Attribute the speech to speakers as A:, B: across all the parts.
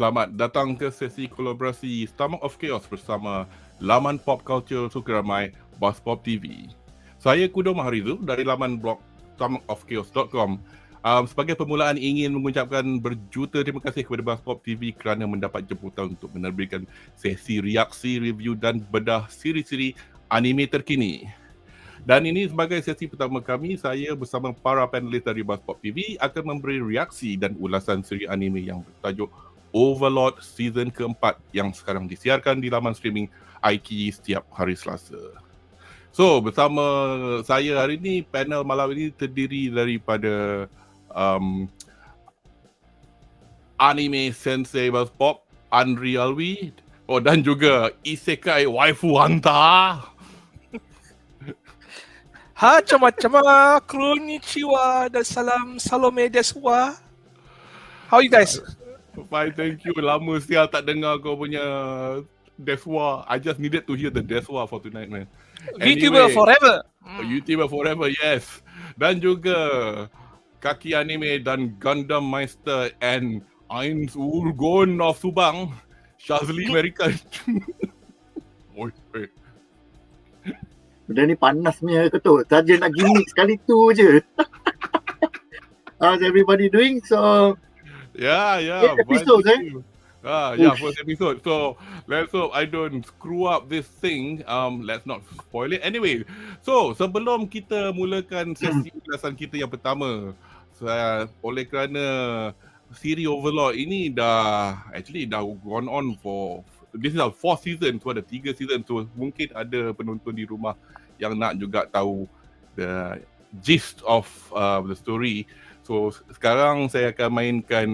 A: Selamat datang ke sesi kolaborasi Stomach of Chaos bersama laman pop culture suka ramai BuzzPopTV. Saya Kudo Maharizu dari laman blog stomachofchaos.com. Sebagai permulaan ingin mengucapkan berjuta terima kasih kepada BuzzPopTV kerana mendapat jemputan untuk menerbitkan sesi reaksi, review dan bedah siri-siri anime terkini. Dan ini sebagai sesi pertama kami, saya bersama para panelis dari BuzzPopTV akan memberi reaksi dan ulasan siri anime yang bertajuk OVERLORD season keempat yang sekarang disiarkan di laman streaming iQIYI setiap hari Selasa. So, bersama saya hari ini, panel malam ini terdiri daripada anime sensei BuzzPop, Andri Alwi, dan juga isekai waifu Hanta.
B: Macam-macam, konnichiwa dan salam salome desu wa. How you guys?
A: Fine, thank you. Lama sial tak dengar kau punya deswa. I just needed to hear the deswa for tonight, man.
B: VTuber forever.
A: YouTuber forever, yes. Dan juga kaki anime dan Gundam Meister and Eins Ulgon of Subang, Shazli American. Oi.
C: Benda ni panas punya ketuk. Saja nak gimmick sekali tu je. How's everybody doing? So,
A: yeah.
C: episode,
A: First episode. So, let's hope I don't screw up this thing. Let's not spoil it. Anyway, so sebelum kita mulakan sesi ulasan kita yang pertama, oleh kerana siri Overlord ini dah gone on for, this is our 4th season, so ada 3 season, so mungkin ada penonton di rumah yang nak juga tahu the gist of the story. So sekarang saya akan mainkan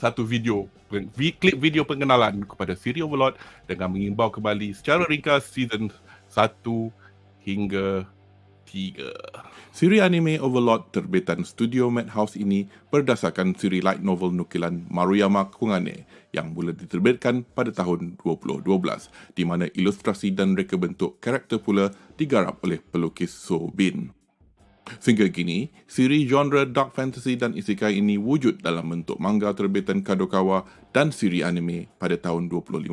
A: satu klip video pengenalan kepada siri Overlord dengan mengimbau kembali secara ringkas season 1 hingga 3. Siri anime Overlord terbitan studio Madhouse ini berdasarkan siri light novel nukilan Maruyama Kungane yang mula diterbitkan pada tahun 2012, di mana ilustrasi dan reka bentuk karakter pula digarap oleh pelukis So Bin. Sehingga kini, siri genre dark fantasy dan isekai ini wujud dalam bentuk manga terbitan Kadokawa dan siri anime pada tahun 2015.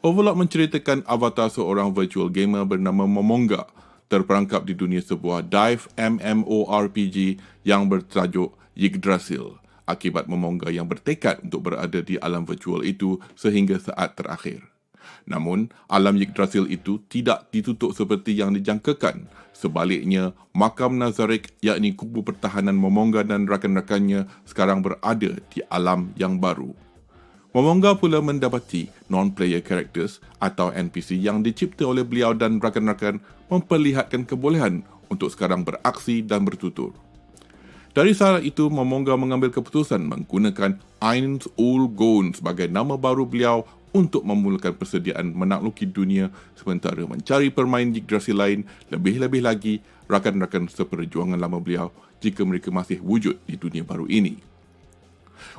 A: Overlord menceritakan avatar seorang virtual gamer bernama Momonga terperangkap di dunia sebuah dive MMORPG yang bertajuk Yggdrasil akibat Momonga yang bertekad untuk berada di alam virtual itu sehingga saat terakhir. Namun, alam Yggdrasil itu tidak ditutup seperti yang dijangkakan. Sebaliknya, makam Nazarick yakni kubu pertahanan Momonga dan rakan-rakannya sekarang berada di alam yang baru. Momonga pula mendapati non-player characters atau NPC yang dicipta oleh beliau dan rakan-rakan memperlihatkan kebolehan untuk sekarang beraksi dan bertutur. Dari saat itu, Momonga mengambil keputusan menggunakan Eins Ulgon sebagai nama baru beliau untuk memulakan persediaan menakluki dunia sementara mencari permain Yggdrasil lain, lebih-lebih lagi rakan-rakan seperjuangan lama beliau jika mereka masih wujud di dunia baru ini.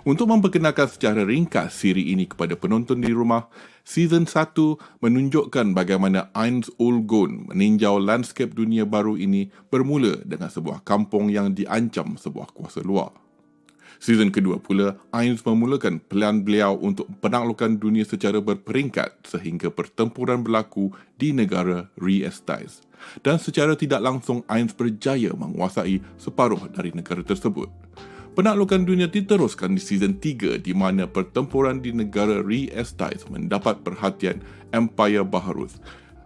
A: Untuk memperkenalkan secara ringkas siri ini kepada penonton di rumah, Season 1 menunjukkan bagaimana Eins Ulgon meninjau landscape dunia baru ini bermula dengan sebuah kampung yang diancam sebuah kuasa luar. Season kedua pula, Eins memulakan pelan beliau untuk penaklukan dunia secara berperingkat sehingga pertempuran berlaku di negara Reaksi. Dan secara tidak langsung, Eins berjaya menguasai separuh dari negara tersebut. Penaklukan dunia diteruskan di season 3 di mana pertempuran di negara Reaksi mendapat perhatian Empayar BAHARUTH.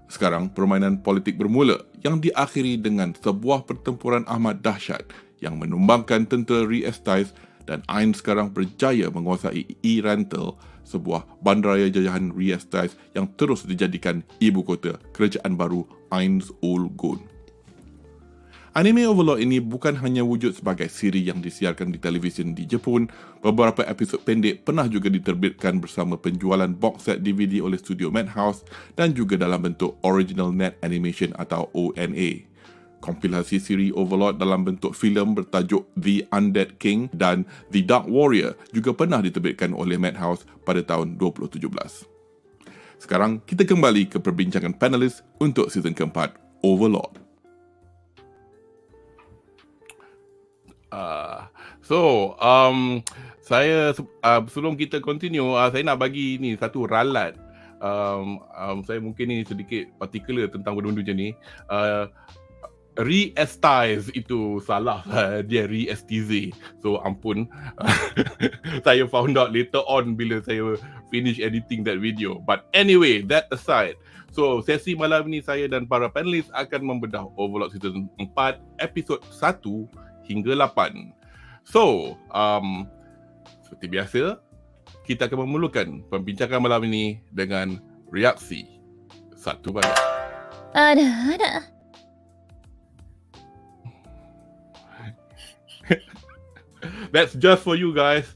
A: Sekarang permainan politik bermula yang diakhiri dengan sebuah pertempuran amat dahsyat yang menumbangkan tentera Reaksi dan Eins sekarang berjaya menguasai E-Rental, sebuah bandaraya jajahan Reaksi yang terus dijadikan ibu kota kerajaan baru Eins Ulgon. Anime Overlord ini bukan hanya wujud sebagai siri yang disiarkan di televisyen di Jepun, beberapa episod pendek pernah juga diterbitkan bersama penjualan box set DVD oleh studio Madhouse dan juga dalam bentuk Original Net Animation atau ONA. Kompilasi siri Overlord dalam bentuk filem bertajuk The Undead King dan The Dark Warrior juga pernah diterbitkan oleh Madhouse pada tahun 2017. Sekarang kita kembali ke perbincangan panelis untuk season keempat Overlord. So, saya sebelum kita continue, saya nak bagi ni satu ralat. Saya mungkin ni sedikit particular tentang benda-benda macam ni. Re-estize itu salah, dia re-estize. So ampun. Saya found out later on bila saya finish editing that video. But anyway, that aside, so sesi malam ni saya dan para panelis akan membedah Overlord Season 4 episod 1 hingga 8. So, seperti biasa, kita akan memulakan pembincangan malam ini dengan reaksi satu balik.
D: Ada.
A: That's just for you guys.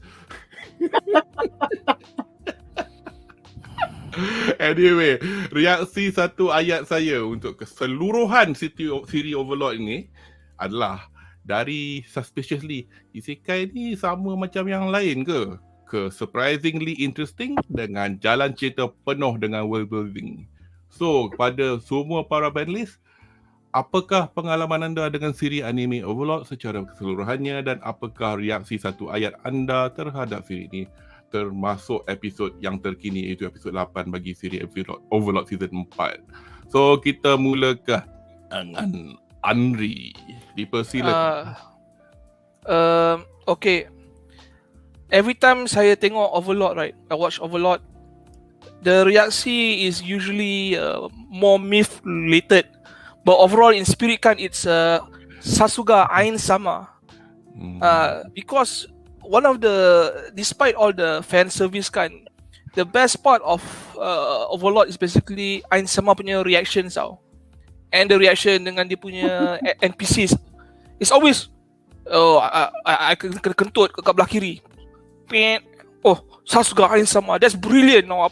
A: Anyway, reaksi satu ayat saya untuk keseluruhan siri Overlord ini adalah dari Suspiciously. Isekai ni sama macam yang lain ke? Surprisingly interesting dengan jalan cerita penuh dengan world building. So, kepada semua para panelis, apakah pengalaman anda dengan siri anime Overlord secara keseluruhannya dan apakah reaksi satu ayat anda terhadap siri ini, termasuk episod yang terkini iaitu episod 8 bagi siri Overlord Season 4. So, kita mulakan dengan Andri. Dipersilakan.
B: Okay. Every time saya tengok Overlord, right, I watch Overlord, the reaksi is usually more myth related. But overall in spirit kan, it's Sasuga Ain Sama. Because one of the, despite all the fan service kan, the best part of Overlord is basically Ain Sama punya reactions tau. And the reaction dengan dia punya NPCs, it's always, I kena kentut kat belah kiri. Oh, Sasuga Ain Sama, that's brilliant. No,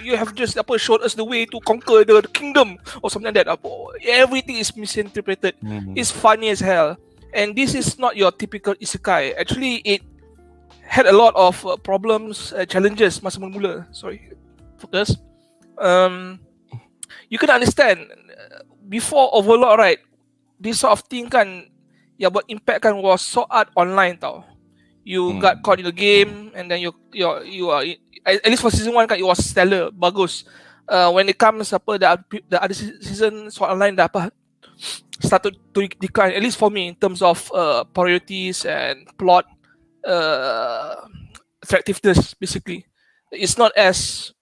B: you have just showed us the way to conquer the kingdom or something like that. Everything is misinterpreted. It's funny as hell. And this is not your typical isekai. Actually, it had a lot of problems, challenges masa mula-mula. Sorry, focus. You can understand before Overlord, right? This sort of thing kan, yang buat impact kan was Sword Art Online tau. You got caught in the game and then you are at least for season 1 kan, it was stellar, bagus. When it comes the other season Sword Art Online dah started to decline, at least for me, in terms of priorities and plot attractiveness. Basically, it's not as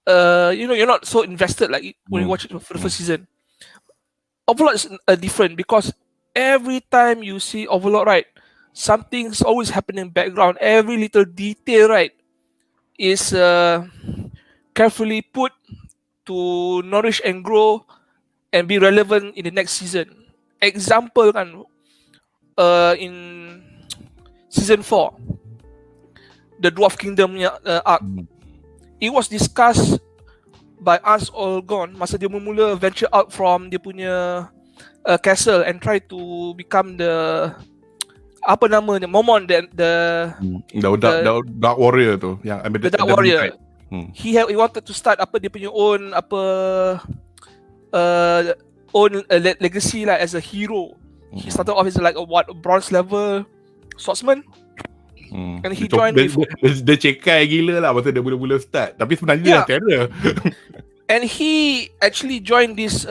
B: you're not so invested like when you watch it for the first season. Overlord is different because every time you see Overlord, right, something's always happening in background. Every little detail, right, is carefully put to nourish and grow and be relevant in the next season. Example kan, in season 4, the Dwarf Kingdom arc, it was discussed by Ans Olgon masa dia mula venture out from dia punya castle and try to become the apa namanya, Momon, the
A: Dark Warrior tu yang
B: the Dark Warrior. He wanted to start dia punya own legacy like as a hero. He started off as like a bronze level swordsman. And he joined
A: dia cekai gila lah masa dia mula-mula start, tapi sebenarnya terror.
B: And he actually joined this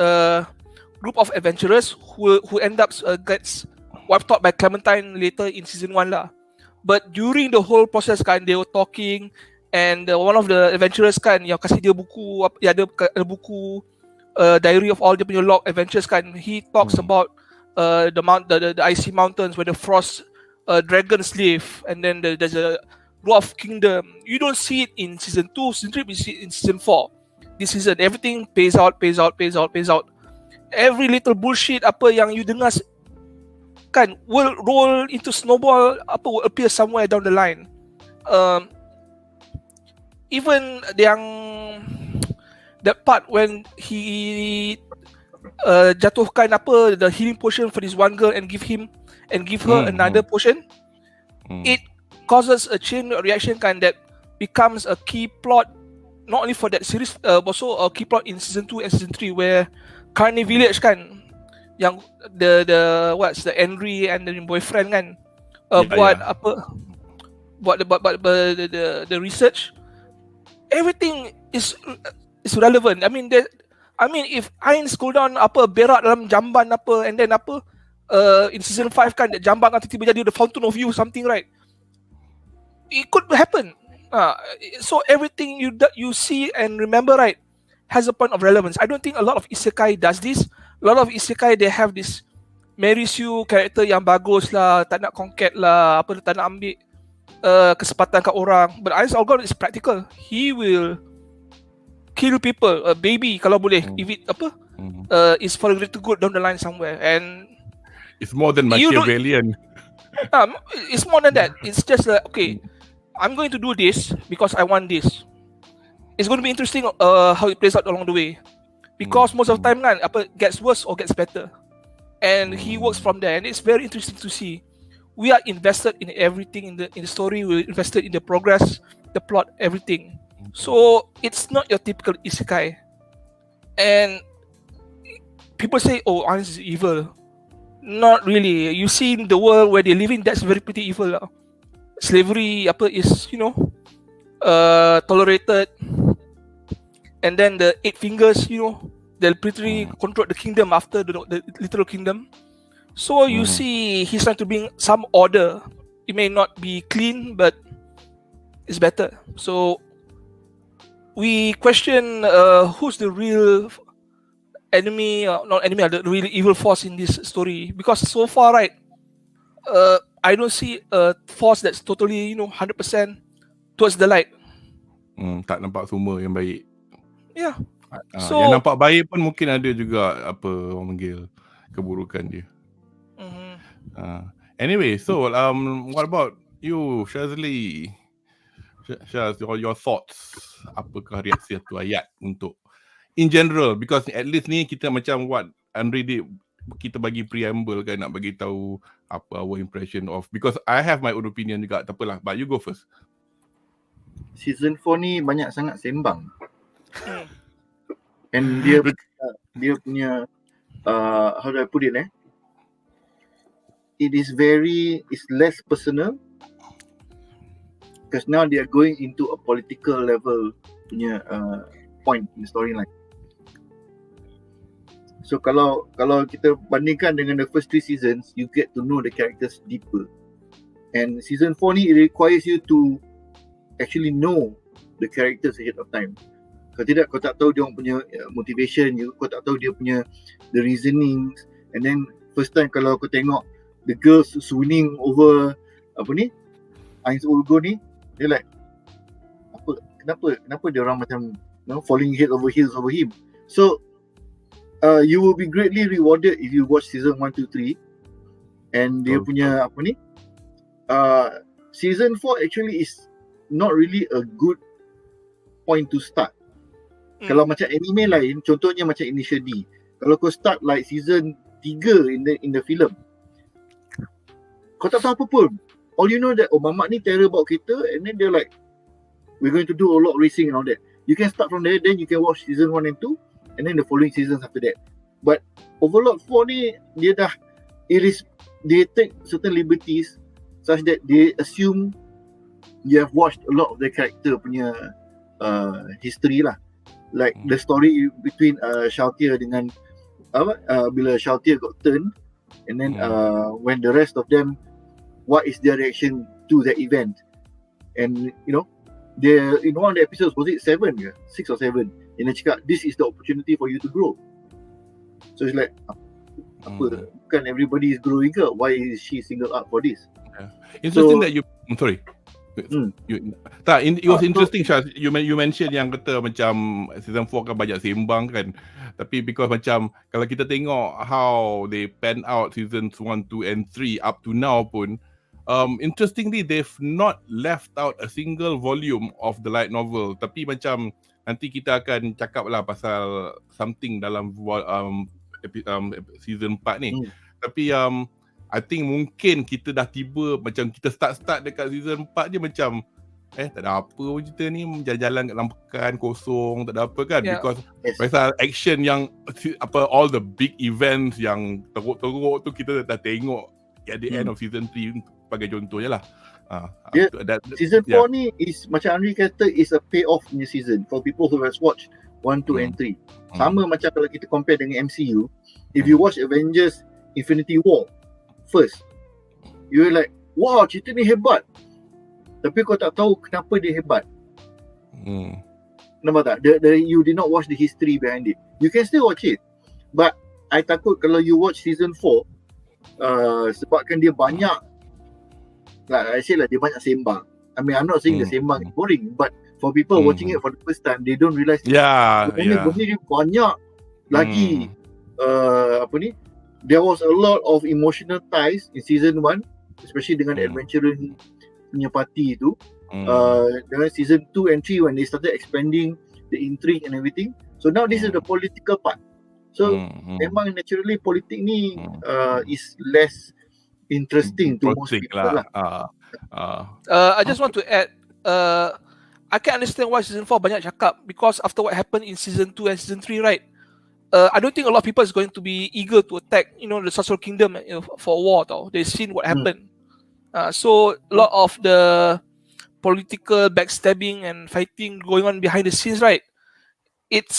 B: group of adventurers who end up gets wiped out by Clementine later in season 1 lah. But during the whole process kan, they were talking, and one of the adventurers kan yang kasih dia buku, ada buku diary of all dia punya log adventures kan. He talks about the icy mountains where the frost dragons live, and then there's a dwarf kingdom. You don't see it in season 2, season 3, but you see it in season 4. This season everything pays out. Every little bullshit apa yang you dengar kan will roll into snowball, will appear somewhere down the line. Even that part when he jatuhkan the healing potion for this one girl and give her another potion, it causes a chain reaction kan that becomes a key plot not only for that series, also a key plot in season 2 and season 3 where Carney Village kan, yang the Henry and the boyfriend kan buat the research. Everything is relevant. I mean if Ain scroll down berak dalam jamban and then in season 5 kan jamban kan tiba-tiba jadi the fountain of youth something, right? It could happen. So everything you see and remember, right, has a point of relevance. I don't think a lot of isekai does this. A lot of isekai, they have this marries you character yang bagus lah, tak nak conquer lah, tak nak ambil kesempatan kat orang. But Ain's Algor is practical. He will kill people, a baby kalau boleh, if it is for a greater good down the line somewhere. And
A: it's more than Machiavellian.
B: It's more than that. It's just like, okay, I'm going to do this because I want this. It's going to be interesting how it plays out along the way, because most of the time kan gets worse or gets better, and he works from there, and it's very interesting to see. We are invested in everything in the story. We're invested in the progress, the plot, everything. So it's not your typical isekai. And people say, "Oh, Hans is evil." Not really. You see in the world where they live in, that's very pretty evil lah. Slavery is tolerated, and then the 8 fingers, they'll pretty control the kingdom after the literal kingdom. So you see he's trying to bring some order. It may not be clean, but it's better. So we question who's the real enemy, not enemy, the really evil force in this story, because so far, right, I don't see a force that's totally 100% towards the light.
A: Tak nampak semua yang baik.
B: Yeah.
A: So yang nampak baik pun mungkin ada juga orang panggil keburukan dia. Anyway, so what about you, Shazli? Shaz, your thoughts? Apakah reaksi satu ayat untuk in general, because at least ni kita macam what Andre did, kita bagi preamble kan, nak bagi tahu apa our impression of, because I have my own opinion juga, tak apalah, but you go first.
C: Season 4 ni banyak sangat sembang. And dia punya how do I put it it's less personal, because now they are going into a political level punya point in the storyline. So kalau kita bandingkan dengan the first 3 seasons, you get to know the characters deeper. And season 4 ni, it requires you to actually know the characters ahead of time. Kalau tidak, kau tak tahu dia orang punya motivation, kau tak tahu dia punya the reasonings. And then first time kalau kau tengok the girls swooning over Ain's Ulgo ni, dia like kenapa dia orang macam falling head over heels over him. So you will be greatly rewarded if you watch season 1, 2, 3. And dia punya season 4 actually is not really a good point to start. Kalau macam anime lain, contohnya macam Initial D, kalau kau start like season 3 in the film, kau tak tahu apa pun. All you know that mamak ni terror bawa kereta, and then they're like, we're going to do a lot of racing and all that. You can start from there, then you can watch season 1 and 2, and then the following seasons after that. But Overlord 4 ni, they take certain liberties such that they assume you have watched a lot of the character punya history lah. Like the story between Shoutier dengan bila Shoutier got turned, and then when the rest of them, what is their reaction to that event. And they in one of the episodes, was it 6 or 7, and they cakap, this is the opportunity for you to grow. So it's like, bukan everybody is growing ke? Why is she singled out for this?
A: Interesting that you, sorry. It was interesting, Shaz. You mention yang kata macam season 4 kan banyak sembang kan. Tapi because macam kalau kita tengok how they pan out seasons 1, 2 and 3 up to now pun, interestingly they've not left out a single volume of the light novel. Tapi macam nanti kita akan cakap lah pasal something dalam season 4 ni. Tapi I think mungkin kita dah tiba, macam kita start dekat season 4 je macam tak ada apa pun cerita ni, jalan-jalan kat dalam pekan kosong, tak ada apa kan. Because pasal action yang all the big events yang teruk-teruk tu kita dah tengok at the end of season 3 sebagai contoh je lah.
C: Yeah. Season 4 ni is macam Henry kata is a payoff punya season for people who has watched 1, 2 and 3. Sama macam kalau kita compare dengan MCU, if you watch Avengers Infinity War first, you're like, wow, cerita ni hebat. Tapi kau tak tahu kenapa dia hebat. Nampak tak? You did not watch the history behind it. You can still watch it. But I takut kalau you watch season 4, sebabkan dia banyak, like I say lah, dia banyak sembang. I mean, I'm not saying the sembang is boring, but for people watching it for the first time, they don't realize benda dia banyak lagi. There was a lot of emotional ties in season 1, especially dengan adventurous punya party tu. Dengan season 2 and 3 when they started expanding the intrigue and everything. So now this is the political part. So memang naturally politik ni is less interesting to most people lah.
B: I just want to add, I can understand why season 4 banyak cakap, because after what happened in season 2 and season 3, right? I don't think a lot of people is going to be eager to attack, the Social Kingdom for war. They've seen what happened. So a lot of the political backstabbing and fighting going on behind the scenes, right? It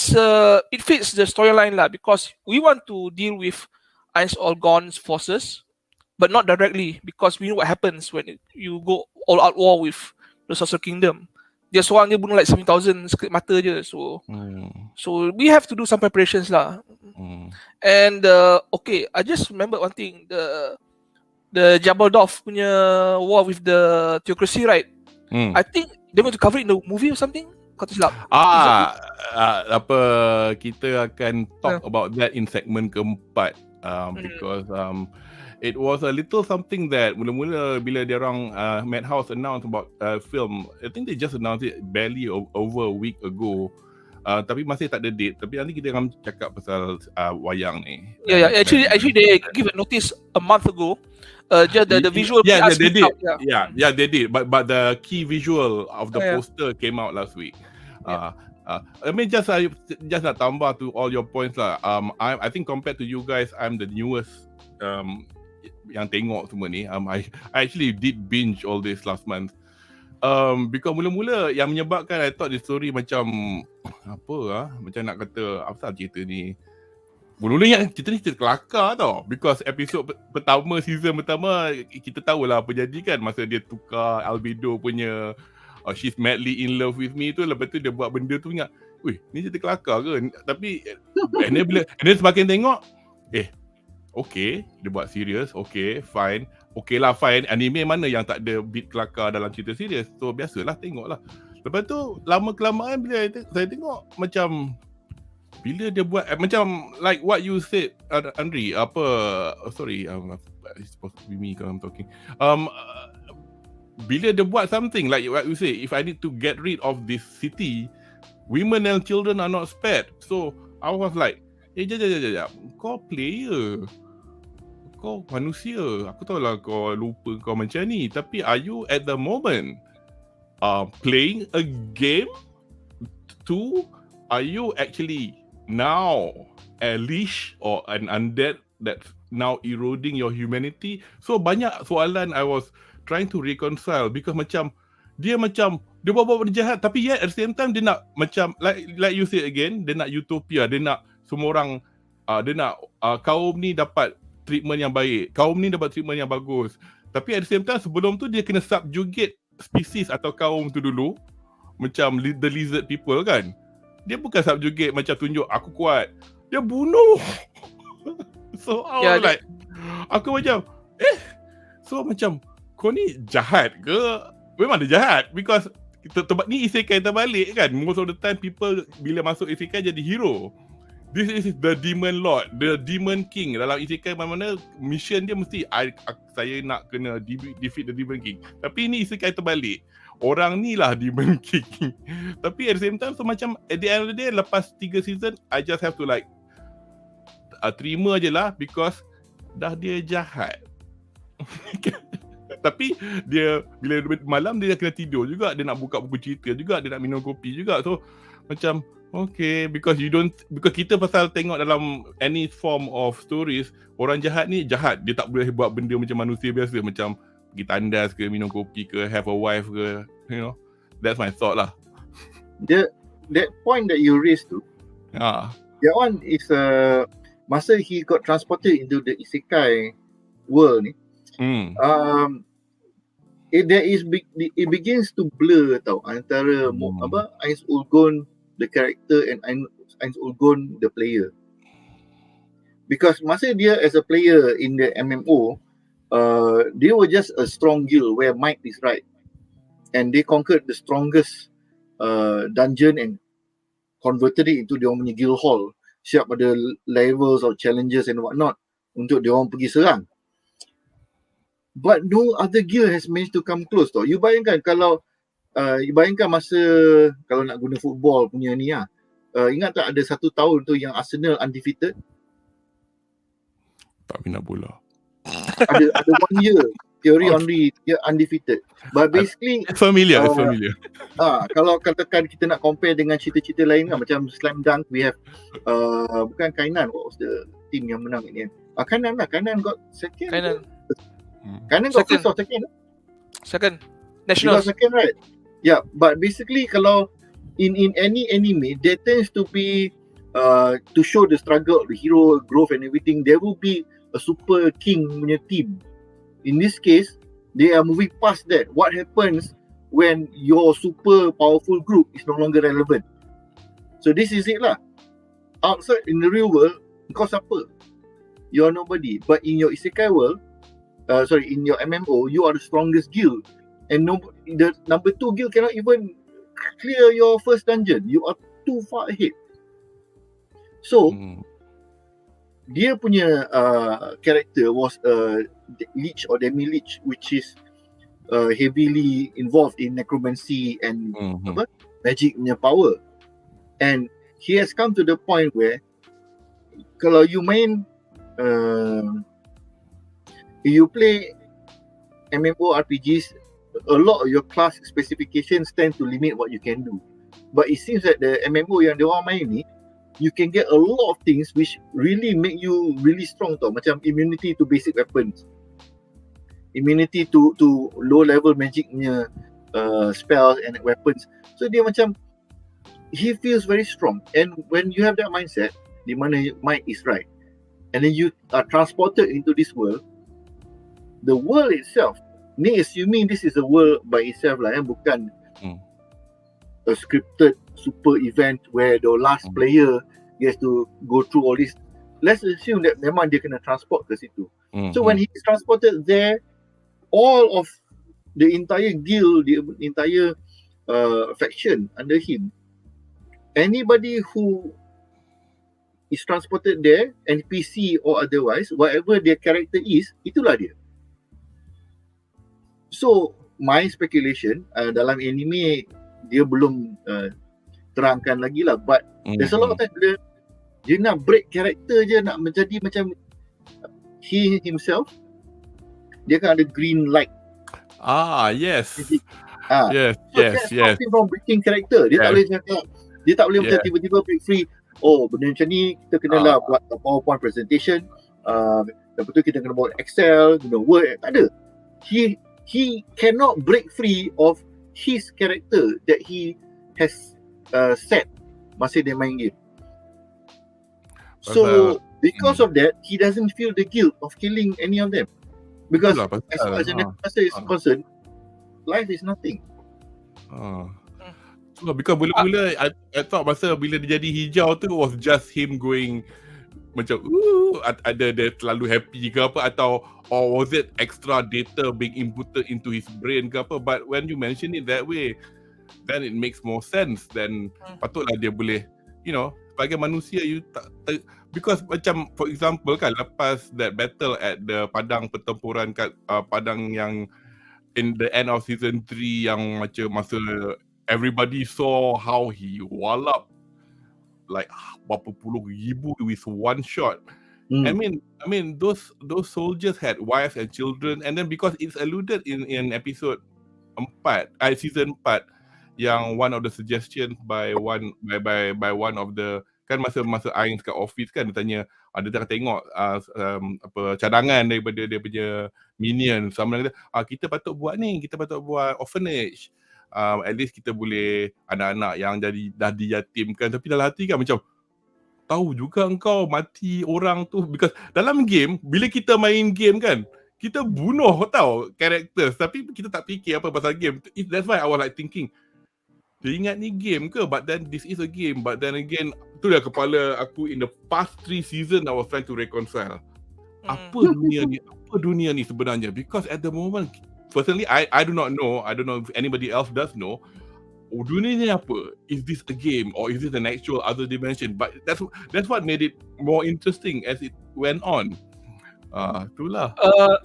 B: fits the storyline lah, because we want to deal with Ice All Gone's forces, but not directly, because we know what happens when you go all out war with the Social Kingdom. Dia seorang dia bunuh like 7,000 sekelip mata je. So we have to do some preparations lah. And okay, I just remember one thing, the Jabaldorf punya war with the Theocracy, right? I think they're going to cover it in the movie or something. Kau tak silap?
A: Kita akan talk about that in segmen keempat, because it was a little something that mula-mula bila dia orang Madhouse announced about film, I think they just announced it barely over a week ago. Tapi masih tak ada date. Tapi nanti kita akan cakap pasal wayang ni.
B: Yeah. Actually they give a notice a month ago. Just the visual.
A: Yeah, they did. Yeah, they did. But the key visual of the poster came out last week. I mean, just nak tambah to all your points lah. I think compared to you guys, I'm the newest yang tengok semua ni. I actually did binge all this last month. Because mula-mula yang menyebabkan I thought the story macam macam nak kata apa cerita ni. Mula-mula yang cerita ni cerita kelakar tau. Because episod pertama, season pertama, kita tahulah apa jadi kan. Masa dia tukar albedo punya she's madly in love with me tu. Lepas tu dia buat benda tu, ingat, weh, ni cerita kelakar ke? Tapi and then semakin tengok, okay, dia buat serius, okay, fine. Okay lah, fine. Anime mana yang tak ada beat kelakar dalam cerita serius? So biasalah, tengok lah. Lepas tu lama-kelamaan bila saya tengok, macam bila dia buat macam like what you said, Andri, sorry, it's supposed to be me kalau I'm talking. Bila dia buat something like what you say, if I need to get rid of this city, women and children are not spared. So I was like, jap, kau player, kau manusia, aku tahu lah kau lupa kau macam ni, tapi are you at the moment playing a game to, are you actually now a leash or an undead that's now eroding your humanity? So banyak soalan I was trying to reconcile, because macam dia buat benda jahat, tapi yet at the same time dia nak macam like you say again, dia nak utopia, dia nak semua orang, dia nak kaum ni dapat treatment yang baik, kaum ni dapat treatment yang bagus. Tapi at the same time, sebelum tu dia kena subjugate spesies atau kaum tu dulu, macam the lizard people kan. Dia bukan subjugate macam tunjuk aku kuat, dia bunuh. So I was like, aku macam so macam kau ni jahat ke? Memang dia jahat, because tempat ni isekai terbalik kan. Most of the time people bila masuk isekai jadi hero. This is the demon lord, the demon king. Dalam isekai mana-mana mission dia mesti saya nak kena defeat the demon king. Tapi ni isekai terbalik, orang ni lah demon king. Tapi at the same time, so macam at the end of the day, lepas 3 season, I just have to like terima je lah, because dah dia jahat. Tapi dia bila malam dia kena tidur juga, dia nak buka buku cerita juga, dia nak minum kopi juga. So macam okay, because kita pasal tengok dalam any form of stories, orang jahat ni jahat, dia tak boleh buat benda macam manusia biasa, macam pergi tandas ke, minum kopi ke, have a wife ke, you know. That's my thought lah.
C: That point that you raised tu, that one is masa he got transported into the isekai world ni, it begins to blur tau antara Ainz Ulgon the character and Ainz Ulgon the player. Because masa dia as a player in the MMO, they were just a strong guild where might is right, and they conquered the strongest dungeon and converted it into their own guild hall. Siap pada levels or challenges and whatnot untuk dia orang pergi serang. But no other guild has managed to come close tau. You bayangkan kalau masa kalau nak guna football punya ni lah. Ingat tak ada 1 tahun tu yang Arsenal undefeated?
A: Tak minat bola.
C: Ada 1 year Thierry Henry dia undefeated. But basically
A: it's familiar.
C: Kalau katakan kita nak compare dengan cerita-cerita lain kan, macam Slam Dunk, we have bukan Kainan, what was the team yang menang ini kan? Kainan got second. Kainan got first or second?
B: Second. National
C: second, right? Yeah, but basically kalau in any anime there tends to be to show the struggle, the hero growth and everything, there will be a super king punya team. In this case, they are moving past that. What happens when your super powerful group is no longer relevant? So this is it lah. Outside in the real world, kau siapa? You are nobody. But in your isekai world, in your MMO, you are the strongest guild, and the number 2 guild cannot even clear your first dungeon. You are too far ahead. So dia punya character was a lich or demi-lich, which is heavily involved in necromancy and magic punya power. And he has come to the point where kalau you main you play MMORPGs, a lot of your class specifications tend to limit what you can do. But it seems that the MMO yang diorang main ni, you can get a lot of things which really make you really strong tau. Macam immunity to basic weapons, immunity to low level magic punya spells and weapons. So dia macam, he feels very strong. And when you have that mindset, di mana might is right, and then you are transported into this world, the world itself, ni assuming this is a world by itself lah, bukan a scripted super event where the last player gets to go through all this. Let's assume that memang dia kena transport ke situ. So when he's transported there, all of the entire guild, the entire faction under him, anybody who is transported there, NPC or otherwise, whatever their character is, itulah dia. So my speculation, dalam anime dia belum terangkan lagi lah, but there's a lot of time dia nak break character je, nak menjadi macam he himself, dia kan ada green light.
A: Yes.
C: Yes. Something from breaking character. Dia tak boleh cakap, dia tak boleh macam tiba-tiba break free. Oh, benda macam ni kita kenalah buat PowerPoint presentation, lepas tu kita kena buat Excel, Word. Tak ada. He cannot break free of his character that he has set masa dia main game. So because of that, he doesn't feel the guilt of killing any of them, because as far as the necromancer is concerned, life is nothing.
A: Because mula-mula I thought masa bila dia jadi hijau tu was just him going macam ada dia terlalu happy ke apa, atau or was it extra data being inputted into his brain ke apa. But when you mention it that way, then it makes more sense. Then patutlah dia boleh, sebagai manusia you tak because macam for example kan, lepas that battle at the padang pertempuran kat padang yang in the end of season 3 yang macam masa everybody saw how he wallop like berapa puluh ribu with one shot. I mean those soldiers had wives and children, and then because it's alluded in episode 4, season 4, yang one of the suggestions by one of the kan masa Ains kat office kan dia tanya dia tengah tengok cadangan daripada dia punya minion. Sama dia kata kita patut buat orphanage. At least kita boleh anak-anak yang dah diyatimkan, tapi dalam hati kan macam tahu juga engkau mati orang tu, because dalam game bila kita main game kan kita bunuh tahu characters, tapi kita tak fikir apa pasal game. That's why I was like thinking, dia ingat ni game ke? But then this is a game. But then again, tu dah kepala aku in the past 3 season I was trying to reconcile. Apa dunia ni sebenarnya? Because at the moment, personally I do not know. I don't know if anybody else does know. Dunia ni apa? Is this a game or is this an actual other dimension? But that's what made it more interesting as it went on. Itulah.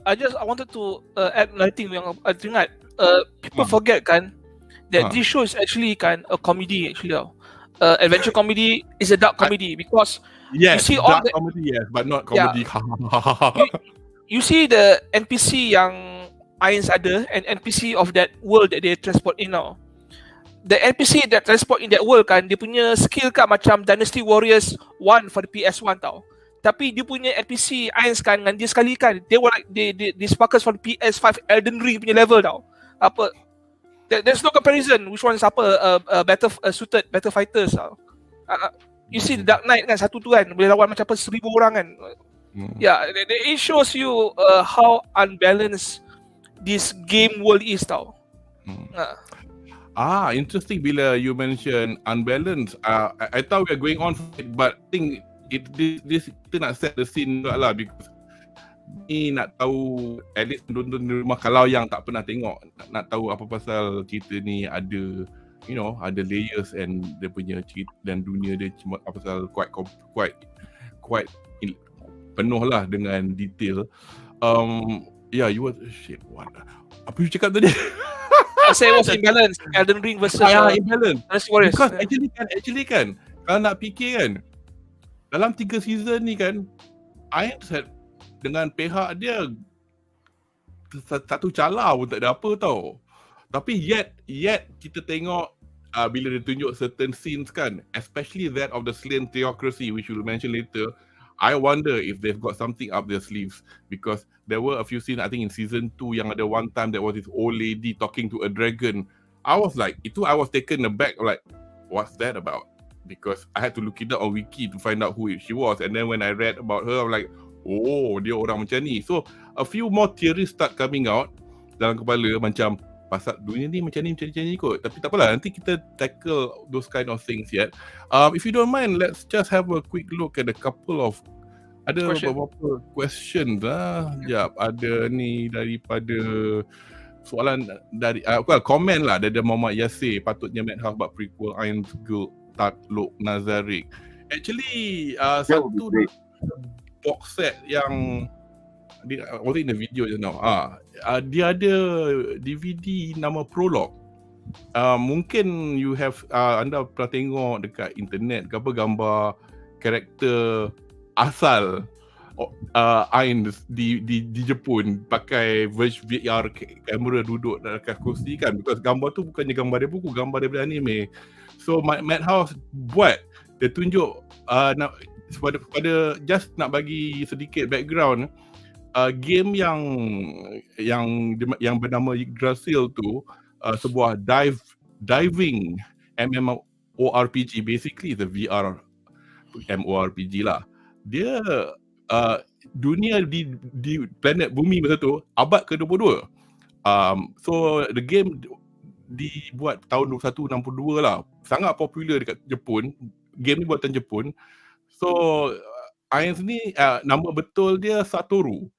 B: I wanted to add another thing yang I teringat. People forget kan that this show is actually kan a comedy actually. Adventure comedy is a dark comedy because
A: yes,
B: you see all
A: dark comedy, yes, but not comedy.
B: You see the NPC yang Ains ada and NPC of that world that they transport in now. The NPC that transport in that world kan, dia punya skill kan macam Dynasty Warriors 1 for the PS1 tau. Tapi dia punya NPC Ains kan dengan dia sekali kan, they sparkles for the PS5 Elden Ring punya level tau. There's no comparison which one is better suited, better fighters tau. You see the Dark Knight kan, satu tu kan boleh lawan macam 1,000 orang kan. Yeah, it shows you how unbalanced this game world is tau.
A: Interesting bila you mention unbalanced. I thought we are going on for it, but I think this kita nak set the scene juga lah, because ni nak tahu, at least nonton di rumah, kalau yang tak pernah tengok, nak tahu apa pasal cerita ni, ada ada layers and dia punya cerita dan dunia dia cuma apa pasal quite penuh lah dengan detail. You were what? Apa you cakap tadi?
B: I say it was imbalance. Elden Ring versus
A: imbalance.
B: Because
A: actually kan kalau nak fikir kan, dalam 3 season ni kan, Ains dengan pihak dia satu cala pun tak ada apa tau. Tapi yet kita tengok bila dia tunjuk certain scenes kan, especially that of the SLANE THEOCRACY, which we'll mention later. I wonder if they've got something up their sleeves, because there were a few scenes, I think in season 2, yang ada one time there was this old lady talking to a dragon. I was taken aback, like, what's that about? Because I had to look it up on Wiki to find out who she was, and then when I read about her, I'm like, oh, dia orang macam ni. So a few more theories start coming out dalam kepala, macam pasal dunia ni macam ni kot. Tapi tak apalah, nanti kita tackle those kind of things yet. If you don't mind, let's just have a quick look at a couple of beberapa questions ada ni daripada soalan dari komen lah dari Muhammad Yasir. Patutnya Madhouse buat prequel Iron Girl Takluk Nazarik. Actually satu box set yang was in the video just now. Dia ada DVD nama Prologue. Mungkin you have anda pernah tengok dekat internet ke apa, gambar karakter asal Ains di Jepun pakai VR kamera duduk dekat kursi kan, because gambar tu bukannya gambar dari buku, gambar daripada anime. So Madhouse buat, dia tunjuk pada just nak bagi sedikit background, game yang bernama Yggdrasil tu, sebuah diving MMORPG, basically the VR MMORPG lah. Dia dunia di planet bumi masa tu abad ke-22. So the game dibuat tahun 2162 lah. Sangat popular dekat Jepun. Game ni buatan Jepun. So Ains ni nama betul dia Satoru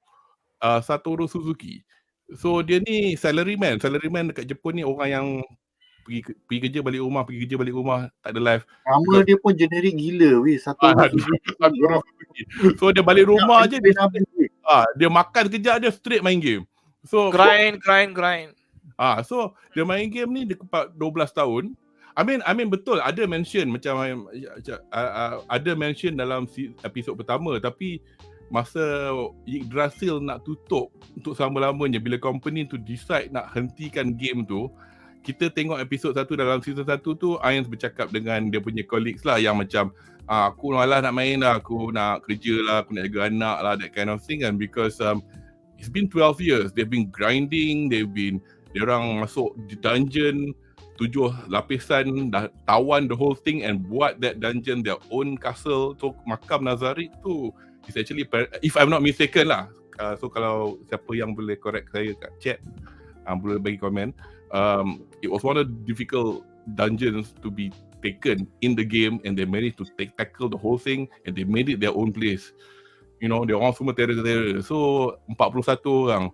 A: Suzuki. So dia ni salaryman dekat Jepun ni, orang yang pergi kerja balik rumah, tak ada life.
C: Nama dia pun generik gila weh, Satoru Suzuki.
A: So dia balik rumah je, dia makan kejap, dia straight main game. So
B: grind.
A: So dia main game ni dia 12 tahun. I mean betul ada mention macam ada mention dalam episod pertama, tapi masa Yggdrasil nak tutup untuk selama-lamanya, bila company tu decide nak hentikan game tu, kita tengok episod 1 dalam season 1 tu, Irons bercakap dengan dia punya colleagues lah yang macam aku malas nak main lah, aku nak kerja lah, aku nak jaga anak lah, that kind of thing kan. Because it's been 12 years, they've been grinding, diorang masuk di dungeon 7 lapisan, dah tawan the whole thing and buat that dungeon their own castle. So makam Nazarik tu is actually, if I'm not mistaken lah, so kalau siapa yang boleh correct saya kat chat, boleh bagi komen, it was one of the difficult dungeons to be taken in the game, and they managed to tackle the whole thing and they made it their own place. You know, dia orang semua terror. So 41 orang.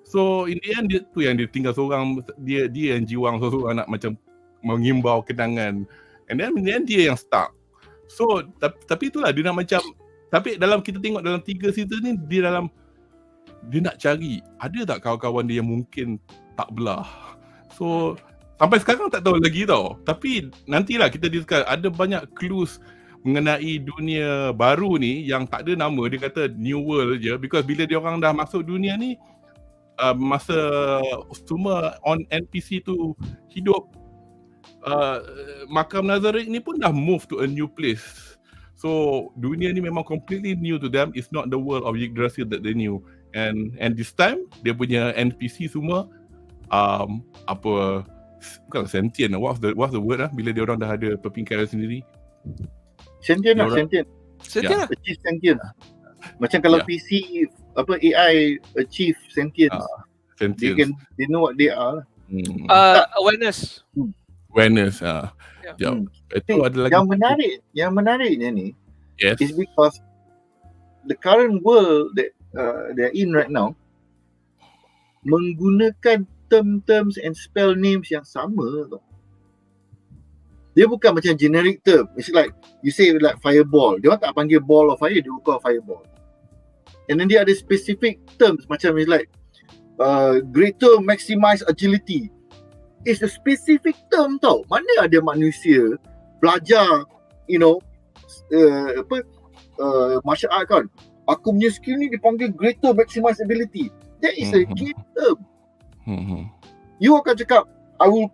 A: So in the end dia tu yang dia tinggal seorang, dia yang jiwang seorang nak macam mengimbau kenangan, and then in the end dia yang stuck. So tapi itulah dia nak macam, tapi dalam kita tengok dalam 3 season ni, dia nak cari ada tak kawan-kawan dia yang mungkin tak belah. So sampai sekarang tak tahu lagi tau, tapi nantilah kita discuss. Ada banyak clues mengenai dunia baru ni yang tak ada nama, dia kata new world je, because bila dia orang dah masuk dunia ni, masa semua on NPC tu hidup, makam Nazarik ni pun dah move to a new place. So dunia ni memang completely new to them. It's not the world of Yggdrasil that they knew. And this time dia punya NPC semua bukan sentient, what's the word bila dia orang dah ada perpingkaran sendiri?
C: Sentient lah, sentient.
B: Sentient lah.
C: Achieve sentient. Macam kalau PC AI achieve sentience.
A: Sentience.
C: They know what they are.
B: Awareness.
A: Itu ada lagi.
C: Yang menariknya ni,
A: yes,
C: is because the current world that they're in right now menggunakan terms and spell names yang sama tau. Dia bukan macam generic term. It's like you say like fireball, dia orang tak panggil ball of fire, dia call fireball. And then dia ada specific terms macam it's like greater maximize agility. It's a specific term tau. Mana ada manusia belajar, you know, martial art kan, aku punya skill ni dipanggil greater maximize ability. That is a game term. You akan cakap I will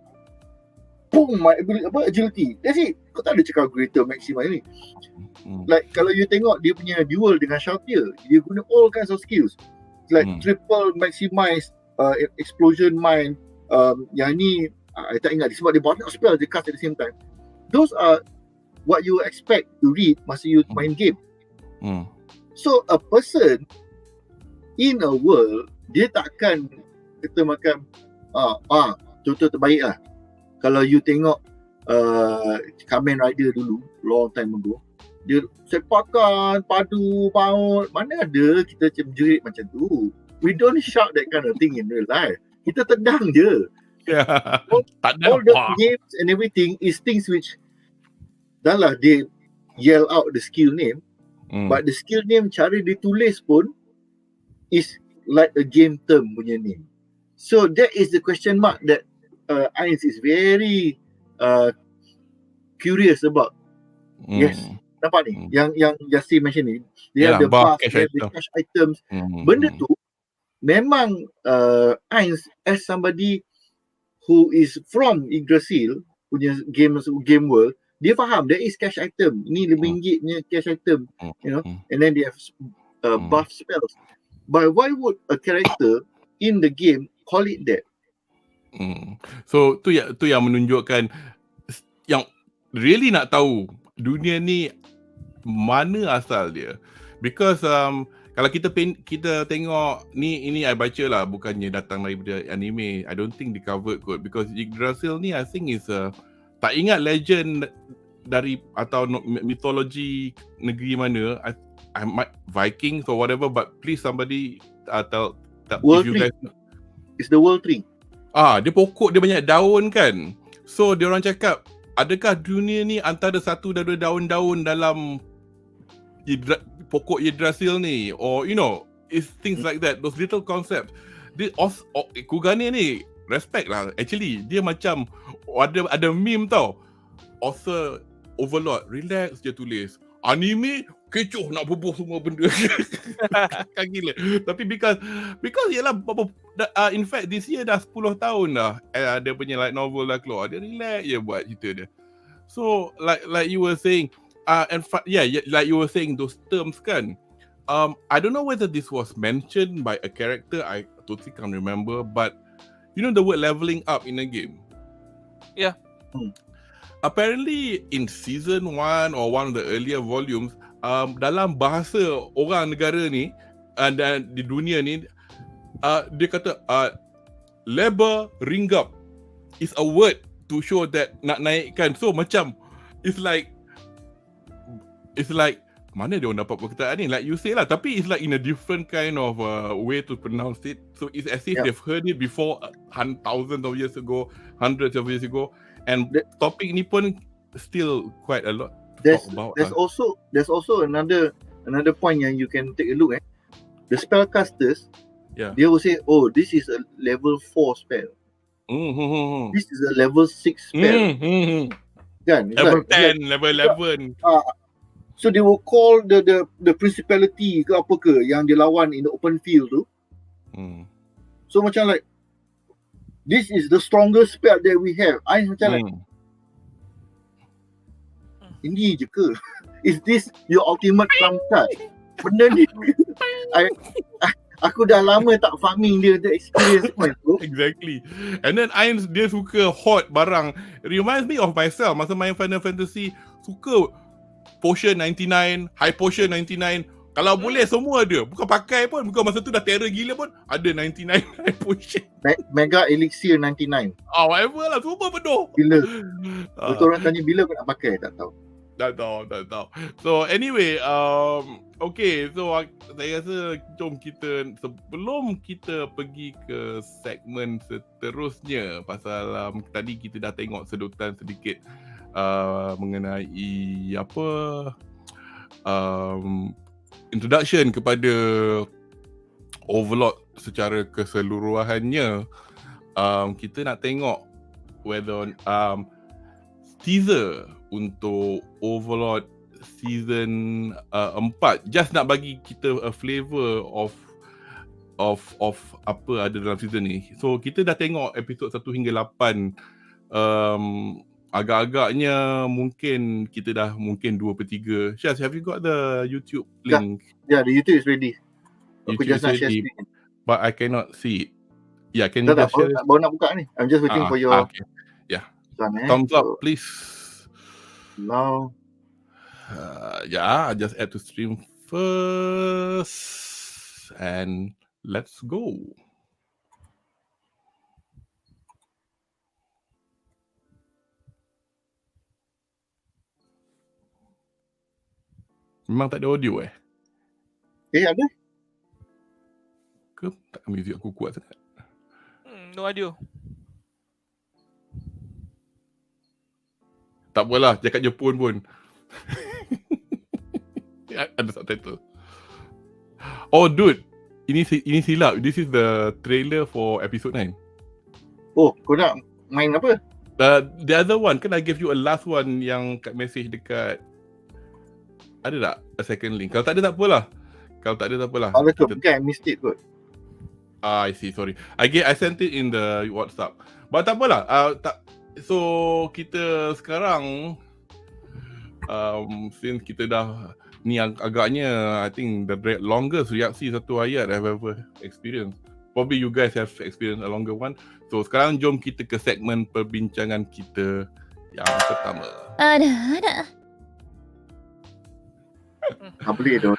C: boom my agility. That's it. Kau tak ada cakap greater maximize ni. Like kalau you tengok dia punya duel dengan Shoutier, dia guna all kinds of skills. Like triple maximize, explosion mine, yang ni I tak ingat sebab dia banyak spell dia cast at the same time. Those are what you expect to read masa you main game. So a person in a world, dia takkan kita makan contoh terbaik lah. Kalau you tengok Kamen Rider dulu, long time ago, dia sepakan, padu, paut, mana ada kita jerit macam tu. We don't shout that kind of thing in real life. Kita tendang je. All the names and everything is things which dah lah they yell out the skill name, but the skill name cara dia tulis pun is like a game term punya name. So that is the question mark that Ainz is very curious about. Yes, nampak ni yang Yasir mention ni, dia ada buff, dia ada cash items. Benda tu memang Ainz as somebody who is from Yggdrasil punya game world, dia faham there is cash item. Ni RM5 punya cash item, you know, and then they have buff spells. But why would a character in the game call it that?
A: So tu yang menunjukkan yang really nak tahu dunia ni mana asal dia. Because kalau kita tengok ni, ini I baca lah, bukannya datang daripada anime. I don't think they covered kot, because Yggdrasil ni I think is tak ingat legend dari atau mitologi negeri mana. I might Vikings or whatever, but please somebody tell
C: World
A: if you guys know.
C: It's the world tree.
A: Dia pokok, dia banyak daun kan. So dia orang cakap, adakah dunia ni antara satu dari daun-daun dalam pokok Yggdrasil ni, or you know, it's things like that, those little concepts. Kugane ni respect lah. Actually dia macam ada meme tau. Author Overlord relax je tulis. anime kecoh nak bubuh semua benda. Kan gila. Tapi because yalah in fact this year dah 10 tahun dah dia punya light novel dah keluar. Dia relax je buat cerita dia. So like you were saying like you were saying those terms kan. I don't know whether this was mentioned by a character, I totally can't remember, but you know the word leveling up in a game?
B: Yeah.
A: Apparently in season 1 or one of the earlier volumes, dalam bahasa orang negara ni dan di dunia ni, dia kata labor ringgap is a word to show that nak naikkan. So macam it's like mana dia orang dapat perkataan ni, like you say lah, tapi it's like in a different kind of way to pronounce it. So it's as if they've heard it before thousands of years ago, hundreds of years ago, and topik ni pun still quite a lot.
C: There's also another point yang you can take a look at. The spellcasters, they will say, oh, this is a level 4 spell. This is a level 6 spell. Kan?
A: Level 10, level 11.
C: So they will call the principality ke apa ke yang dia lawan in the open field tu. So macam like, this is the strongest spell that we have. I macam like, ini je ke? Is this your ultimate trump card? Benda ni aku dah lama tak farming dia, the experience point tu.
A: Exactly. And then dia suka hot barang. Reminds me of myself masa main Final Fantasy, suka potion 99, high potion 99. Kalau boleh semua ada. Bukan pakai pun, bukan masa tu dah terror gila pun, ada 99 high potion.
C: Mega elixir 99.
A: Whatever lah, semua penuh.
C: Bila? Betul orang tanya bila aku nak pakai, tak tahu.
A: Tak tahu. So anyway, okay, so saya rasa jom kita, sebelum kita pergi ke segmen seterusnya, pasal tadi kita dah tengok sedutan sedikit mengenai introduction kepada Overlord secara keseluruhannya. Kita nak tengok whether teaser untuk Overlord season 4 just nak bagi kita a flavor of apa ada dalam season ni. So kita dah tengok episod 1 hingga 8. Agak-agaknya mungkin kita dah 2/3. Syaz, have you got the YouTube link?
C: Yeah, the YouTube is ready. Aku just nak share screen.
A: But I cannot see it. Yeah, can you just share it?
C: Baru nak buka ni. I'm just waiting for your
A: okay. Yeah. Thumbs up, please.
C: Now.
A: I just add to stream first. And let's go. Memang tak ada audio
C: ada?
A: Ke tak muzik aku kuat sangat?
B: No audio.
A: Tak apalah, cakap Jepun pun. Ada subtitle. Oh dude, ini silap. This is the trailer for episode 9.
C: Oh, kau nak main apa?
A: The other one, kan I give you a last one yang kat message dekat. Ada tak a second link? Kalau tak ada tak apalah.
C: Kalau tu bukan I missed it kot.
A: I see, sorry. I sent it in the WhatsApp. But tak apalah. So kita sekarang since kita dah ni agaknya I think the longest reaksi satu ayat I've ever experienced. Probably you guys have experienced a longer one. So sekarang jom kita ke segmen perbincangan kita yang pertama.
D: Ada.
C: Tak boleh tu.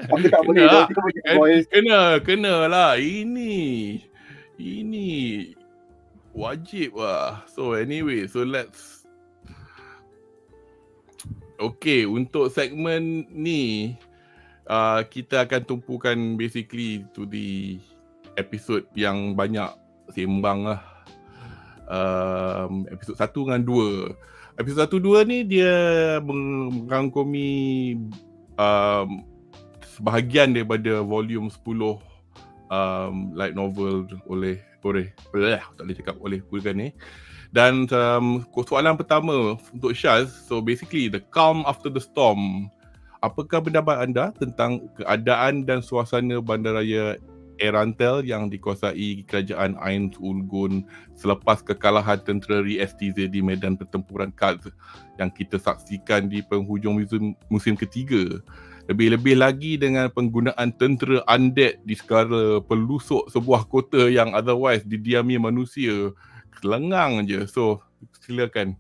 C: Aku tak boleh tu.
A: Kena lah. Ini wajib lah. So anyway, so let's. Okay, untuk segmen ni kita akan tumpukan basically to the episode yang banyak sembang lah. Episod 1 dengan 2. Episod 1-2 ni dia merangkumi sebahagian daripada volume 10 light novel oleh tak boleh cakap oleh Kurgan ni. Dan soalan pertama untuk Syaz, so basically the calm after the storm. Apakah pendapat anda tentang keadaan dan suasana bandaraya Erantel yang dikuasai kerajaan Ain Ulgun selepas kekalahan tentera Reaksi di medan pertempuran Kaz yang kita saksikan di penghujung musim ketiga? Lebih-lebih lagi dengan penggunaan tentera undead di skala pelusuk sebuah kota yang otherwise didiami manusia. Lengang je. So, silakan.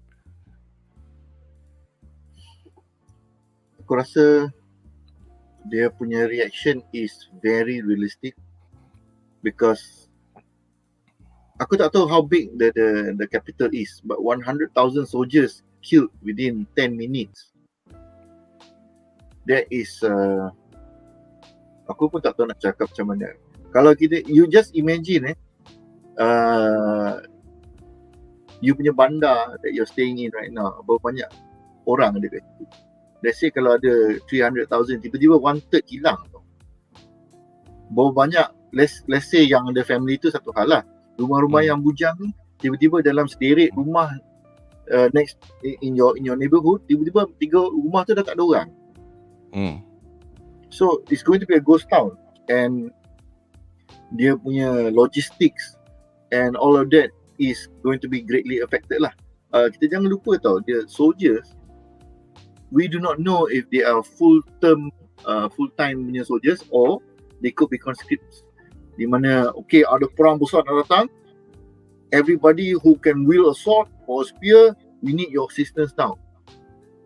C: Aku rasa dia punya reaction is very realistic because aku tak tahu how big the capital is, but 100,000 soldiers killed within 10 minutes. That is aku pun tak tahu nak cakap macam mana. Kalau kita, you just imagine you punya bandar that you're staying in right now, berapa banyak orang ada kat situ. Let's say kalau ada 300,000, tiba-tiba 1/3 hilang tau. Berapa banyak, let's say yang ada family tu satu hal lah. Rumah-rumah yang bujang ni, tiba-tiba dalam sederet rumah next in your neighborhood, tiba-tiba 3 rumah tu dah tak ada orang. So it's going to be a ghost town, and dia punya logistics and all of that is going to be greatly affected lah. Kita jangan lupa tau, the soldiers, we do not know if they are full-time punya soldiers or they could be conscripts. Di mana, okay, ada perang besar nak datang, everybody who can wield a sword or a spear, we need your assistance now.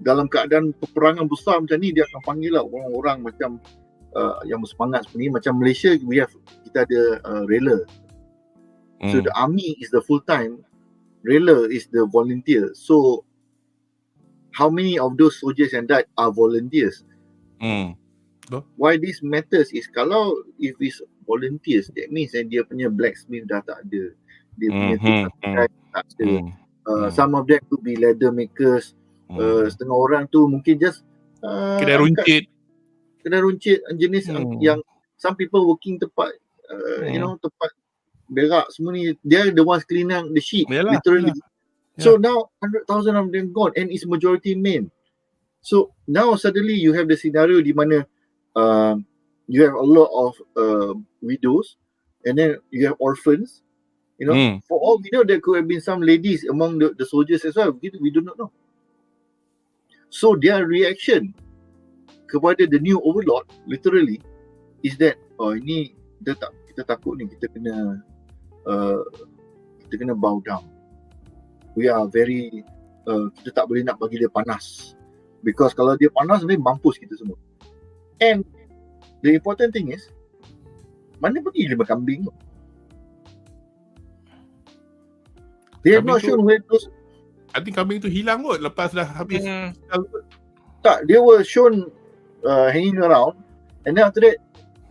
C: Dalam keadaan peperangan besar macam ni, dia akan panggil lah orang-orang macam yang bersemangat seperti ni. Macam Malaysia, kita ada rela. So the army is the full time, rela is the volunteer. So how many of those soldiers yang died are volunteers? Why this matters is kalau if it's volunteers, that means dia punya blacksmith dah tak ada, dia punya tukang tak ada. Some of them could be leather makers. Setengah orang tu mungkin just
A: kedai runcit
C: jenis yang some people working tempat you know, tempat berak semua ni, they're the ones clean out the shit. Yalah, literally. So now 100,000 of them gone, and it's majority men. So now suddenly you have the scenario di mana you have a lot of widows, and then you have orphans. You know, for all we know, there could have been some ladies among the soldiers as well. We do not know. So their reaction kepada the new overlord literally is that, oh ini kita takut ni, kita kena bow down. We are very kita tak boleh nak bagi dia panas, because kalau dia panas ni mampus kita semua. And the important thing is, mana pergi 5 kambing tu? They have not shown where those.
A: I think kambing tu hilang kot lepas dah habis.
C: Tak, they were shown hanging around, and then after that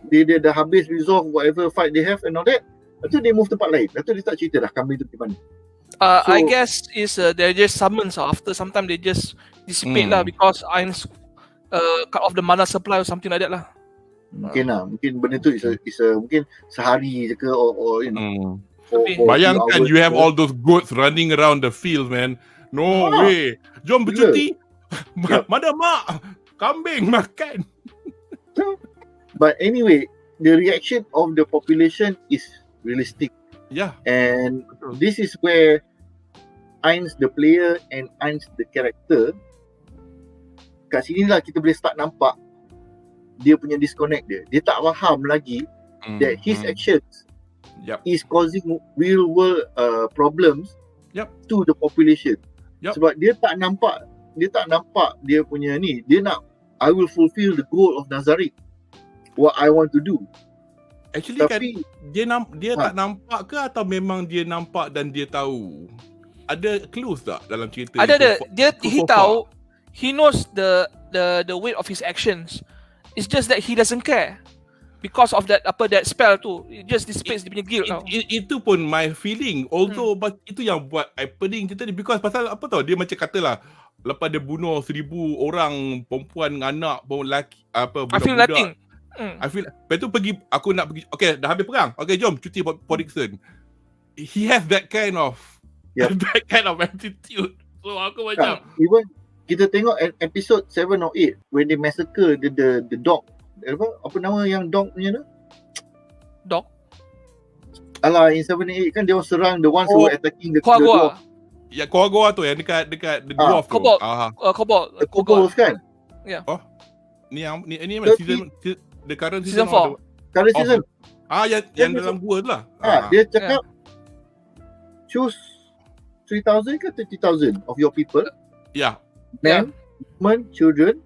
C: they dah habis resolve whatever fight they have and all that. Lepas tu they move tempat lain. Lepas tu dia tak cerita dah kambing tu di mana.
B: So, I guess is they're just summons after sometimes they just dissipate lah, because Ain's cut off the mana supply or something like that lah.
C: Mungkin lah, mungkin benda tu is a mungkin sehari je ke or you know.
A: Bayangkan you have all those goats running around the field, man. No way. Jom bercuti. Mana mak? Kambing makan.
C: But anyway, the reaction of the population is realistic.
A: Yeah.
C: And this is where Ain's the player and Ain's the character. Kat sini lah kita boleh start nampak dia punya disconnect dia. Dia tak faham lagi that his actions is causing real world problems to the population. Sebab dia tak nampak dia punya ni. Dia nak, I will fulfill the goal of Nazareth, what I want to do.
A: Actually tapi, kan dia tak nampak ke atau memang dia nampak dan dia tahu? Ada clues tak dalam cerita?
B: Ada. He tahu, he knows the weight of his actions. It's just that he doesn't care because of that spell tu. It just dissipates dia punya guilt tau.
A: Itu pun my feeling. Although itu yang buat I pening cerita ni, because pasal apa tau, dia macam katalah lepas dia bunuh 1,000 orang, perempuan, anak, lelaki, budak-budak.
B: I feel nothing.
A: I feel, lepas tu aku nak pergi, okay dah habis perang, okay jom cuti for Dixon. He has that kind of
C: Yeah.
A: That kind of attitude. So aku macam
C: Even kita tengok episode 7 or 8 when they massacre the dog. Apa nama yang dog punya tu?
B: Dog.
C: Alah, in 7 and 8 kan dia orang serang the ones who were attacking the dwarf.
A: Ya, Koagoa tu yang dekat the dwarf tu.
B: Kobold.
C: The kobolds kan?
A: Oh. Ni mana season the current
B: Season
A: season
B: 4.
C: Current season.
A: Yang dalam gua tu lah.
C: Dia cakap choose 3,000 ke 30,000 of your people.
A: Yeah.
C: Men, women, children,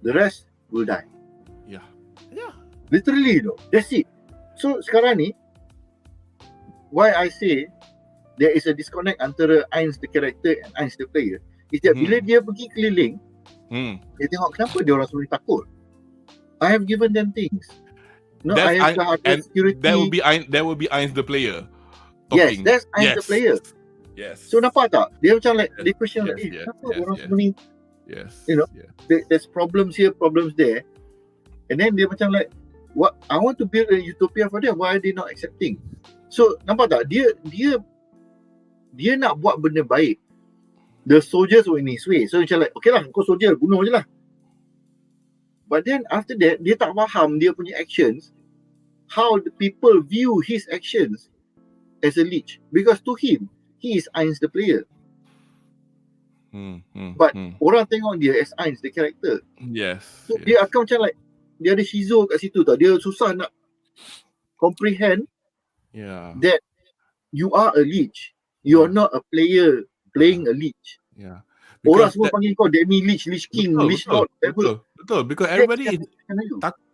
C: the rest will die.
A: Yeah.
C: Literally though. That's it. So sekarang ni, why I say there is a disconnect antara Ainz the character and Ainz the player is that bila dia pergi keliling, dia tengok kenapa dia orang semua takut. I have given them things. No, I have the security.
A: That will be Ainz the player.
C: Yes, that's Ainz the player.
A: Yes.
C: So nampak tak? Dia macam like they question like, kenapa orang semua ni?
A: Yes.
C: You know, there's problems here, problems there, and then dia macam like, what? I want to build a utopia for them. Why are they not accepting? So nampak tak? Dia nak buat benda baik. The soldiers were in his way. So macam like, okay lah, kau soldier, bunuh je lah. But then after that, dia tak faham dia punya actions, how the people view his actions as a leech. Because to him, he is Ainz the player. But orang tengok dia as Ainz the character.
A: Yes.
C: So dia akan macam like, dia ada shizo kat situ tau. Dia susah nak comprehend that you are a leech. You are not a player playing a leech.
A: Yeah.
C: Orang semua panggil kau Demi Leech, Leech King, Leech Lord.
A: Betul. Because everybody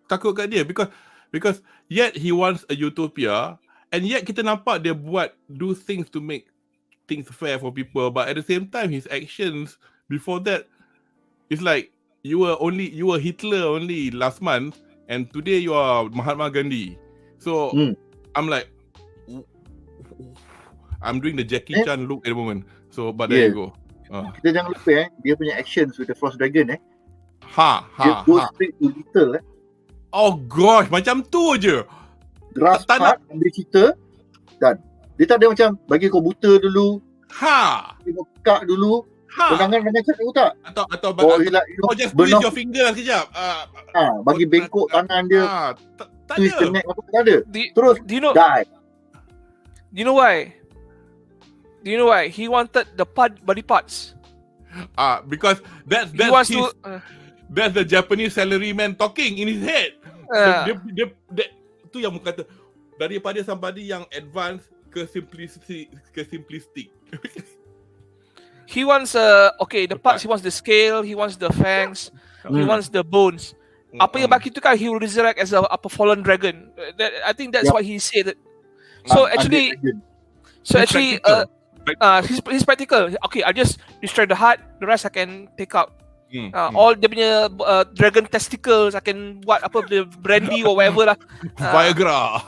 A: takut kat dia. Because yet he wants a utopia, and yet kita nampak dia do things to make things fair for people. But at the same time, his actions before that, it's like you were Hitler only last month, and today you are Mahatma Gandhi. So I'm like, I'm doing the Jackie Chan look at the moment. So, but there you go.
C: Kita jangan lupa dia punya actions with the Frost Dragon Dia go straight to little
A: Oh gosh, macam tu je.
C: Grasp hard, ambil cerita, dan dia tak ada macam bagi kau buta dulu. Dia buka dulu. Tangan macam tu tak?
A: Atau just twist your finger lah sekejap.
C: Bagi bengkok tangan dia.
A: Tak
C: twist the
A: ada.
C: neck apa tak ada. Terus
B: do you know
C: die.
B: Do you know why? He wanted the body parts.
A: Because that's the Japanese salaryman talking in his head. Dia tu yang kata daripada somebody yang advanced ke simplistic.
B: He wants the parts. He wants the scale. He wants the fangs. He wants the bones. Apa yang baki tu kan, he will resurrect as a fallen dragon. I think that's what he said. So actually, he's practical. Okay, I just destroy the heart. The rest I can take out. All dia punya dragon testicles, I can buat apa the brandy or whatever lah.
A: Viagra.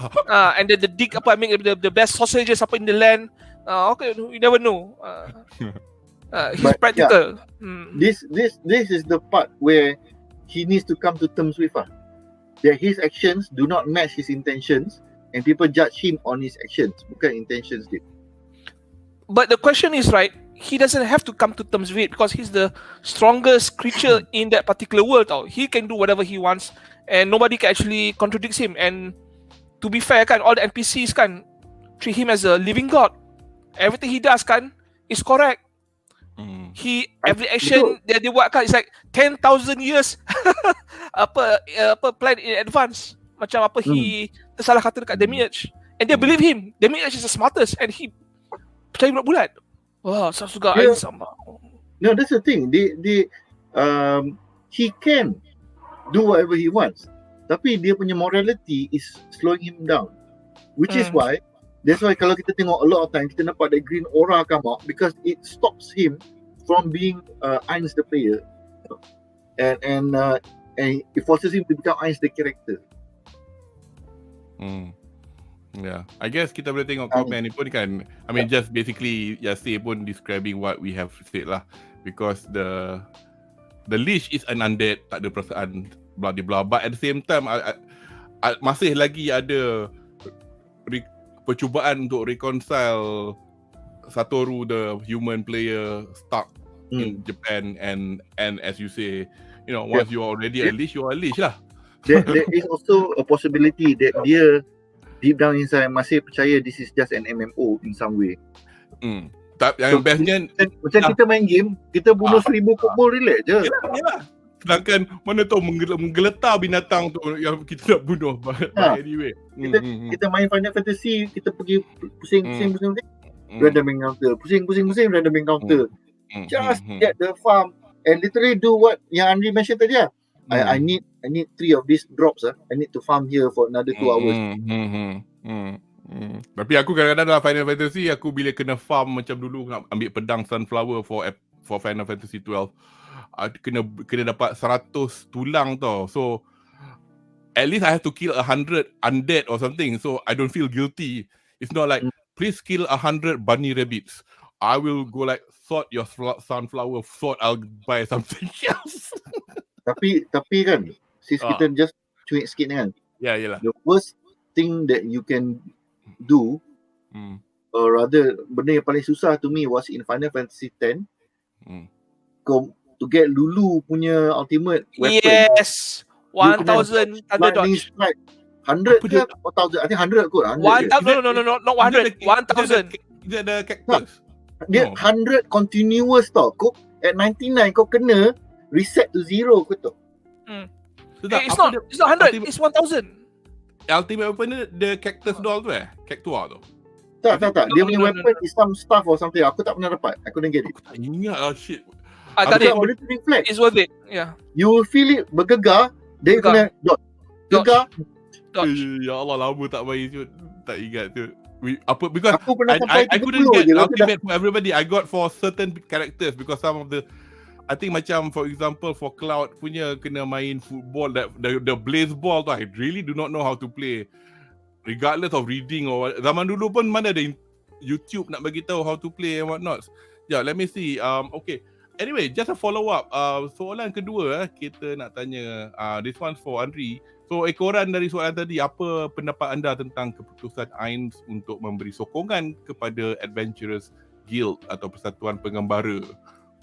B: And then the dick apa, I make the best sausages apa in the land. Okay, you never know. He's practical.
C: This is the part where he needs to come to terms with that his actions do not match his intentions, and people judge him on his actions, bukan intentions dia.
B: But the question is, right, he doesn't have to come to terms with it because he's the strongest creature in that particular world. He can do whatever he wants and nobody can actually contradict him. And to be fair, all the NPCs treat him as a living god. Everything he does is correct. Every action that they buat is like 10,000 years plan in advance. Macam apa he tersalah kata dekat Demiurge. And they believe him. Demiurge is the smartest and he percaya bulat-bulat. Wah, saya suka sama.
C: No, that's the thing. He can do whatever he wants. Tapi dia punya morality is slowing him down. Which is why, that's why kalau kita tengok a lot of time, kita nampak that green aura come out because it stops him from being Ainz the player. And it forces him to become Ainz the character.
A: Yeah, I guess kita boleh tengok komen ni pun kan. I mean, just basically Yasir pun describing what we have said lah. Because the leash is an undead, tak ada perasaan, blah blah. But at the same time, masih lagi ada percubaan untuk reconcile Satoru, the human player, stuck in Japan, and as you say, once you're already unleashed, you're unleashed lah.
C: There is also a possibility that dia deep down inside masih percaya this is just an MMO in some way.
A: Yang bestnya
C: macam kita main game, kita bunuh 1000 pokeball relax je.
A: Yalah. Sedangkan mana tahu menggeletar binatang tu yang kita nak bunuh. Anyway.
C: Kita main Final Fantasy, kita pergi pusing random encounter. Pusing random encounter. Just get the farm and literally do what yang Andri mentioned tadi lah. I need 3 of these drops. I need to farm here for another 2 hours.
A: Tapi aku kadang-kadang dalam Final Fantasy, aku bila kena farm macam dulu nak ambil pedang Sunflower for Final Fantasy 12, kena dapat 100 tulang tau. So at least I have to kill 100 undead or something, so I don't feel guilty. It's not like please kill 100 bunny rabbits. I will go like sort your Sunflower, sort I'll buy something else. Tapi kan sis kita just cuik sikit kan. Yalah. The
C: worst thing that you can do, or rather benda yang paling susah to me was in Final Fantasy 10 to get Lulu punya ultimate weapon.
B: Yes, 1000 thunder dodge.
C: 100 ke 1000? I think 100 kot.
B: 1,000. No, not 100. 1,000.
A: Dia ada cactus.
C: Dia 100 continuous tau. Kau at 99 kau kena reset to 0 kau tau.
B: It's not 100, it's 1,000.
A: Ultimate weapon dia cactus doll tu Cactua tu.
C: Tak. Dia punya weapon is some stuff or something. Aku tak pernah dapat. I couldn't get it.
A: Aku tak ingat shit.
B: Tadi
C: reflect.
B: It's worth it. Yeah.
C: You will feel it bergegar. Then kena dodge. Gegar.
A: Ya Allah, lama tak main tu. Tak ingat tu. Because
C: aku pernah sampai
A: I couldn't get ultimate for everybody. I got for certain characters because some of the, I think macam for example for Cloud punya kena main football, that the blaze ball tu, I really do not know how to play regardless of reading or zaman dulu pun mana ada YouTube nak bagi tahu how to play and what not. Let me see. Okay. Anyway, just a follow up. Soalan kedua kita nak tanya, this one for Andri. So ekoran dari soalan tadi, apa pendapat anda tentang keputusan Ains untuk memberi sokongan kepada Adventurers Guild atau Persatuan Pengembara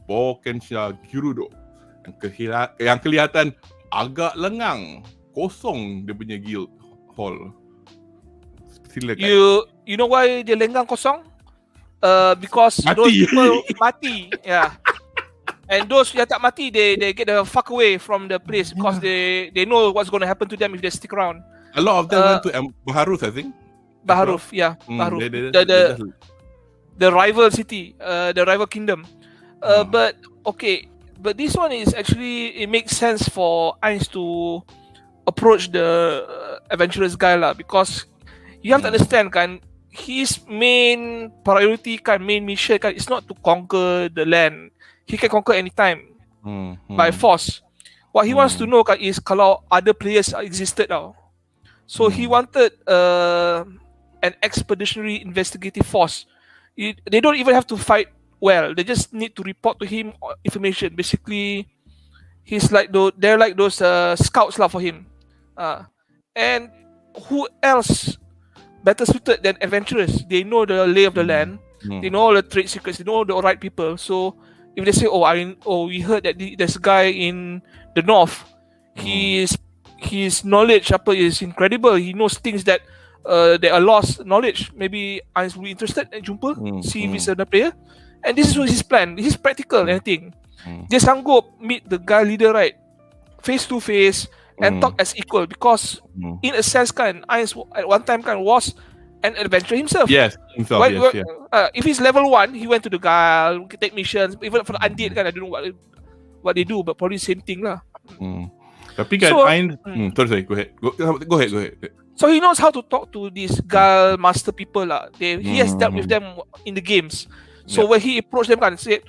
A: Bokensha Gyurudo yang kelihatan agak lengang, kosong dia punya guild hall. Silakan.
B: You know why dia lengang kosong? Because
A: mati.
B: Those people mati. Yeah. And those yang tak mati, they get the fuck away from the place because they know what's going to happen to them if they stick around.
A: A lot of them went to Baharuth, I think.
B: Baharuth, yeah. Baharuth. The rival city, the rival kingdom. But this one is actually, it makes sense for Ains to approach the adventurous guy lah, because you have to understand kan, his main priority kan, main mission kan, is not to conquer the land. He can conquer anytime by force. What he wants to know kan is kalau other players existed now. So he wanted an expeditionary investigative force. They don't even have to fight well. They just need to report to him information. Basically, they're like those scouts lah for him. And who else better suited than adventurers? They know the lay of the land. They know all the trade secrets. They know the right people. So if they say, we heard that there's a guy in the north, his knowledge is incredible. He knows things that are lost knowledge. Maybe I will be interested in jumpa, see if he's a player. And this is his plan. This is practical, anything. Dia sanggup meet the guy leader, right, face to face and talk as equal, because in a sense kan, Ains at one time kan was an adventurer himself.
A: Yes, himself.
B: If he's level 1, he went to the guy, take missions. Even for the undead kan, I don't know what they do, but probably same thing lah.
A: Tapi kan, Ains, sorry, go ahead.
B: So he knows how to talk to these Gal master people lah. He has dealt with them in the games. So when he approached them kan, said,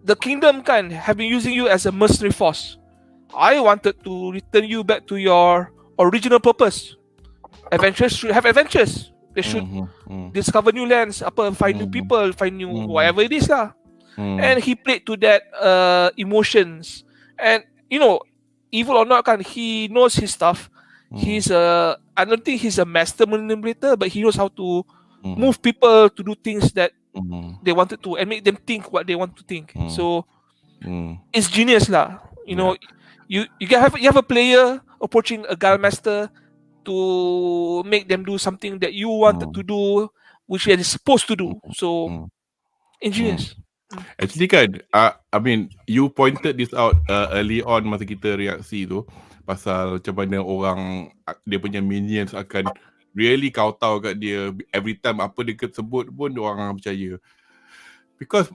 B: the kingdom kan have been using you as a mercenary force. I wanted to return you back to your original purpose. Adventurers should have adventures. They should discover new lands, find new people, find new whatever it is lah. And he played to that emotions. And evil or not kan, he knows his stuff. I don't think he's a master manipulator, but he knows how to move people to do things that they wanted to and make them think what they want to think. So it's genius lah. You know, you have a player approaching a Guild Master to make them do something that you wanted to do, which they are supposed to do. So ingenious.
A: Actually kan, I mean, you pointed this out early on masa kita reaksi tu, pasal macam mana orang, dia punya minions akan really kau-tau kat dia. Every time apa dia sebut pun, orang akan percaya. Because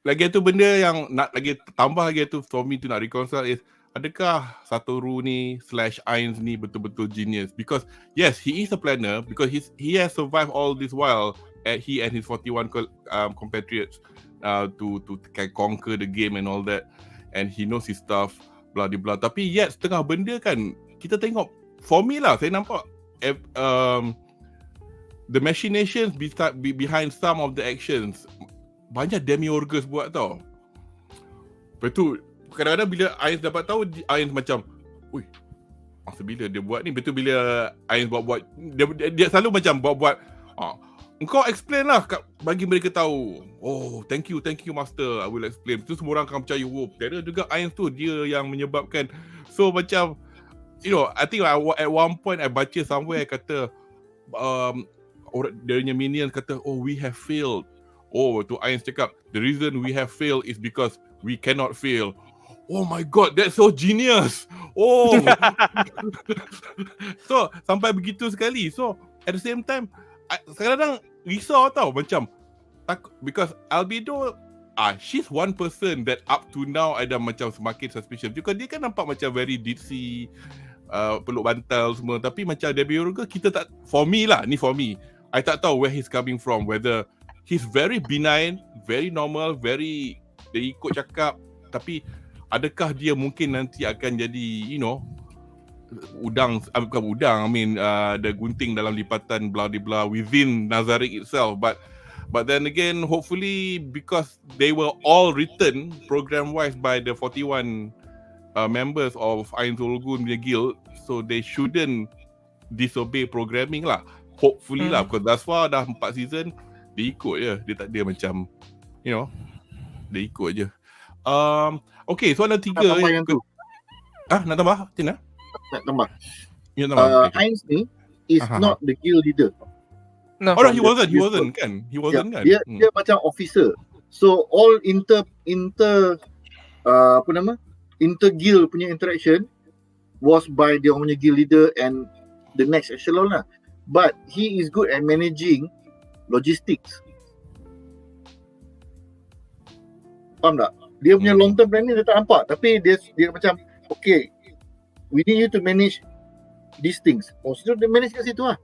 A: lagi tu benda yang nak lagi tambah lagi tu for me to nak reconcile is, adakah Satoru ni / Ainz ni betul-betul genius? Because yes, he is a planner, because he has survived all this while. He and his 41 compatriots to conquer the game and all that, and he knows his stuff, blah blah blah. Tapi yet setengah benda kan kita tengok, for me lah, saya nampak the machinations behind some of the actions banyak demiurgus buat tau. Betul, kadang-kadang bila Ainz dapat tahu, Ainz macam, ui, masa bila dia buat ni? Betul bila Ainz buat dia selalu macam buat engkau explain lah, bagi mereka tahu. Oh, thank you master, I will explain. Tu semua orang akan percaya. Oh, ternyata juga Ainz tu dia yang menyebabkan. So macam, you know, I think at one point I baca somewhere kata dia punya minion kata, oh, we have failed. Oh, tu Ainz cakap, the reason we have failed is because we cannot fail. Oh my god, that's so genius. Oh. So sampai begitu sekali. So at the same time, kadang-kadang risau tau, macam because Albedo, she's one person that up to now ada macam semakin suspicious. Because dia kan nampak macam very ditzy, peluk bantal semua. Tapi macam Demiurge, kita tak, for me lah, ni for me, I tak tahu where he's coming from. Whether he's very benign, very normal, very, dia ikut cakap. Tapi adakah dia mungkin nanti akan jadi, you know, bukan udang, I mean the gunting dalam lipatan blah blah blah within Nazarick itself, but then again, hopefully, because they were all written program wise by the 41 members of Ainz Olgun punya guild, so they shouldn't disobey programming lah, hopefully lah, because thus far dah 4 season dia ikut je, dia tak dia macam, you know, dia ikut je. Okay, soalan 3
C: yang tu.
A: Nak tambah? Cina?
C: Nak tambah.
A: Okay.
C: Ainz ni is not the guild leader.
B: No.
A: Oh, he wasn't kan? He wasn't kan?
C: Dia macam officer. So all inter guild punya interaction was by dia punya guild leader and the next echelon lah. But he is good at managing logistics. Faham tak? Dia punya long term planning dia tak nampak, tapi dia macam, okay, we need you to manage these things. Oh, so dia manage kat situ lah.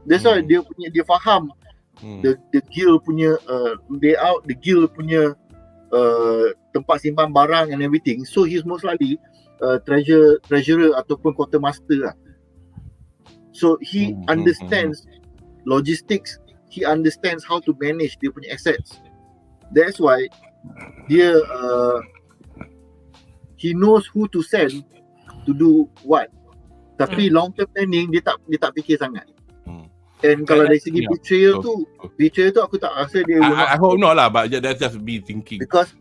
C: That's why dia faham the guild punya layout, the guild punya tempat simpan barang and everything. So he's most likely treasurer ataupun quartermaster lah. So he understands logistics, he understands how to manage dia punya assets. That's why dia he knows who to send to do what. Tapi long term planning dia tak fikir sangat. And kalau dari segi betrayal tu aku tak rasa dia
A: I hope not lah, but that's just me thinking.
C: Because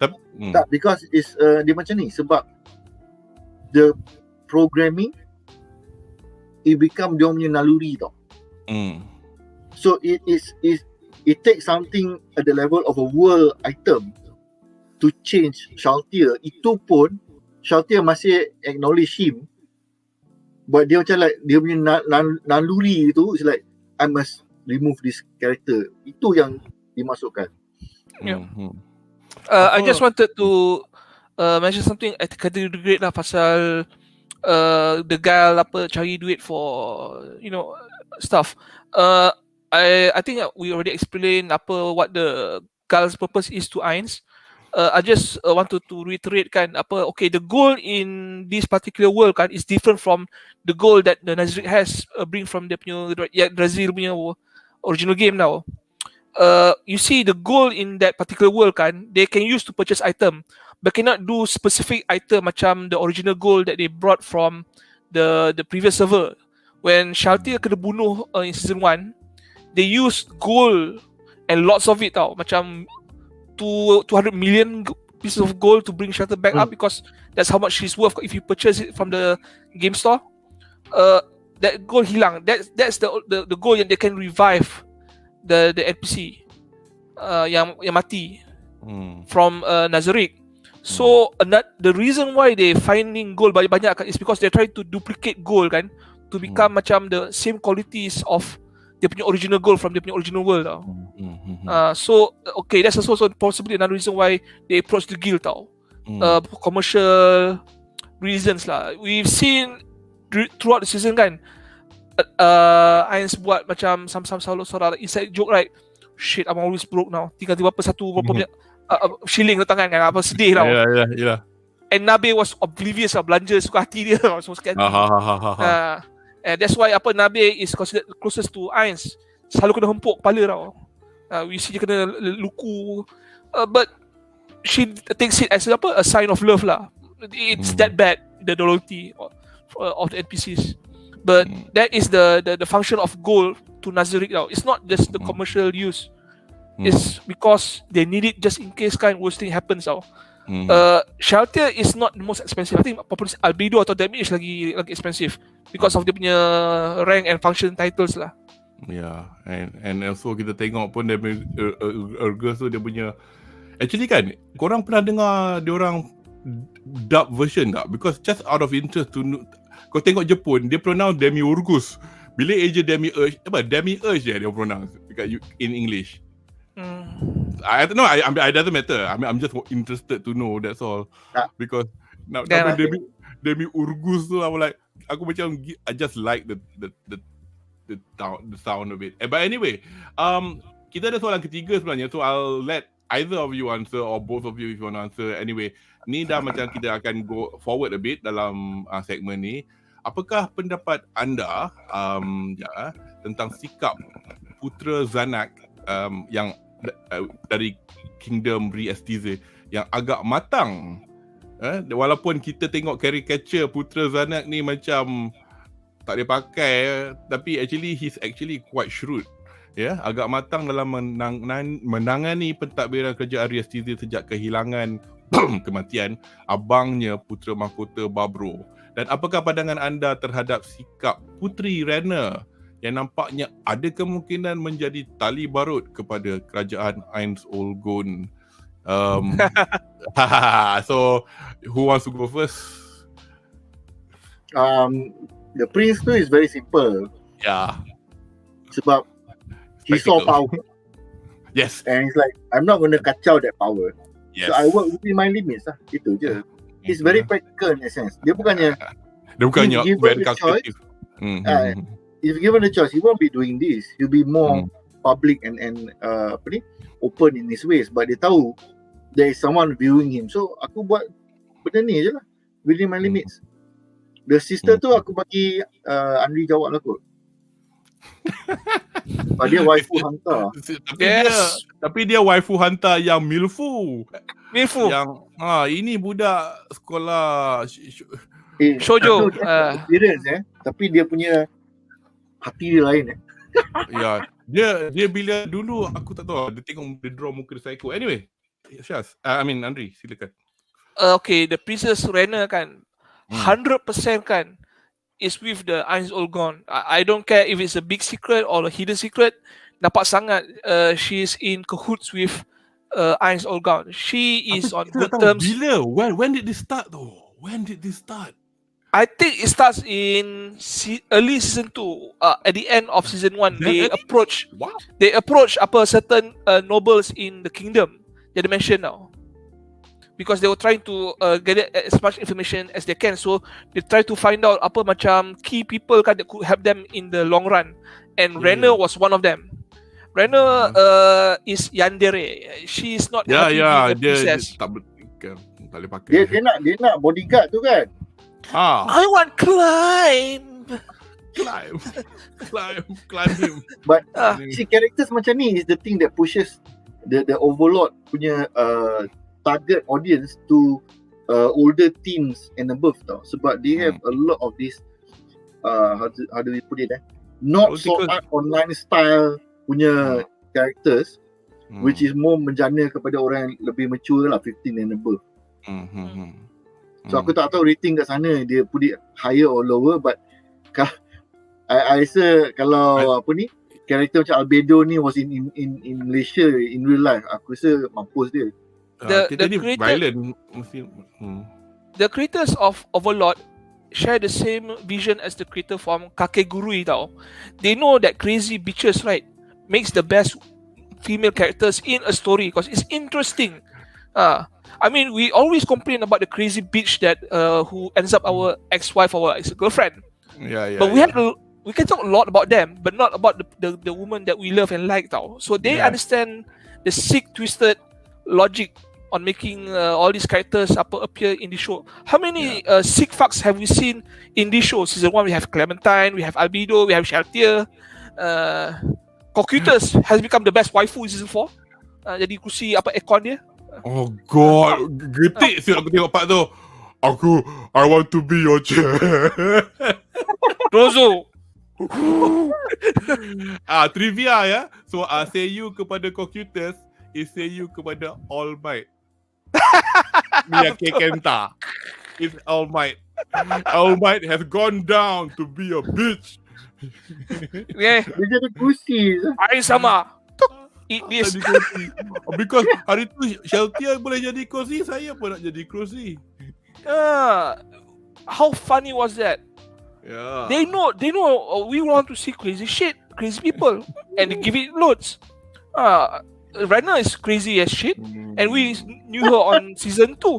C: because it's dia macam ni, sebab the programming it become dia punya naluri tau. So it takes something at the level of a world item to change Shaltier. Itu pun Shaltier masih acknowledge him, but dia macam like dia punya naluri tu is like, I must remove this character. Itu yang dimasukkan.
B: I just wanted to mention something at category grade lah, pasal the guy cari duit for, you know, stuff. I think we already explained what the Guild's purpose is to Ainz. I just wanted to reiterate kan, okay, the goal in this particular world kan is different from the goal that the Nazarick has bring from the Brazil punya original game now. You see, the goal in that particular world kan, they can use to purchase item, but cannot do specific item macam the original goal that they brought from the previous server. When Shaltier kena bunuh in season 1, they used gold and lots of it tau, macam 200 million pieces of gold to bring Shelter back up, because that's how much she's worth if you purchase it from the game store. That gold hilang. That's the gold yang they can revive the NPC yang mati from Nazarick. So the reason why they finding gold banyak kan is because they try to duplicate gold kan, to become macam the same qualities of dia punya original gold from dia punya original world tau. So okay, that's also possibly another reason why they approach the guild tau. Commercial reasons lah. We've seen throughout the season kan, Ainz buat macam some sort of inside joke, right? Shit, I'm always broke now. Tiba-tiba berapa shilling datang kan, apa sedih tau.
A: Yeah.
B: And Nabe was oblivious lah, belanja suka hati dia tau, semua sekali. And that's why Nabe is considered closest to Ainz. Selalu kena hempuk kepala tau. We see dia kena luku. But she takes it as a sign of love lah. It's that bad, the loyalty of the NPCs. But that is the function of gold to Nazarick tau. It's not just the commercial use. It's because they need it just in case kind worst thing happens tau. Shelter is not the most expensive. I think albedo atau damage lagi expensive because of dia punya rank and function titles lah.
A: Yeah, and also kita tengok pun dia Urgus tu dia punya, actually kan, korang pernah dengar dia orang dub version tak? Because just out of interest to kau tengok Jepun, dia pronounce Demiurgus. Bila Asia Demiurge, Demiurge dia pronounce in English. I don't know. I doesn't matter. I'm just interested to know. That's all. Because now Demiurgus tu, I'm like, aku macam I just like the sound of it. But anyway, kita ada soalan ketiga sebenarnya. So I'll let either of you answer or both of you if you want to answer. Anyway, ni dah macam kita akan go forward a bit dalam segmen ni. Apakah pendapat anda tentang sikap Putera Zanak yang dari Kingdom Reaksi yang agak matang? Walaupun kita tengok caricature Putera Zanak ni macam tak dia pakai, tapi he's actually quite shrewd. Agak matang dalam menangani pentadbiran kerajaan Reaksi sejak kehilangan kematian abangnya Putera Mahkota Babro. Dan apakah pandangan anda terhadap sikap Puteri Rena yang nampaknya ada kemungkinan menjadi tali barut kepada kerajaan Ainz Olgon? So who wants to go first?
C: The prince tu is very simple.
A: Yeah.
C: Sebab he saw power.
A: Yes.
C: And it's like, I'm not going to kacau that power.
A: Yes.
C: So I work within my limits lah. Itu je. He's very practical in a sense. Dia bukannya
A: very calculative.
C: If given the choice, he won't be doing this. He'll be more public and open in his ways. But dia tahu there is someone viewing him. So aku buat benda ni je lah, within my limits. The sister tu aku bagi Andri jawab lah kot. Dia waifu hantar.
A: Tapi dia waifu hantar yang milfu. Yang ini budak sekolah
B: shoujo.
C: Experience tapi dia punya hati dia lain
A: Ya, dia bila dulu aku tak tahu, dia tengok dia draw muka dia psycho. Anyway, Syaz, Andri, silakan.
B: Okay, the Princess Rena kan 100% kan is with the Ainz Olgon. I don't care if it's a big secret or a hidden secret. Nampak sangat she's in cahoots with Ainz Olgon. She is on good terms.
A: Bila? When did this start though? When did this start?
B: I think it starts in early season 2. At the end of season 1, they approach certain nobles in the kingdom. They mention now. Because they were trying to get as much information as they can. So they try to find out apa macam key people kan that could help them in the long run. And Rena was one of them. Rena is yandere. She is not happy being a princess.
A: Tak boleh pakai.
C: Dia nak bodyguard tu kan.
B: I want climb
C: him. But see, characters macam ni is the thing that pushes the Overlord punya target audience to older teens and above tau. Sebab they have a lot of this how do we put it not so art online style punya characters which is more menjana kepada orang yang lebih mature lah, 15 and above. So aku tak tahu rating kat sana dia put it higher or lower, but I rasa kalau karakter macam Albedo ni was in Malaysia in real life, aku rasa mampus dia.
B: The creators of Overlord share the same vision as the creator from Kakegurui tau. They know that crazy bitches, right, makes the best female characters in a story because it's interesting. I mean, we always complain about the crazy bitch that who ends up our ex-wife or ex-girlfriend. But we can talk a lot about them, but not about the woman that we love and like tau. So they understand the sick, twisted logic on making all these characters appear in the show. How many sick fucks have we seen in this show? Season 1 we have Clementine, we have Albedo, we have Sheltier. Cocytus has become the best waifu in season 4. Jadi kursi aircon dia.
A: Oh god, getik siap aku tengok part tu. I want to be your chair.
B: Rozo.
A: Trivia ya. So Seiyu kepada Cocytus is Seiyu kepada All Might. Miyake Kenta is All Might. All Might has gone down to be a bitch.
C: Dia jadi kursi.
B: Ai sama. Eat this.
A: Because hari tu Sheltier boleh jadi kursi, saya pun nak jadi kursi.
B: How funny was that?
A: Yeah.
B: They know we want to see crazy shit, crazy people, and they give it loads. Rena is crazy as shit, and we knew her on season 2,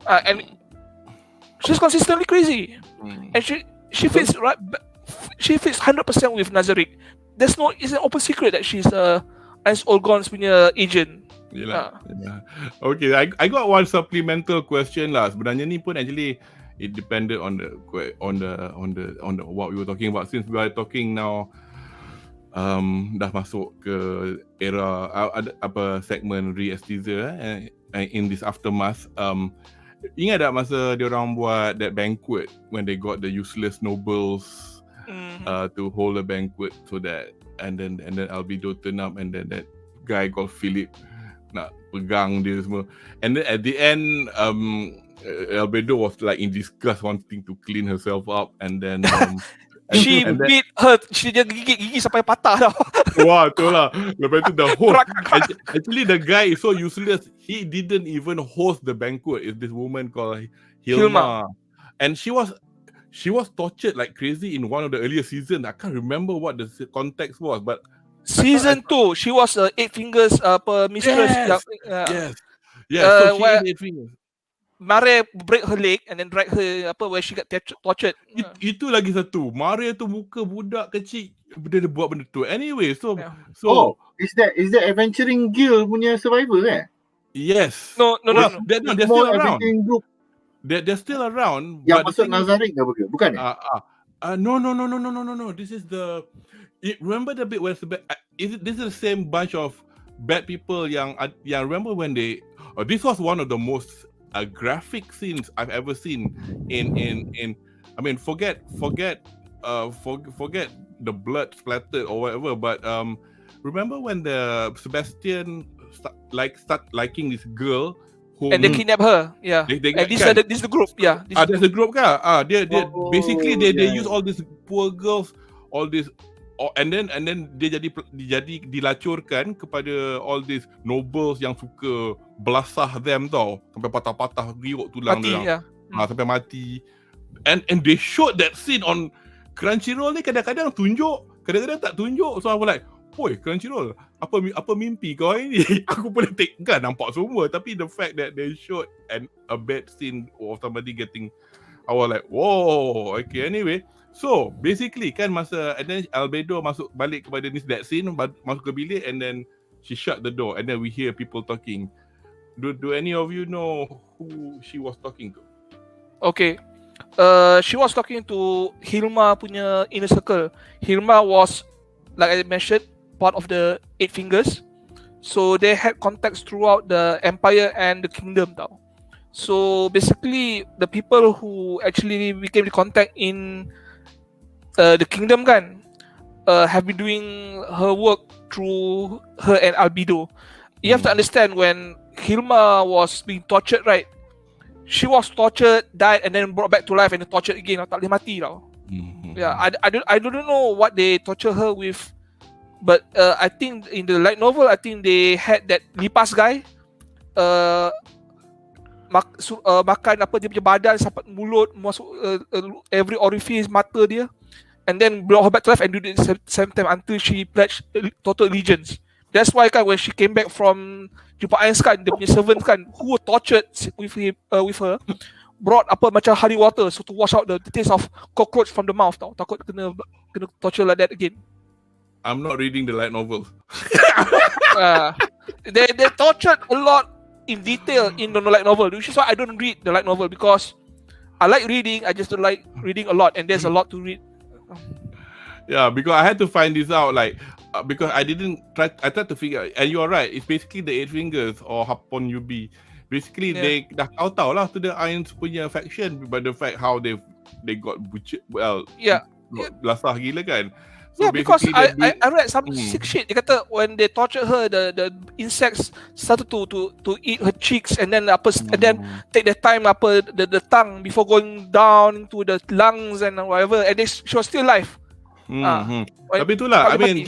B: and she's consistently crazy, and she fits right. She fits 100% with Nazarick. It's an open secret that she's Ice Olgon's punya agent.
A: Yelah. Okay, I got one supplemental question lah. Sebenarnya ni pun actually it depended on the what we were talking about, since we are talking now dah masuk ke era segmen re-aesthesia in this aftermath. Ingat tak masa diorang buat that banquet when they got the useless nobles to hold a banquet so that and then Albedo turn up and then that guy called Philip nak pegang dia semua, and then at the end Albedo was like in disgust wanting to clean herself up, and then
B: she beat her, dia gigi sampai patah tau.
A: Wah, tu lah. Lepas tu the host actually the guy is so useless, he didn't even host the banquet. It's this woman called Hilma. And she was tortured like crazy in one of the earlier seasons. I can't remember what the context was, but
B: season 2 she was 8 fingers mistress.
A: Yes. So she had 8 fingers.
B: Mare break her leg and then drag her where she got tortured.
A: Itu lagi satu. Mare tu muka budak kecil, dia buat benda tu. Anyway, so
C: is that Adventuring Guild punya survivor
A: Yes.
B: No.
A: They're still around. They're still around.
C: Yang masuk Nazarick ke bukan?
A: No. This is the remember the bit where this is the same bunch of bad people yang remember when they this was one of the most graphic scenes I've ever seen in I mean forget the blood splattered or whatever, but remember when the Sebastian start liking this girl
B: and they kidnap her, and this is the group,
A: there's the group kan, basically they use all these poor girls, all this, and then dia jadi dilacurkan kepada all these nobles yang suka belasah them tau, sampai patah-patah riuk tulang dia, sampai mati. And they showed that scene on Crunchyroll ni, kadang-kadang tunjuk, kadang-kadang tak tunjuk. So I was like, "Oi, Crunchyroll, apa mimpi kau ini?" Aku boleh take kan nampak semua, tapi the fact that they showed a bad scene of somebody getting, I was like, "Whoa, okay." Anyway, so basically kan masa and then Albedo masuk balik kepada that scene, masuk ke bilik, and then she shut the door, and then we hear people talking. Do any of you know who she was talking to?
B: Okay. She was talking to Hilma punya inner circle. Hilma was, like I mentioned, part of the 8 fingers. So they had contacts throughout the empire and the kingdom tau. So basically the people who actually became the contact in the kingdom kan have been doing her work through her and Albedo. You have to understand when Hilma was being tortured, right? She was tortured, died, and then brought back to life and then tortured again. Tak boleh mati tau. Yeah, I don't know what they torture her with, but I think in the light novel, I think they had that lipas guy makan apa dia punya badan sampai mulut masuk every orifice mata dia, and then brought her back to life and do it same time until she pledged total allegiance. That's why kan when she came back from jumpa Ains kan, dia punya servants kan who were tortured with her brought apa macam honey water so to wash out the taste of cockroach from the mouth tau. Takut kena torture like that again.
A: I'm not reading the light novel.
B: They tortured a lot in detail in the light novel, which is why I don't read the light novel, because I like reading, I just don't like reading a lot, and there's a lot to read.
A: Yeah, because I had to find this out, like because I tried to figure out, and you are right, it's basically the 8 fingers or Hapon Yubi. Basically, they dah tahu lah to the Irons punya faction by the fact how they got butchered, lasah gila kan. So
B: yeah, because I read some sick shit. Dia kata when they tortured her, the insects started to eat her cheeks, and then and then take their time the tongue before going down into the lungs and whatever, and she was still alive.
A: Tapi itulah, I mean,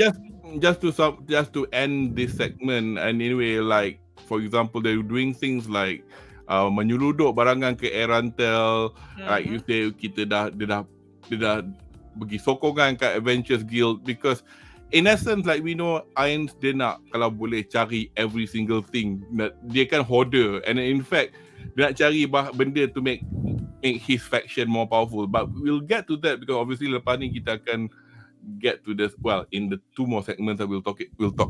A: just to end this segment, and anyway, like for example, they're doing things like menyeluduk barangan ke Erantel, like you say, dia dah bagi sokongan kat Adventures Guild, because in essence, like we know, Irons dia nak kalau boleh cari every single thing. Dia kan hoarder, and in fact dia nak cari benda to make his faction more powerful. But we'll get to that because obviously lepas ni kita akan get to this, well, in the 2 more segments that we'll talk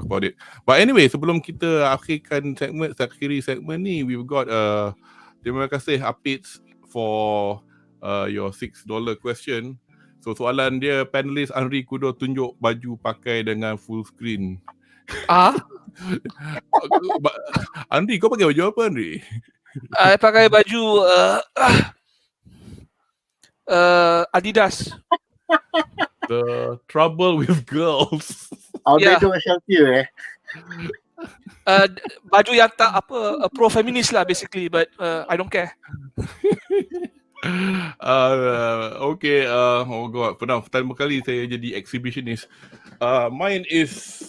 A: about it. But anyway, sebelum kita akhiri segmen ni, we've got terima kasih updates for your $6 question. So soalan dia, panelis Henry Kudo tunjuk baju pakai dengan full screen. Henry, kau pakai baju apa, Henry?
B: Pakai baju Adidas.
A: The trouble with girls.
C: Outdated shelter
B: baju yang tak pro-feminist lah basically, but I don't care.
A: Okay, oh god, pertama kali saya jadi exhibitionist. Mine is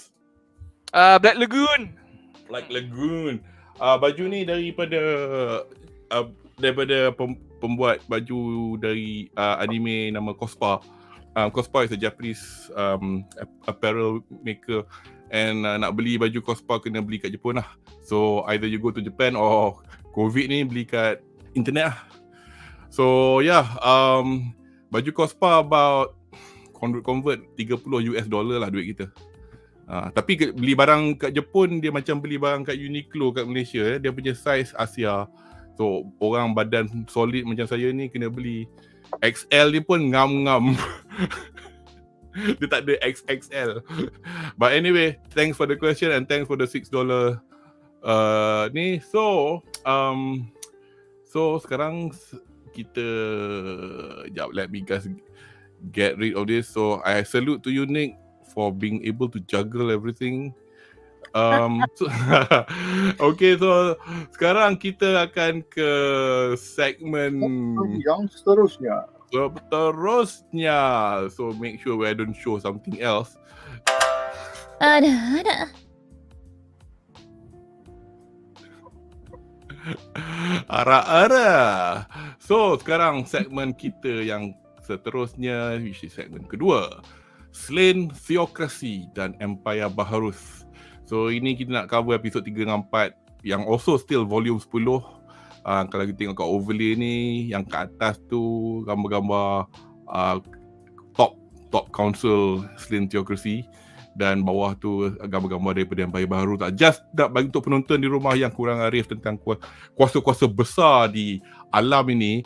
B: Black Lagoon.
A: Baju ni daripada pembuat baju dari anime nama Cospa. Cospa is a Japanese apparel maker, and nak beli baju Cospa kena beli kat Jepun lah. So either you go to Japan or COVID ni beli kat internet lah. So yeah, baju Cospa about convert $30 lah duit kita. Tapi beli barang kat Jepun dia macam beli barang kat Uniqlo kat Malaysia. Dia punya size Asia. So orang badan solid macam saya ni kena beli XL ni pun ngam-ngam. Dia tak ada XXL. But anyway, thanks for the question and thanks for the $6 ni. So sekarang kita let me guys get rid of this. So I salute to you, Nick, for being able to juggle everything. Okay, so sekarang kita akan ke segmen
C: yang seterusnya.
A: So make sure I don't show something else.
D: Ada.
A: Ara-ara. So sekarang segmen kita yang seterusnya, which is segmen kedua, SLANE, THEOCRACY dan EMPAYAR BAHARUTH. So ini kita nak cover episod 3 dan 4 yang also still volume 10. Kalau kita tengok kat overlay ni, yang kat atas tu gambar-gambar top council SLANE THEOCRACY, dan bawah tu gambar-gambar daripada EMPAYAR BAHARUTH. Just nak bagi untuk penonton di rumah yang kurang arif tentang kuasa-kuasa besar di alam ini,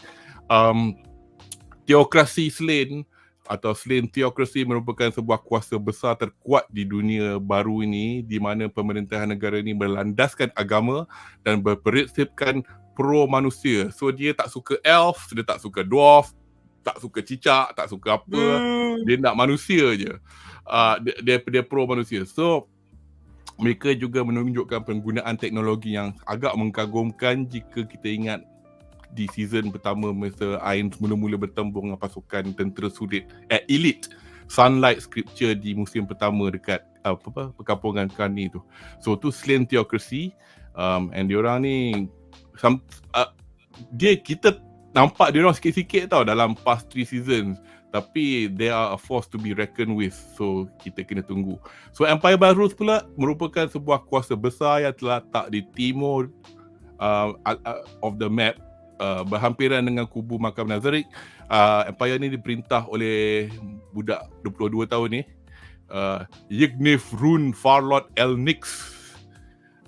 A: THEOCRACY SLANE atau SLANE THEOCRACY merupakan sebuah kuasa besar terkuat di dunia baru ini, di mana pemerintahan negara ini berlandaskan agama dan berprinsipkan pro manusia. So dia tak suka elf, dia tak suka dwarf, tak suka cicak, tak suka apa. Dia nak manusia je. Dia pro manusia. So mereka juga menunjukkan penggunaan teknologi yang agak mengagumkan jika kita ingat di season pertama masa Ainz mula-mula bertembung dengan pasukan tentera sulit elite Sunlight Scripture di musim pertama dekat perkampungan Kani tu. So tu SLANE THEOCRACY, and diorang ni kita nampak diorang sikit-sikit tau dalam past 3 seasons, tapi they are a force to be reckoned with. So kita kena tunggu. So Empire Baharuth pula merupakan sebuah kuasa besar yang terletak di timur of the map, berhampiran dengan kubu makam Nazarick. Empire ni diperintah oleh budak 22 tahun ni, Yighnif Rune Farlord Elnix,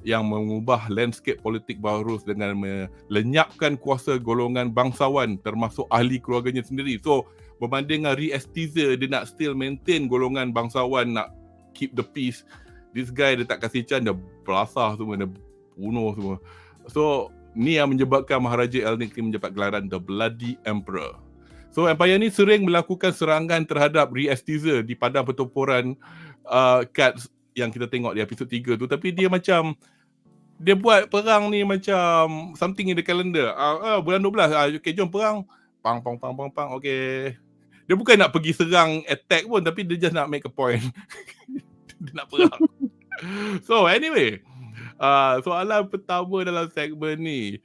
A: yang mengubah landscape politik Baharuth dengan melenyapkan kuasa golongan bangsawan termasuk ahli keluarganya sendiri. So berbanding dengan Reaksi, dia nak still maintain golongan bangsawan, nak keep the peace. This guy dia tak kasih chance, dia belasah semua, dia bunuh semua. So ni yang menyebabkan Maharaja Elnix ni mendapat gelaran The Bloody Emperor. So Empire ni sering melakukan serangan terhadap Reaksi di padang pertempuran Cats yang kita tengok di episod 3 tu, tapi dia macam dia buat perang ni macam something in the calendar. Bulan 12, okay, jom perang. Pang, okay. Dia bukan nak pergi serang attack pun, tapi dia just nak make a point. Dia nak perang. So anyway, soalan pertama dalam segmen ni,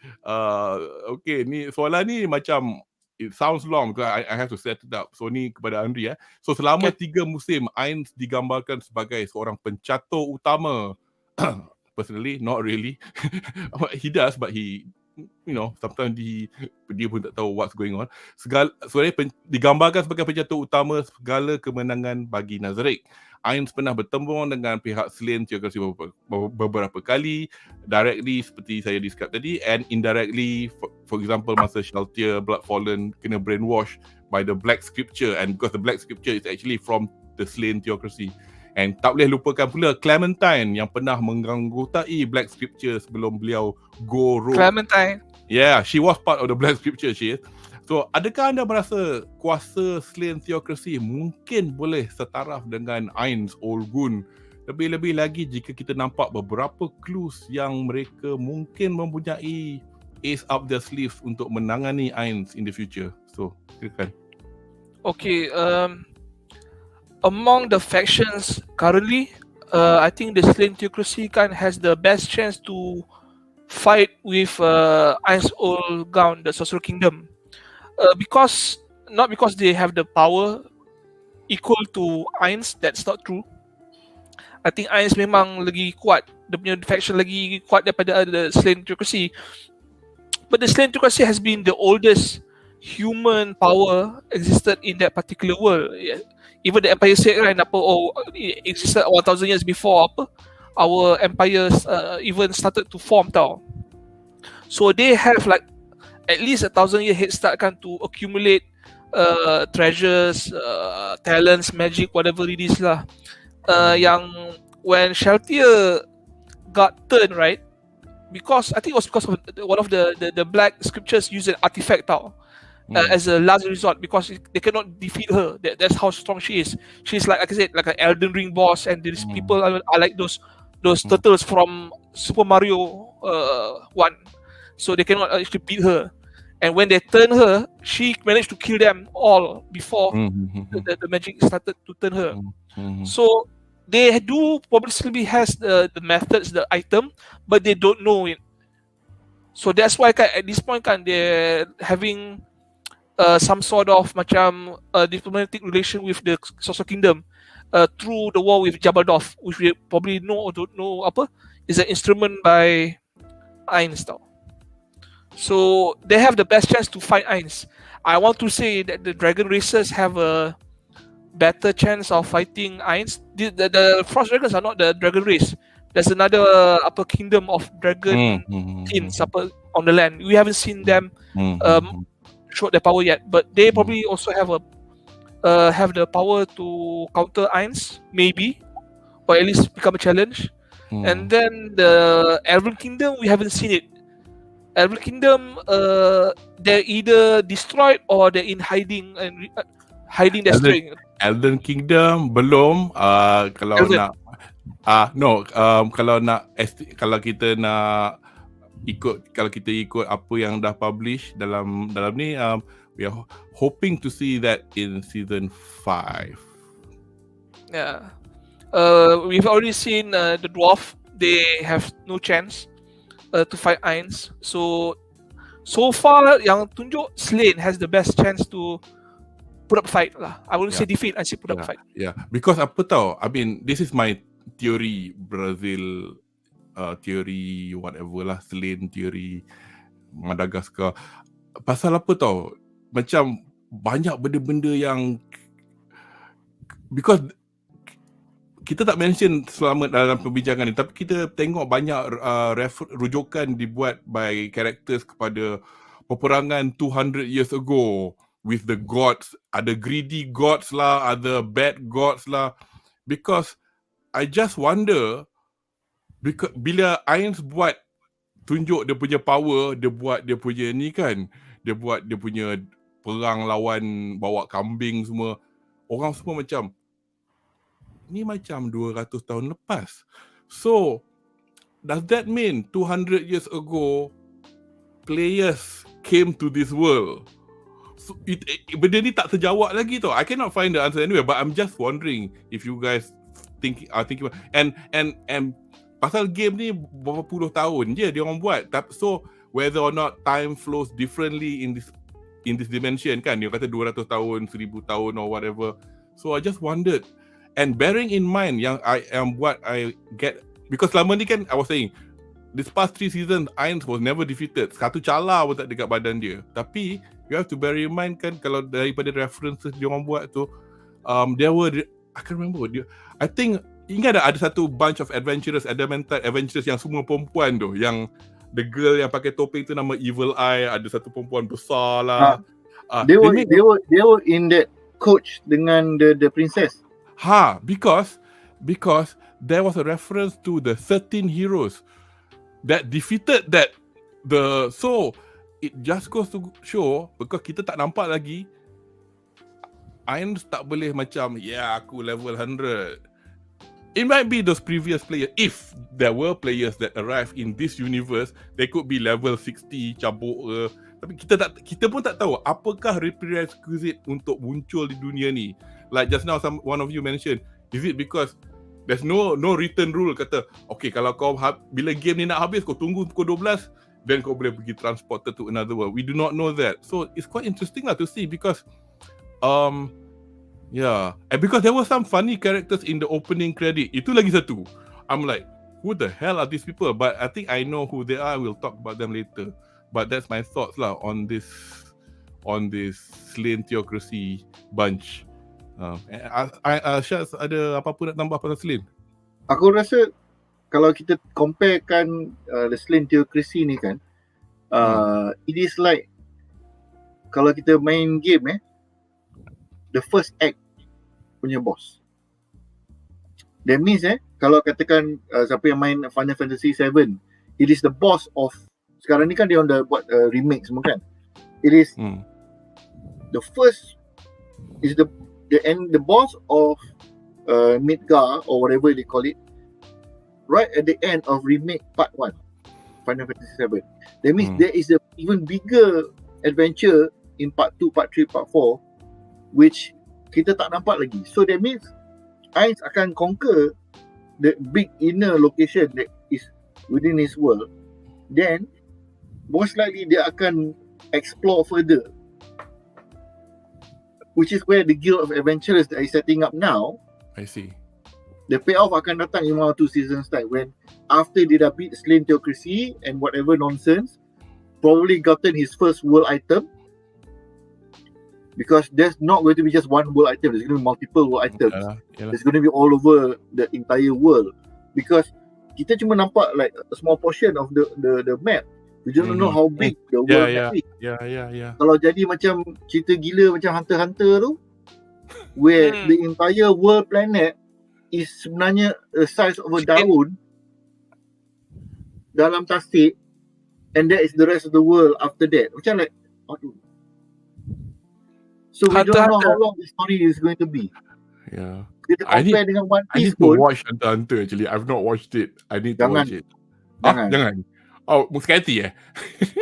A: okay, ni soalan ni macam it sounds long, I have to set it up. So ni kepada Andri. So selama 3 musim, Ainz digambarkan sebagai seorang pencatur utama. Personally, not really. He does, but he, sometimes dia pun tak tahu what's going on. Digambarkan sebagai pencatur utama segala kemenangan bagi Nazarick. Ainz pernah bertembung dengan pihak SLANE THEOCRACY beberapa kali, directly seperti saya describe tadi, and indirectly, for example masa Shaltier Bloodfallen kena brainwash by the Black Scripture, and because the Black Scripture is actually from the SLANE THEOCRACY. And tak boleh lupakan pula Clementine yang pernah menganggotai Black Scripture sebelum beliau go rogue.
B: Clementine.
A: Yeah, she was part of the Black Scripture, she is. So, adakah anda merasa kuasa SLANE THEOCRACY mungkin boleh setaraf dengan Ainz Olgun? Lebih-lebih lagi jika kita nampak beberapa clues yang mereka mungkin mempunyai ace up their sleeves untuk menangani Ainz in the future. So, silakan.
B: Okay, among the factions currently, I think the SLANE THEOCRACY has the best chance to fight with Ainz Olgun, the Sorcerer Kingdom, not because they have the power equal to Ainz. That's not true. I think Ainz memang lagi kuat, dia punya faction lagi kuat daripada the SLANE THEOCRACY. But the SLANE THEOCRACY has been the oldest human power existed in that particular world. Even the Empire said, right, it existed 1,000 years before our empires even started to form tau. So they have like at least 1,000 year head start to accumulate treasures, talents, magic, whatever it is lah. Yang when Shaltier got turned, right, because I think it was because of one of the Black Scriptures used an artifact tau. As a last resort, because they cannot defeat her. That's how strong she is. She's like I said, like an Elden Ring boss, and these people are like those turtles from Super Mario 1. So they cannot actually beat her. And when they turn her, she managed to kill them all before the magic started to turn her. So they do probably has the methods, the item, but they don't know it. So that's why at this point they're having some sort of macam diplomatic relation with the Sorcerer Kingdom through the war with Jabaldorf, which we probably know or don't know is an instrument by Ainz tau. So they have the best chance to fight Ainz. I want to say that the Dragon Racers have a better chance of fighting Ainz. The Frost Dragons are not the Dragon Race. There's another kingdom of dragon teens on the land. We haven't seen them show their power yet, but they probably also have the power to counter Ainz, maybe, or at least become a challenge. And then the Elven Kingdom, we haven't seen it. Elven Kingdom, they're either destroyed or they're in hiding and hiding their strength.
A: Elven Kingdom belum. Kalau Elven. Nak No, kalau kita nak kalau kita ikut apa yang dah publish dalam ni, we are hoping to see that in season 5.
B: Yeah. We've already seen the dwarf. They have no chance to fight Ainz. So far yang tunjuk SLANE has the best chance to put up fight lah. I wouldn't say defeat, I say put up fight.
A: Yeah, because apa tau, I mean, this is my theory, Brazil theory, whatever lah, SLANE theory, Madagascar. Pasal apa tau, macam banyak benda-benda yang, because kita tak mention selama dalam perbincangan ni, tapi kita tengok banyak rujukan dibuat by characters kepada peperangan 200 years ago with the gods. Ada greedy gods lah, ada bad gods lah. Because I just wonder, bila Ainz buat tunjuk dia punya power, dia buat dia punya ni kan, dia buat dia punya perang lawan bawa kambing semua, orang semua macam ni macam 200 tahun lepas. So does that mean 200 years ago players came to this world? So benda ni tak terjawab lagi tau. I cannot find the answer anywhere, but I'm just wondering if you guys are thinking and pasal game ni berapa puluh tahun je dia orang buat. So whether or not time flows differently in this dimension kan, dia kata 200 tahun, 1000 tahun or whatever. So I just wondered, and bearing in mind yang I get, because selama ni kan I was saying this past 3 seasons Ainz was never defeated. Satu cala pun tak dekat badan dia. Tapi you have to bear in mind kan, kalau daripada references dia orang buat tu, there were, I can't remember, I think ingat ada satu bunch of adventurers yang semua perempuan tu, yang the girl yang pakai topeng tu nama Evil Eye, ada satu perempuan besar lah.
C: They were in that coach dengan the princess.
A: Because there was a reference to the 13 heroes that defeated so it just goes to show, because kita tak nampak lagi, Ainz tak boleh macam aku level 100. It might be those previous players. If there were players that arrive in this universe, they could be level 60 cabuk ke. Tapi kita pun tak tahu apakah prerequisite untuk muncul di dunia ni. Like just now one of you mentioned, is it because there's no written rule kata, okay, kalau kau bila game ni nak habis, kau tunggu pukul 12, then kau boleh pergi transported to another world. We do not know that. So it's quite interesting lah to see, because and because there were some funny characters in the opening credit. Itu lagi satu. I'm like, who the hell are these people? But I think I know who they are. We'll talk about them later. But that's my thoughts lah on this SLANE THEOCRACY bunch. Syaz, ada apa-apa nak tambah pasal SLANE?
C: Aku rasa kalau kita comparekan the SLANE THEOCRACY ni kan, it is like kalau kita main game the first act punya boss. That means kalau katakan siapa yang main Final Fantasy 7, it is the boss of, sekarang ni kan dia dah buat remake semua kan. It is the first, is the boss of Midgar or whatever they call it, right at the end of remake part 1 Final Fantasy 7. That means there is a even bigger adventure in part 2, part 3, part 4 which kita tak nampak lagi. So that means Ainz akan conquer the big inner location that is within his world. Then most likely dia akan explore further, which is where the Guild of Adventurers that is setting up now.
A: I see.
C: The payoff akan datang in 1 or 2 seasons time, when after dia dah beat SLANE THEOCRACY and whatever nonsense, probably gotten his first world item. Because there's not going to be just one world item, there's going to be multiple world items. There's going to be all over the entire world. Because kita cuma nampak like a small portion of the map. We don't know how big the world map is.
A: Yeah.
C: Kalau jadi macam cerita gila macam Hunter x Hunter tu, where the entire world planet is sebenarnya the size of a daun dalam tasik, and that is the rest of the world after that. Macam like, aduh. So we don't know how long the story is going to be.
A: Yeah.
C: Kita
A: I
C: compare dengan One
A: I
C: Piece
A: need to
C: pun,
A: watch Hunter actually. I've not watched it. I need to watch it. Jangan. Oh, Muskati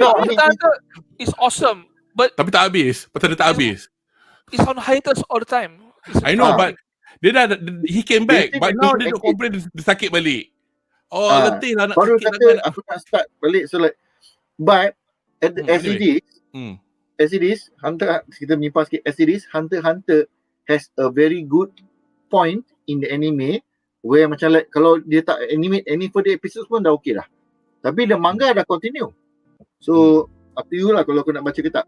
C: No, I mean,
B: Hunter is awesome, but
A: Tapi tak habis. Pasal dia tak habis.
B: it's on hiatus all the time.
A: I know, but he came back.
C: They
A: But
C: say
A: now
C: that
A: dia
C: now
A: complain dia sakit balik. Oh, letih lah nak
C: baru
A: sakit
C: kata
A: lah.
C: aku nak start balik. So like, but as
A: Anyway.
C: it is, Hunter, kita menyimpang sikit, as it is, Hunter has a very good point in the anime where macam like, kalau dia tak animate any further episodes pun dah okay dah. Tapi the manga dah continue. So, up to you lah kalau aku nak baca ke tak.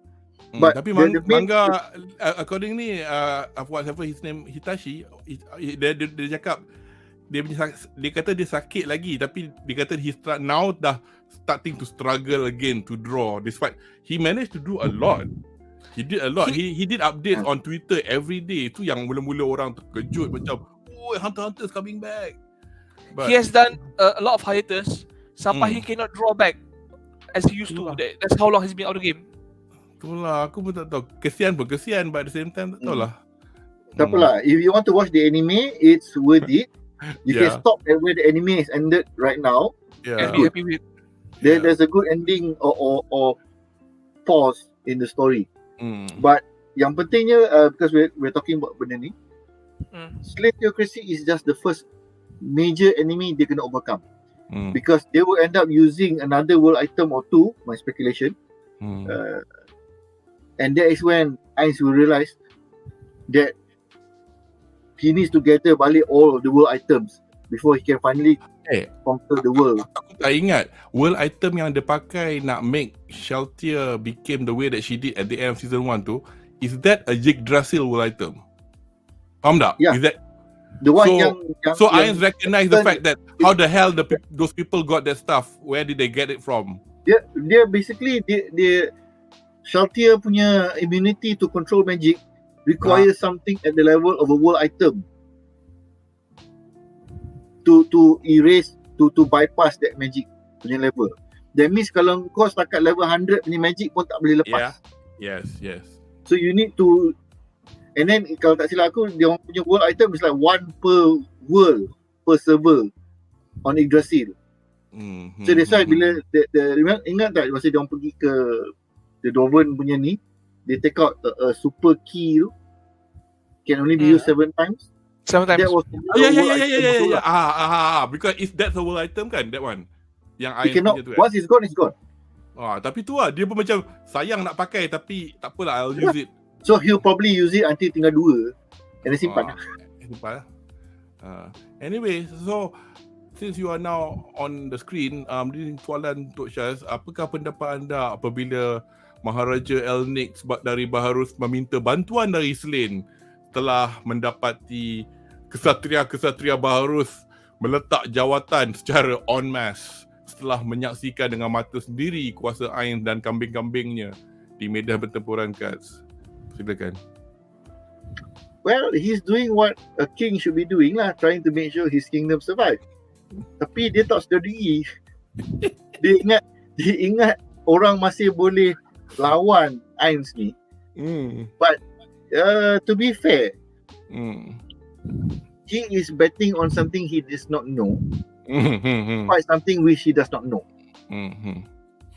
C: But
A: tapi
C: the
A: manga according ni whatever his name Hitachi, dia cakap dia kata dia sakit lagi, tapi dia kata now dah starting to struggle again to draw, despite he managed to do a lot. He did a lot. He did updates on Twitter every day. Tu yang mula-mula orang terkejut macam, oh, Hunter is coming back. But
B: he has done a lot of hiatus sampai he cannot draw back as he used to. That's how long he's been out of the game.
A: Itulah, aku pun tak tahu. Kesian, but at the same time tak tahulah.
C: Tak apalah, if you want to watch the anime, it's worth it. You can stop at where the anime is ended right now.
B: And be happy with.
C: There's a good ending or pause in the story. But yang pentingnya, because we're talking about benda ni, SLANE THEOCRACY is just the first major enemy they kena overcome. Because they will end up using another world item or two, my speculation. And that is when Ainz will realise that he needs to gather balik all of the world items before he can finally conquer the world.
A: Aku tak ingat world item yang dia pakai nak make Sheltier became the way that she did at the end of season 1 tu, is that a Yggdrasil world item? Faham tak?
C: Yeah.
A: Is that
C: the one
A: so Ainz recognize the fact that how the hell those people got that stuff? Where did they get it from?
C: Dia basically dia Sheltier punya immunity to control magic requires something at the level of a world item to erase, to bypass that magic punya level. That means kalau kau setakat level 100 punya magic pun tak boleh lepas.
A: Yes.
C: So you need to, and then kalau tak silap aku, dia orang punya world item is like one per world, per server on Yggdrasil. So that's why bila ingat tak masa dia orang pergi ke the Dwarven punya ni, they take out a super key tu, can only be used 7 times.
B: 7 times.
C: That was
A: because if that's a world item kan, that one yang
C: Ainz punya tu once it's gone, it's gone.
A: Tapi tu lah, dia pun macam sayang nak pakai, tapi tak apalah, I'll use it.
C: So he'll probably use it until tinggal 2 and then simpan.
A: Anyway, so since you are now on the screen, ini soalan untuk Syaz, apakah pendapat anda apabila Maharaja Elnix dari Baharuth meminta bantuan dari SLANE telah mendapati kesatria-kesatria Baharuth meletak jawatan secara en masse setelah menyaksikan dengan mata sendiri kuasa Ainz dan kambing-kambingnya di medan pertempuran Kats? Silakan.
C: Well, he's doing what a king should be doing lah, trying to make sure his kingdom survive. Tapi dia tak sedar diri. Dia ingat orang masih boleh lawan Ainz ni. But to be fair, he is betting on something he does not know. Quite something which he does not know.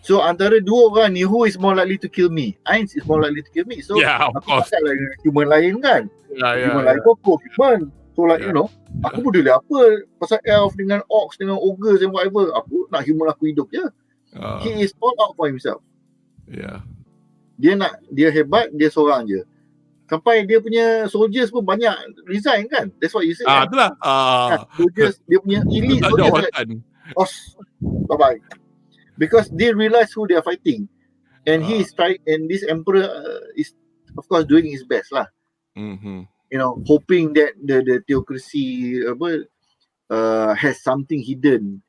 C: So antara dua orang ni, who is more likely to kill me? Ainz is more likely to kill me. So
A: of course.
C: Aku tak human lain kan. Human lain pun human. So like you know, aku boleh apa pasal elf dengan orcs dengan ogres and whatever. Aku nak human aku hidup je. He is all out for himself. Dia hebat, dia seorang je. Sampai dia punya soldiers pun banyak resign kan. That's what you say.
A: Itulah.
C: Soldiers, dia punya elite soldiers bye bye. Because they realize who they are fighting. And he is trying, and this emperor is of course doing his best lah. You know, hoping that the theocracy has something hidden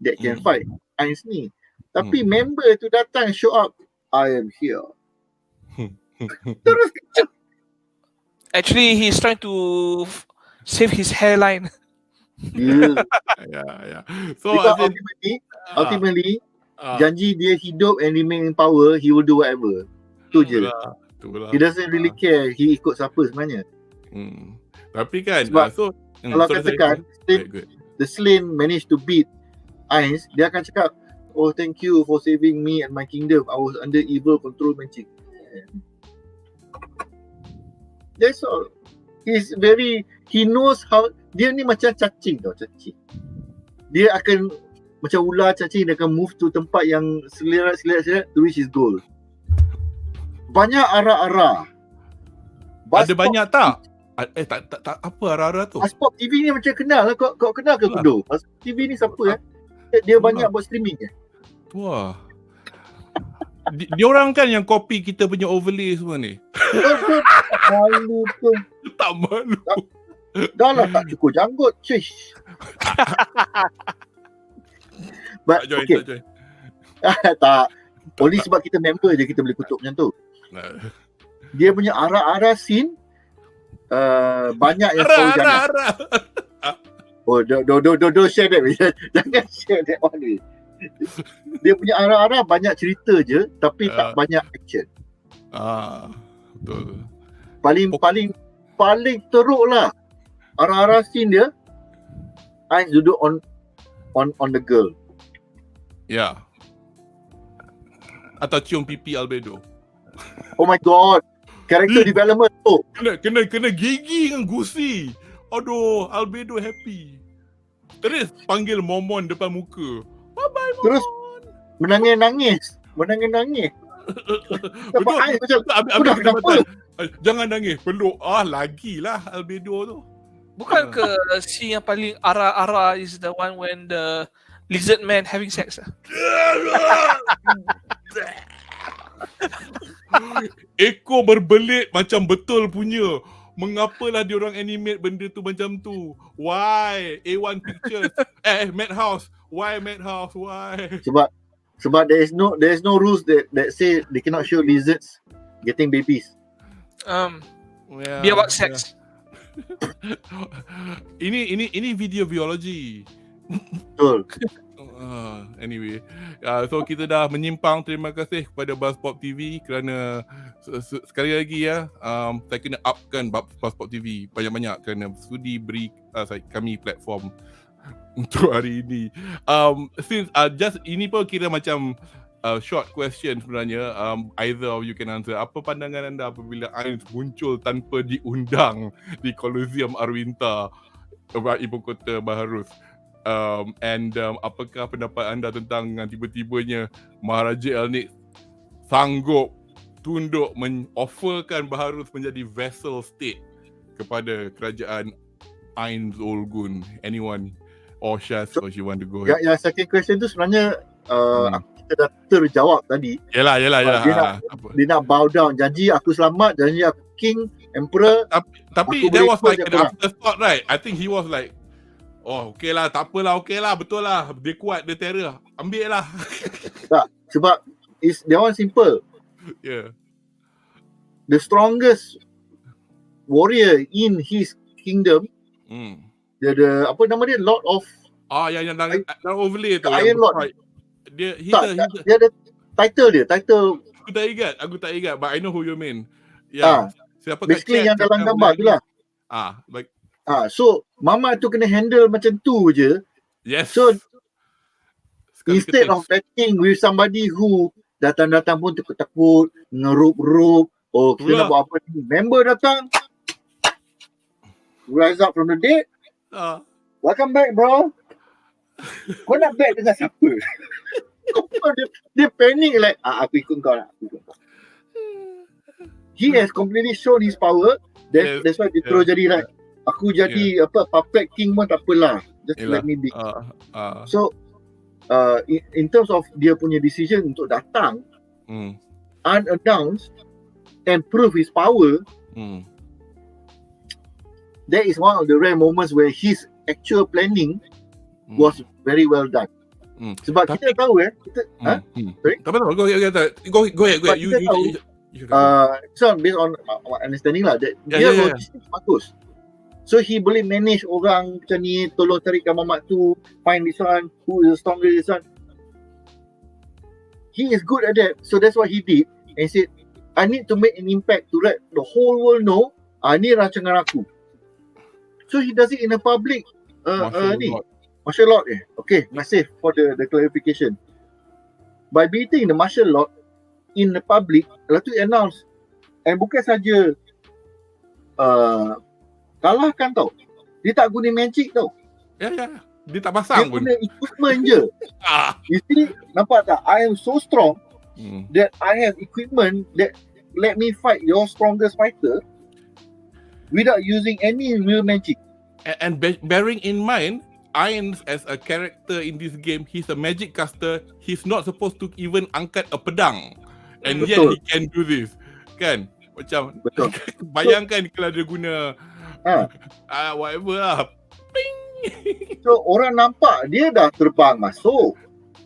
C: that can fight Ainz ni. Tapi member tu datang show up, I am here. Terus kecil.
B: Actually, he's trying to save his hairline.
C: Yeah.
A: So
C: because ultimately, janji dia hidup and remain in power, he will do whatever. Tu je. He doesn't really care he ikut siapa sebenarnya.
A: Tapi kan,
C: Sebab kalau
A: sorry,
C: katakan
A: good.
C: the SLANE managed to beat Ainz, dia akan cakap, oh thank you for saving me and my kingdom. I was under evil control magic. That's all. He knows how. Dia ni macam cacing tau, cacing. Dia akan macam ular cacing, dia akan move to tempat yang selirat to reach his goal. Banyak arah-arah.
A: Ada banyak tak? Tak apa arah-arah tu?
C: BuzzPopTV ni macam kenal lah. Kau kenal ke Kudo? BuzzPopTV ni siapa Dia banyak buat streaming
A: Wah. Dia orang kan yang copy kita punya overlay semua ni.
C: Malu tu.
A: Tak malu.
C: Dah lah tak cukup janggut. Cish. But,
A: Tak join.
C: tak. Only sebab kita member je kita boleh kutuk macam tu. Dia punya arah-arah scene banyak yang tahu jangan. Oh, don't share that. Jangan share that one. Dia punya arah-arah banyak cerita je, tapi tak banyak action.
A: Betul.
C: Paling teruk lah arah-arah scene dia. Ainz duduk on the girl.
A: Ya. Atau cium pipi Albedo.
C: Oh my god. Character development tu.
A: Kena gigi dengan gusi. Aduh, Albedo happy. Terus panggil Momon depan muka. Bye-bye Momon.
C: Terus menangis.
A: Betul.
C: Habis kenapa?
A: Jangan nangis. Peluk. Lagilah Albedo tu.
B: Bukan ke scene yang paling ara-ara is the one when the lizard man having sex?
A: Ekor berbelit macam betul punya. Mengapalah diorang animate benda tu macam tu? Why? A1 Pictures. Madhouse. Why Madhouse? Why?
C: Sebab there is no rules that say they cannot show lizards getting babies.
B: Be about sex.
A: Ini video biologi.
C: Betul.
A: Anyway, so kita dah menyimpang. Terima kasih kepada BuzzPopTV kerana sekali lagi saya kena upkan BuzzPopTV banyak-banyak kerana sudi beri kami platform untuk hari ini. Since just ini pun kira macam short question sebenarnya. Either of you can answer. Apa pandangan anda apabila Ainz muncul tanpa diundang di Colosseum Arwinta, ibu kota Baharuth? Apakah pendapat anda tentang tiba-tibanya Maharaja Elnik sanggup tunduk offerkan Baharuth menjadi vassal state kepada kerajaan Ainz Olgun? Anyone? Or Shaz, or you want to go ahead?
C: Yang second question tu sebenarnya kita dah terjawab tadi.
A: Yelah.
C: Dia nak bow down. Janji aku selamat, janji aku king, emperor.
A: Tapi that was like an afterthought, right? I think he was like, okay lah, tak apalah, okay lah, betul lah. Dia kuat, dia terror. Ambil lah.
C: Tak, sebab that one simple.
A: Yeah.
C: The strongest warrior in his kingdom, dia apa nama dia? Lord of...
A: yang overlay tu.
C: Iron Lord.
A: Dia
C: ada title.
A: Aku tak ingat, but I know who you mean. Yeah. Siapa
C: basically yang dalam gambar tu lah. So Mama tu kena handle macam tu je.
A: Yes.
C: So instead of acting with somebody who datang-datang pun takut-takut, ngerup-rup, kita nak buat apa ni? Member datang, rise up from the dead. Welcome back bro. Kau nak bet dengan siapa? dia panic like, aku ikut kau lah. He has completely shown his power. That's why dia terus jadi like, aku jadi puppet king pun tak apalah. Just let me be. So in terms of dia punya decision untuk datang unannounced and prove his power, that is one of the rare moments where his actual planning was very well done. Sebab kita tahu sorry?
A: Tak apa, go ahead. You
C: so based on my understanding lah, that dia logistik bagus. So he boleh manage orang macam ni, tolong carikan mamat tu, find this one, who is the strongest this one. He is good at that. So that's what he did. And he said, I need to make an impact to let the whole world know, ni rancangan aku. So he does it in a public martial law. Okay, masih for the clarification. By beating the martial law in the public, lepas tu announce, and bukan saja kalahkan tau. Dia tak guna magic tau.
A: Ya. Dia tak pasang pun.
C: Dia guna equipment je. You see, nampak tak? I am so strong that I have equipment that let me fight your strongest fighter without using any real magic.
A: And bearing in mind, Irons as a character in this game, he's a magic caster. He's not supposed to even angkat a pedang, and yet he can do this, kan? Macam bayangkan kalau dia guna whatever lah. Ping.
C: So orang nampak dia dah terbang masuk.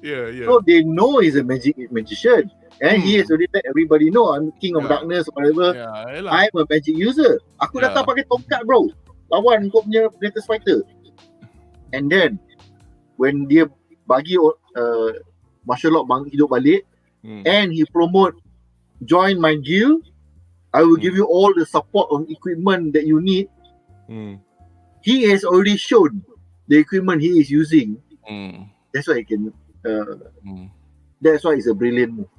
A: Yeah.
C: So they know he's a magician. And he has already let everybody know I'm king of darkness or whatever. I'm a magic user. Aku datang pakai tongkat, bro. Lawan kau punya greatest fighter. And then when dia bagi martial law hidup balik, and he promote, join my guild, I will give you all the support of equipment that you need. He has already shown the equipment he is using. That's why he can. That's why it's a brilliant move.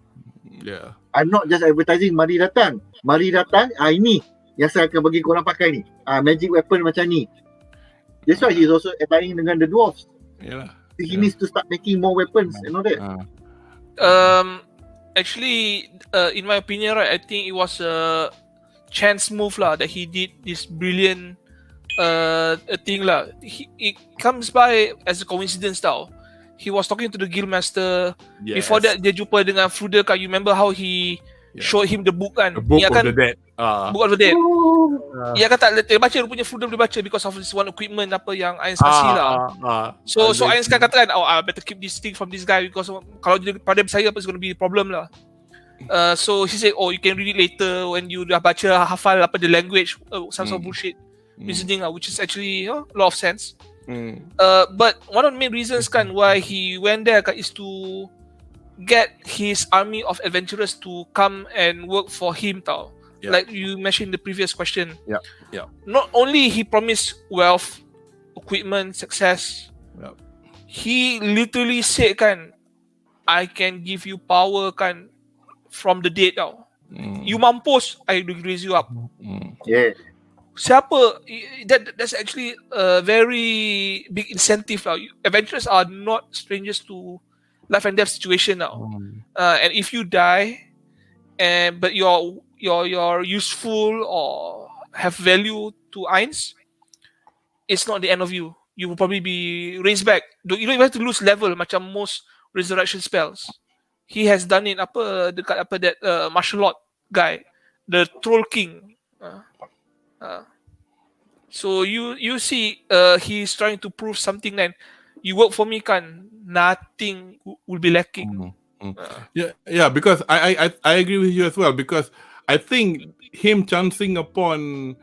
A: Yeah.
C: I'm not just advertising. Mari datang. Ini yang saya akan bagi korang pakai ni. Magic weapon macam ni. That's why he's also allying dengan the dwarfs.
A: Yalah.
C: He needs to start making more weapons and all that.
B: Actually, in my opinion, right, I think it was a chance move lah that he did this brilliant thing lah. It comes by as a coincidence tau. He was talking to the guildmaster. Before that, dia jumpa dengan Fruder kan. You remember how he showed him the book kan?
A: The book of the dead.
B: Book of the dead. Ia kan tak dia baca, rupanya Fruder boleh baca because of this one equipment apa yang Irons kasih lah. So Irons kan kata kan, I better keep this thing from this guy because kalau dia pada saya apa, it's going to be a problem lah. So he said, you can read it later when you dah baca hafal apa the language, some sort of bullshit reasoning lah, which is actually a lot of sense. But one of the main reasons kan why he went there kan is to get his army of adventurers to come and work for him tau. Like you mentioned in the previous question. Not only he promised wealth, equipment, success, he literally said kan, I can give you power kan from the dead tau. You mampus, I will raise you up. Siapa that's actually a very big incentive now. Adventurers are not strangers to life and death situation now. And if you die, but you're useful or have value to Irons, it's not the end of you. You will probably be raised back. You don't even have to lose level macam most resurrection spells. He has done it dekat that martial law guy, the Troll King. So you see, he's trying to prove something. Then you work for me, kan? Nothing will be lacking.
A: Because I agree with you as well, because I think him chancing upon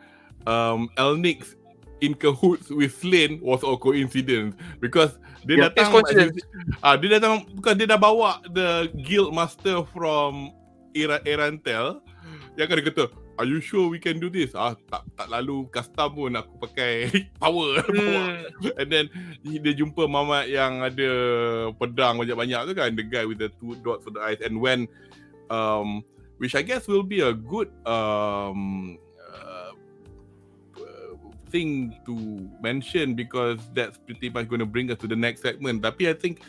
A: Elnix in cahoots with SLANE was a coincidence, because dia datang because dia dah bawa the guild master from Erantel. Yang kan dia kata, are you sure we can do this? Tak lalu custom pun aku pakai power. And then dia jumpa mamat yang ada pedang banyak-banyak tu kan, the guy with the 2 dots for the eyes. And when which I guess will be a good thing to mention, because that's pretty much going to bring us to the next segment. Tapi I think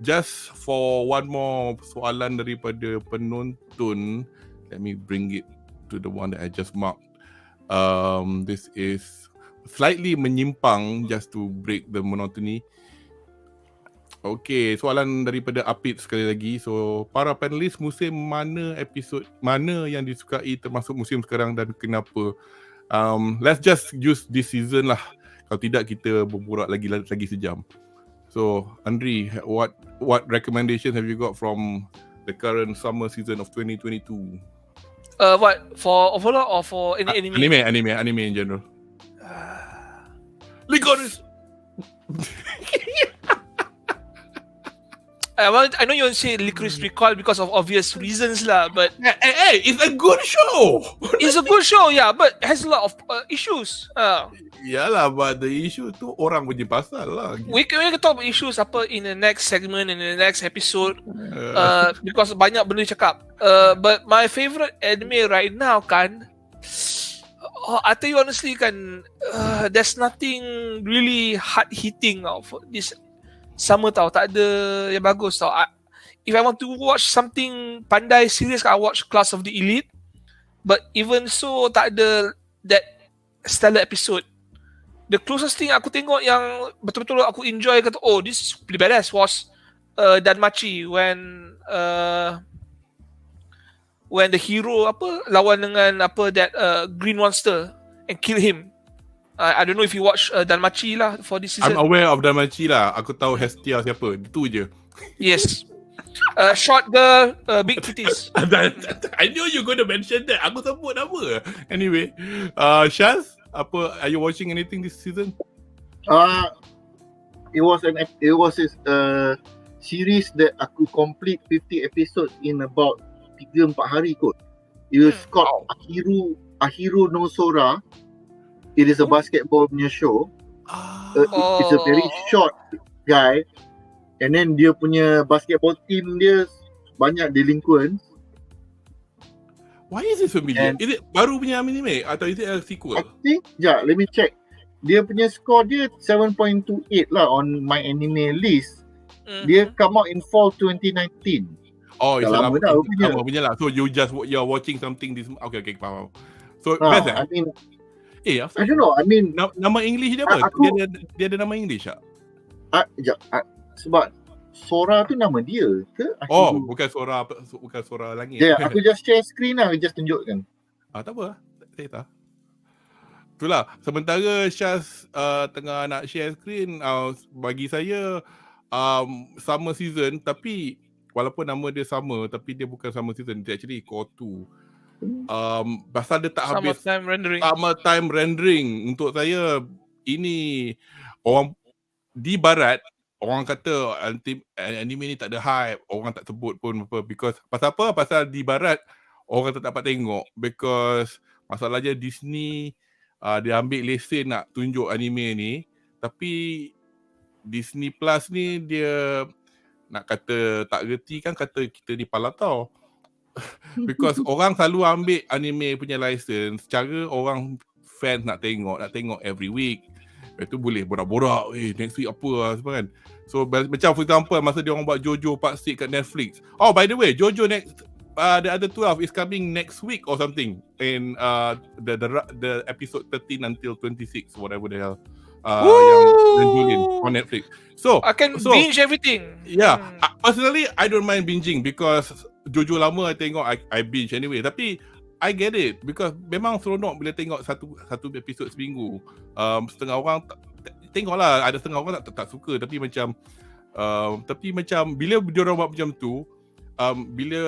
A: just for one more soalan daripada penonton, let me bring it to the one that I just marked. This is slightly menyimpang, just to break the monotony. Okay, soalan daripada Apit sekali lagi. So, para panelis, musim mana, episod mana yang disukai termasuk musim sekarang dan kenapa? Let's just use this season lah. Kalau tidak, kita berborak lagi sejam. So, Andri, what recommendations have you got from the current summer season of 2022?
B: What, for Overlord or for any anime?
A: Anime in general. Licorice!
B: I know you want to say Licorice Recall because of obvious reasons lah, but
A: Hey, it's a good show.
B: it's a good show, yeah, but it has a lot of issues.
A: Yalah, but the issue tu orang punya pasal lah.
B: We can talk about issues apa in the next segment, in the next episode, because banyak benda cakap. But my favorite anime right now kan, I tell you honestly kan, there's nothing really hard hitting of this summer tau. Tak ada yang bagus tau. If I want to watch something pandai serious, I watch Class of the Elite. But even so, tak ada that stellar episode. The closest thing aku tengok yang betul-betul aku enjoy kata, oh, this is pretty badass was Danmachi when the hero lawan dengan that green monster and kill him. I don't know if you watch Danmachi lah for this season.
A: I'm aware of Danmachi lah. Aku tahu Hestia siapa. Itu je.
B: Yes. Short girl, big titties.
A: I knew you going to mention that. Aku sebut nama. Anyway, Shaz, are you watching anything this season?
C: It was a series that aku complete 50 episodes in about 3-4 hari kot. It was called Ahiru no Sora. It is a basketball punya show. It's a very short guy. And then dia punya basketball team dia banyak delinquents.
A: Why is it familiar? Is it baru punya anime atau is it a sequel?
C: I think, let me check. Dia punya score dia 7.28 lah on my anime list. Dia come out in fall 2019.
A: Oh, it's
C: lama dah
A: punya lah. So you're watching something this. Okay, faham. So best
C: I mean,
A: I
C: don't know. I mean,
A: nama English dia apa? Dia ada nama English tak?
C: Sebab Sora tu nama dia ke?
A: Oh, bukan Sora langit.
C: Aku just share screen lah, just tunjukkan.
A: Tak apa. Saya tak. Itulah, sementara Syaz tengah nak share screen, bagi saya sama season, tapi walaupun nama dia sama, tapi dia bukan sama season, dia actually core 2. Pasal dia tak habis time rendering. Untuk saya, ini orang di barat, orang kata anime ni tak ada hype, orang tak sebut pun apa, because pasal apa? Pasal di barat orang tak dapat tengok, because masalahnya Disney dia ambil lesen nak tunjuk anime ni, tapi Disney Plus ni dia nak kata tak reti kan, kata kita ni palatau. Because orang selalu ambil anime punya license, cara orang fans nak tengok every week. Itu boleh borak-borak, next week apa lah semua kan. So macam for example, masa dia orang buat Jojo Part 6 kat Netflix. Oh, by the way, Jojo next the other 12 is coming next week or something. In the episode 13 until 26, whatever the hell. Yang Julian on Netflix. So
B: I can binge everything.
A: Yeah, personally I don't mind binging because Jojo lama I tengok, I binge anyway. Tapi I get it because memang seronok bila tengok satu episod seminggu. Setengah orang tengoklah, ada setengah orang tak suka, tapi macam bila dia orang buat macam tu, bila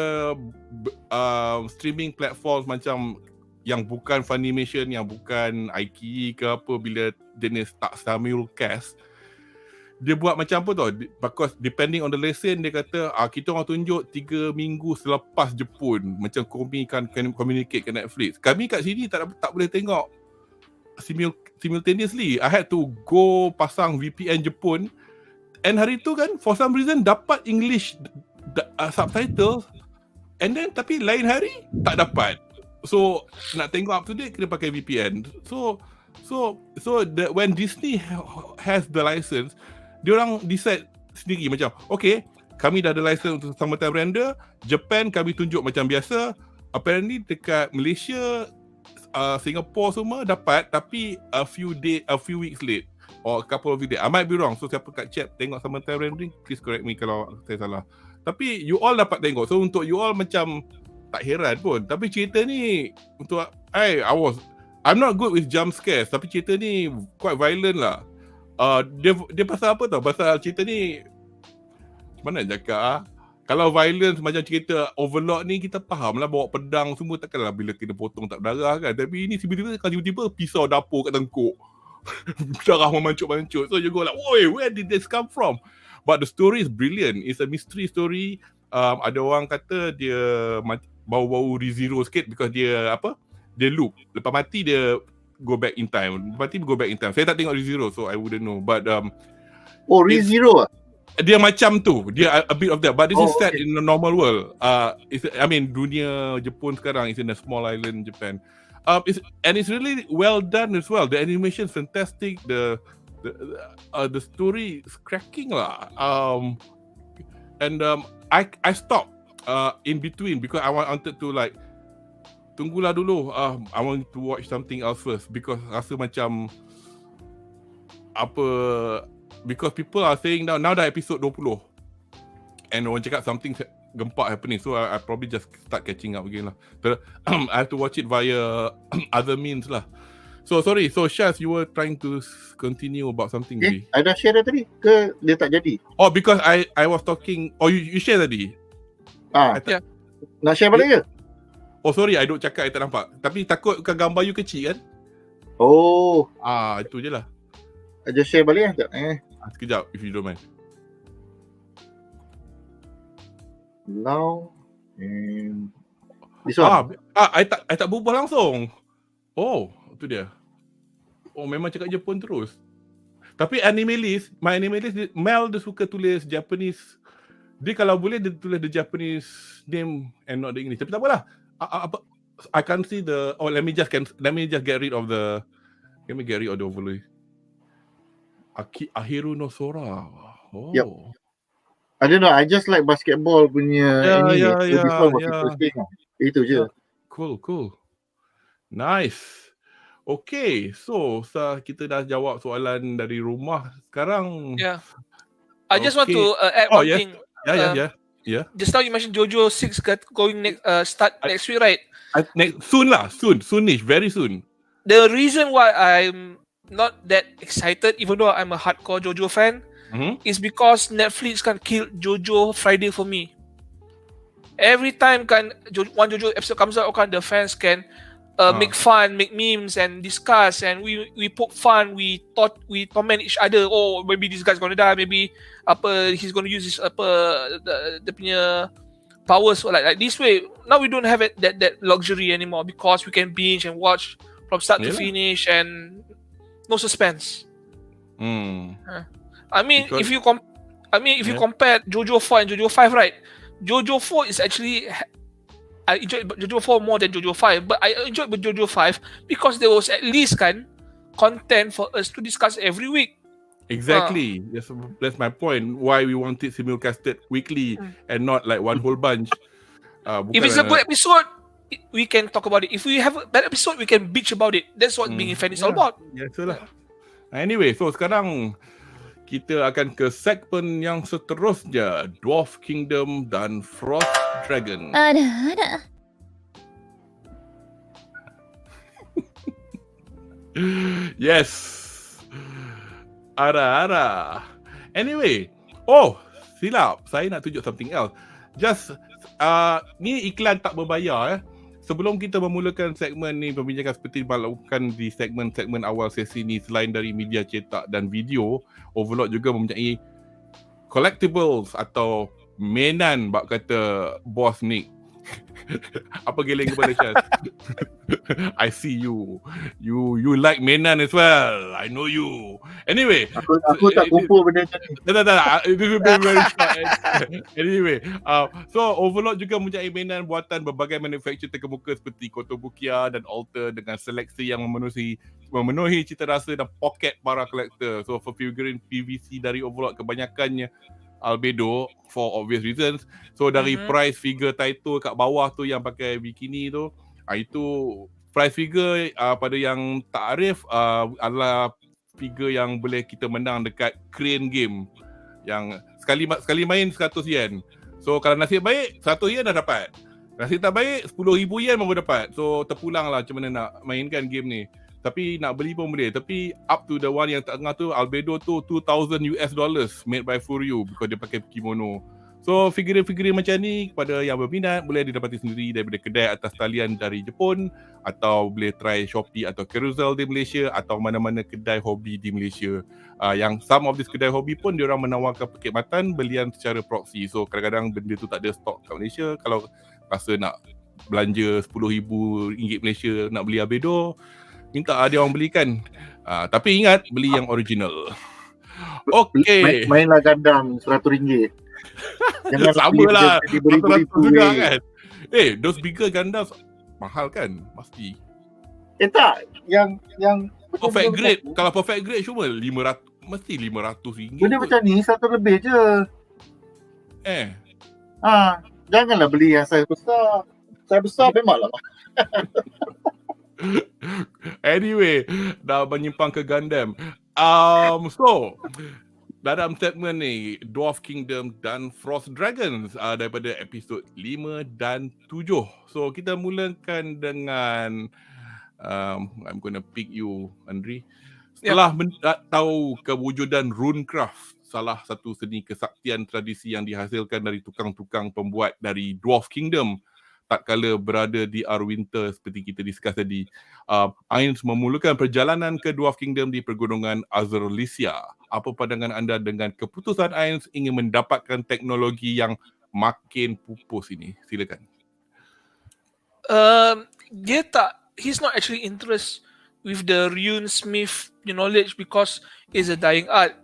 A: streaming platform macam yang bukan Funimation, yang bukan iQIYI ke apa, bila jenis tak simulcast, dia buat macam apa tau, because depending on the lesson, dia kata kita orang tunjuk 3 minggu selepas Jepun, macam communicate ke Netflix. Kami kat sini tak boleh tengok simultaneously. I had to go pasang VPN Jepun, and hari tu kan for some reason dapat English subtitles, and then tapi lain hari tak dapat. So nak tengok up to date kena pakai VPN. So when Disney has the license, diorang decide sendiri macam, okay, kami dah ada license untuk summertime render. Japan kami tunjuk macam biasa. Apparently dekat Malaysia, Singapore semua dapat, tapi a few weeks late or a couple of days. I might be wrong. So siapa kat chat tengok summertime rendering, please correct me kalau saya salah. Tapi you all dapat tengok. So untuk you all macam tak heran pun. Tapi cerita ni untuk I'm not good with jump scares, tapi cerita ni quite violent lah. Dia pasal apa tau? Pasal cerita ni, mana nak cakap kalau violence macam cerita Overlord ni, kita faham lah bawa pedang semua, takkanlah bila kena potong tak berdarah kan. Tapi ini tiba-tiba pisau dapur kat tengkuk. Darah memancut-mancut. So you go like, woi, where did this come from? But the story is brilliant. It's a mystery story. Ada orang kata dia bau-bau ReZero sikit because dia dia loop. Lepas mati dia go back in time. Lepas go back in time. Saya tak tengok ReZero, so I wouldn't know. But
C: ReZero
A: dia macam tu. Dia a bit of that. But this is set in the normal world. Dunia Jepun sekarang is in a small island Japan. It's really well done as well. The animation is fantastic. The story is cracking lah. I stopped in between because I wanted to like tunggulah dulu. I want to watch something else first because rasa macam because people are saying now dah episode 20 and orang cakap something gempak happening, so I probably just start catching up again lah. I have to watch it via other means lah. So sorry, so Shaz, you were trying to continue about something tadi.
C: I dah share tadi ke dia tak jadi?
A: Oh, because I was talking. Oh, you share tadi?
B: Yeah.
C: Nak share balik ke?
A: Oh sorry, I duk cakap I tak nampak. Tapi takut kan gambar you kecil kan?
C: Oh,
A: itu je lah.
C: I just share balik lah.
A: Sekejap, if you don't mind.
C: Now and this one.
A: I tak berubah langsung. Oh, tu dia. Oh, memang cakap Jepun terus. Tapi my animalist Mel dia suka tulis Japanese. Dia kalau boleh dia tulis the Japanese name and not the English. Tapi tak apalah. I can't see the let me just get rid of the overlay. Ahiru no Sora. Oh.
C: Yep. I don't know, I just like basketball punya ini. Itu je.
A: Cool. Nice. Okay, so kita dah jawab soalan dari rumah. Sekarang
B: I just want to add one thing.
A: Yeah.
B: Just now you mentioned JoJo 6 going start next week, right?
A: Soonish, very soon.
B: The reason why I'm not that excited, even though I'm a hardcore JoJo fan, is because Netflix can kill JoJo Friday for me. Every time one JoJo episode comes out, the fans can make fun, make memes, and discuss, and we poke fun, we torment each other. Oh, maybe this guy's gonna die, maybe he's gonna use his the punya powers like this way. Now we don't have that luxury anymore because we can binge and watch from start to finish and no suspense. If you compare JoJo 4 and JoJo 5, right? JoJo 4 is actually, I enjoyed JoJo 4 more than JoJo 5, but I enjoyed JoJo 5 because there was at least content for us to discuss every week.
A: Exactly. That's my point. Why we want it simulcasted weekly and not like one whole bunch.
B: If it's a good episode, we can talk about it. If we have a bad episode, we can bitch about it. That's what being a fan is all about.
A: Ya, itulah. Anyway, so sekarang kita akan ke segmen yang seterusnya, Dwarf Kingdom dan Frost Dragon.
D: Ada.
A: Yes. Ara. Anyway, silap. Saya nak tunjuk something else. Just ni iklan tak berbayar. Sebelum kita memulakan segmen ni, perbincangan seperti dilakukan di segmen awal sesi ni, selain dari media cetak dan video, Overlord juga mempunyai collectibles atau mainan, bak kata Boss Nick. Apa geleng kepada Syaz? I see you. You like mainan as well. I know you. Anyway,
C: aku tak kumpul benda ni.
A: Tak. It will be very short. Anyway, so Overlord juga mempunyai mainan buatan berbagai manufacturer terkemuka seperti Kotobukiya dan Alter dengan seleksi yang memenuhi cita rasa dan poket para kolektor. So for figurine PVC dari Overlord kebanyakannya albedo for obvious reasons. So dari price figure title kat bawah tu yang pakai bikini tu, itu price figure pada yang tak arif adalah figure yang boleh kita menang dekat crane game yang sekali main 100 yen. So kalau nasib baik 100 yen dah dapat. Nasib tak baik 10,000 yen baru dapat. So terpulang lah macam mana nak mainkan game ni. Tapi nak beli pun boleh. Tapi up to the one yang tengah tu, albedo tu $2,000 made by Furyu because dia pakai kimono. So figurine-figurine macam ni kepada yang berminat boleh didapati sendiri daripada kedai atas talian dari Jepun, atau boleh try Shopee atau Carousel di Malaysia, atau mana-mana kedai hobi di Malaysia. Yang some of this kedai hobi pun diorang menawarkan perkhidmatan belian secara proxy. So kadang-kadang benda tu tak ada stok kat Malaysia. Kalau rasa nak belanja RM10,000 Malaysia nak beli abedo, minta dia orang belikan. Tapi ingat, beli yang original. Okay.
C: Mainlah Gundam RM100.
A: Sama lah, RM100 juga kan. Those bigger Gundams mahal kan? Mesti.
C: Tak, yang
A: perfect grade, kalau perfect grade cuma 500, mesti RM500.
C: Benda macam ni 100 lebih je. Janganlah beli yang saiz besar. Saiz besar memanglah.
A: Anyway, dah menyimpang ke Gundam. So dalam segmen ni, Dwarf Kingdom dan Frost Dragons daripada episod 5 dan 7. So kita mulakan dengan I'm gonna pick you, Andri. Setelah tahu kewujudan runecraft, salah satu seni kesaktian tradisi yang dihasilkan dari tukang-tukang pembuat dari Dwarf Kingdom, tatkala berada di Arwinter seperti kita discuss tadi, Ainz memulakan perjalanan ke Dwarf Kingdom di pergunungan Azerlisia. Apa pandangan anda dengan keputusan Ainz ingin mendapatkan teknologi yang makin pupus ini? Silakan.
B: He's not actually interested with the runesmith knowledge because it's a dying art.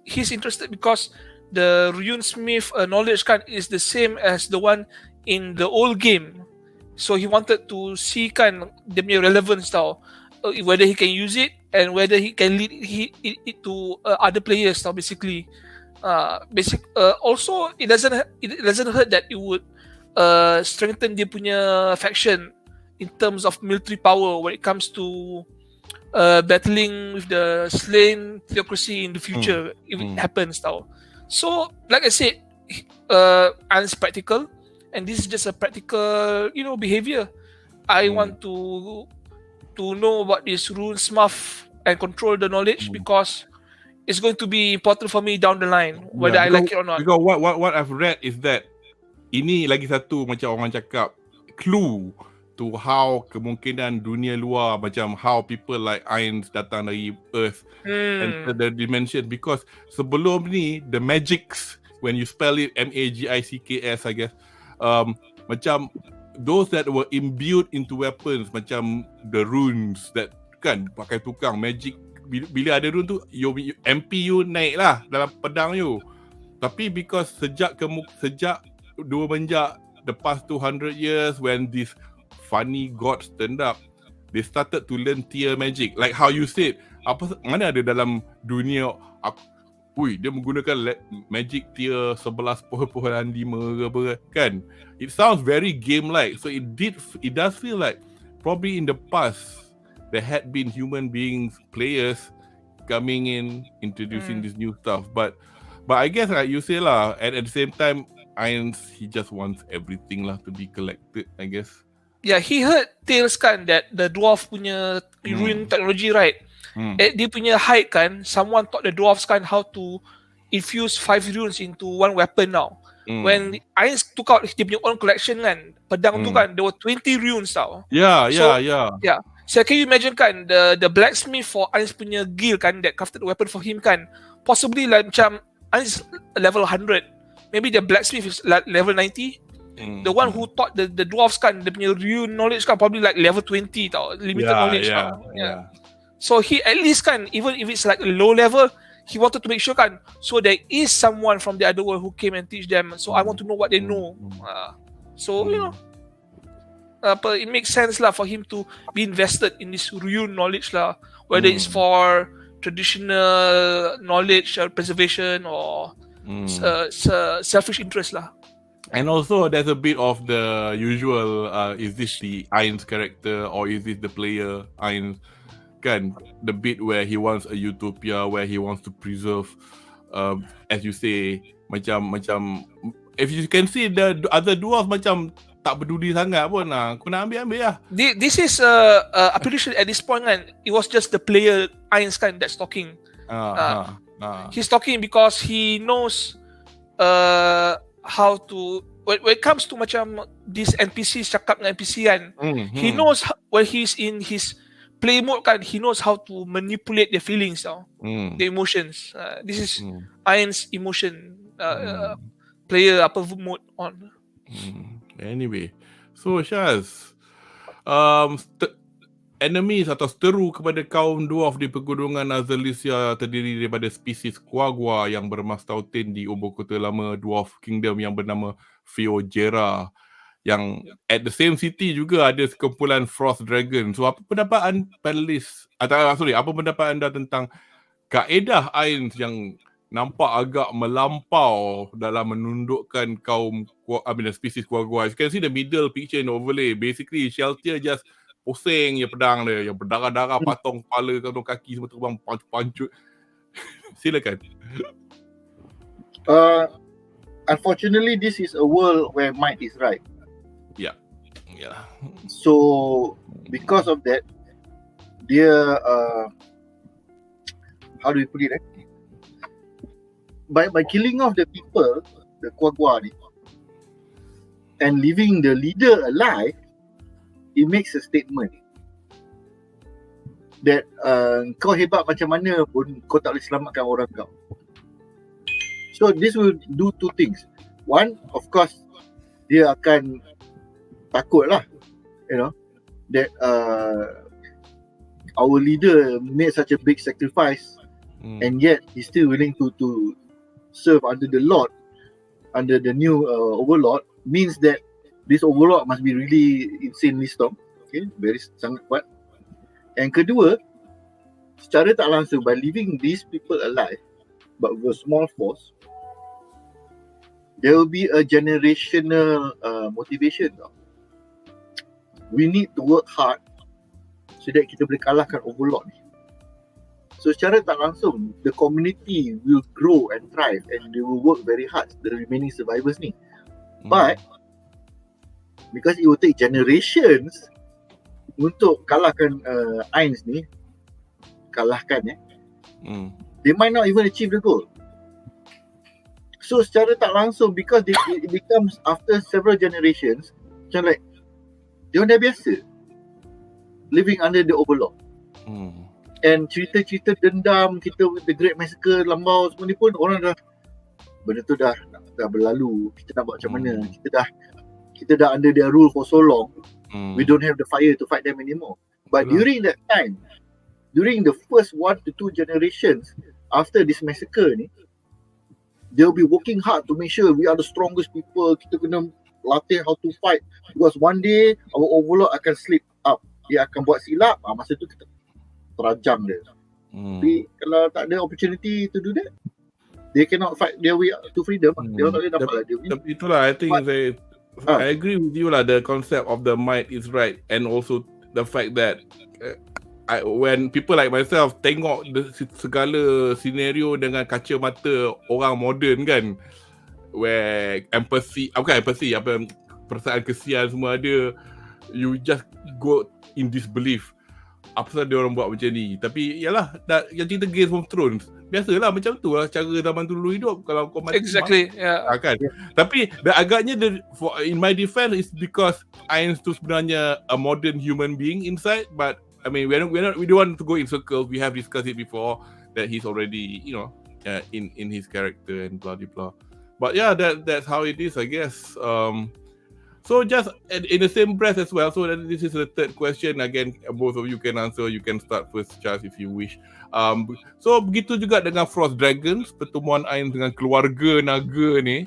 B: He's interested because the runesmith knowledge is the same as the one in the old game. So he wanted to see the relevance tau, whether he can use it and whether he can lead it to other players tau, basically. Also it doesn't hurt that it would strengthen dia punya faction in terms of military power when it comes to battling with the SLANE THEOCRACY in the future if it happens tau. So like I said, it's practical. And this is just a practical, behavior. I want to know about this runesmith and control the knowledge because it's going to be important for me down the line, whether I like it or not.
A: Because what I've read is that ini lagi satu macam orang cakap clue to how kemungkinan dunia luar, macam how people like Ainz datang dari Earth and the dimension, because sebelum ni the magics, when you spell it MAGICKS, I guess, macam those that were imbued into weapons, macam the runes that kan pakai tukang magic, bila ada rune tu MP you naik lah dalam pedang you. Tapi because sejak the past 200 years when these funny gods turned up, they started to learn tier magic, like how you said, mana ada dalam dunia dia menggunakan magic tier 11.5 ke apa kan. It sounds very game-like. So it does feel like probably in the past there had been human beings, players coming in, introducing this new stuff. But I guess like you say lah, and at the same time, Ainz, he just wants everything lah to be collected, I guess.
B: Yeah, he heard tales that the dwarf punya rune technology, right? At dia punya height someone taught the dwarves how to infuse 5 runes into one weapon now. When Ainz took out dia punya own collection pedang tu there were 20 runes tau.
A: Yeah.
B: So can you imagine the blacksmith for Ainz punya guild that crafted the weapon for him possibly like macam Ainz level 100. Maybe the blacksmith is like level 90. The one who taught the dwarves the punya rune knowledge probably like level 20 tau, limited knowledge tau. Yeah. So he at least even if it's like low level, he wanted to make sure so there is someone from the other world who came and teach them. So I want to know what they know. So it makes sense lah for him to be invested in this rune knowledge lah, whether it's for traditional knowledge or preservation or selfish interest lah.
A: And also there's a bit of the usual is this the Ainz character or is this the player Ainz, the bit where he wants a utopia, where he wants to preserve, as you say, macam if you can see the other dwarves macam tak peduli sangat pun kau nak ambil lah.
B: This is I'm pretty sure at this point it was just the player Ainz that's talking. He's talking because he knows how to when it comes to macam this NPC cakap dengan NPC kan, he knows when he's in his play mode kan, he knows how to manipulate their feelings tau, the emotions. This is Iron's emotion player apa mode on.
A: Anyway, so Syaz, enemies atau seteru kepada kaum dwarf di pegunungan Azalisia terdiri daripada spesies Quagua yang bermastautin di ibu kota lama Dwarf Kingdom yang bernama Feogera, yang at the same city juga ada sekumpulan Frost Dragon. So apa pendapat panelis apa pendapat anda tentang kaedah Ains yang nampak agak melampau dalam menundukkan kaum spesies Quagua? You can see the middle picture in overlay. Basically Shelter just pusing je pedang dia, yang berdarah-darah, patong kepala, kantong kaki semua terbang pancut. Silakan.
C: Unfortunately, this is a world where might is right.
A: Yeah.
C: So because of that, dia how do we put it? By killing off the people, the Quagua ni, and leaving the leader alive, it makes a statement that kau hebat macam mana pun kau tak boleh selamatkan orang kau. So this will do two things. One, of course, dia akan takut lah, you know, that our leader made such a big sacrifice and yet he's still willing to serve under the Lord, under the new Overlord, means that this Overlord must be really insanely strong. Okay, sangat kuat. And kedua, secara tak langsung, by leaving these people alive, but with a small force, there will be a generational motivation. We need to work hard so that kita boleh kalahkan Overlord ni. So secara tak langsung, the community will grow and thrive and they will work very hard, the remaining survivors ni. But because it will take generations untuk kalahkan Ains ni, they might not even achieve the goal. So secara tak langsung, because it becomes after several generations, macam like dia orang dah biasa living under the Overlord. And cerita-cerita dendam kita with the Great Massacre, Lambau semua ni pun orang dah, benda tu dah berlalu. Kita nak buat macam mana? Kita dah under their rule for so long, we don't have the fire to fight them anymore. But during that time, during the first 1 to 2 generations after this massacre ni, they'll be working hard to make sure we are the strongest people. Kita kena latih how to fight, because one day our Overlord akan slip up, dia akan buat silap, masa tu kita terajang dia. Tapi kalau tak ada opportunity to do that, they cannot fight their way to freedom. Dia tak boleh dapat lah dia.
A: Itulah, I think I agree with you lah. The concept of the might is right, and also the fact that when people like myself tengok segala scenario dengan kacamata orang moden kan, where perasaan kesian semua ada, you just go in disbelief. Apa sebab dia orang buat macam ni? Tapi yalah, yang cerita Game of Thrones, biasalah macam tu lah cara zaman dulu hidup. Kalau kau mati,
B: exactly,
A: kan? Tapi agaknya in my defense is because Ains tu sebenarnya a modern human being inside, but I mean we don't want to go in circles. We have discussed it before that he's already, you know, in his character and blah blah blah. But yeah, that's how it is, I guess. So just in the same breath as well, so this is the third question. Again, both of you can answer. You can start first, Charles, if you wish. So begitu juga dengan Frost Dragons, pertemuan Ains dengan keluarga naga ni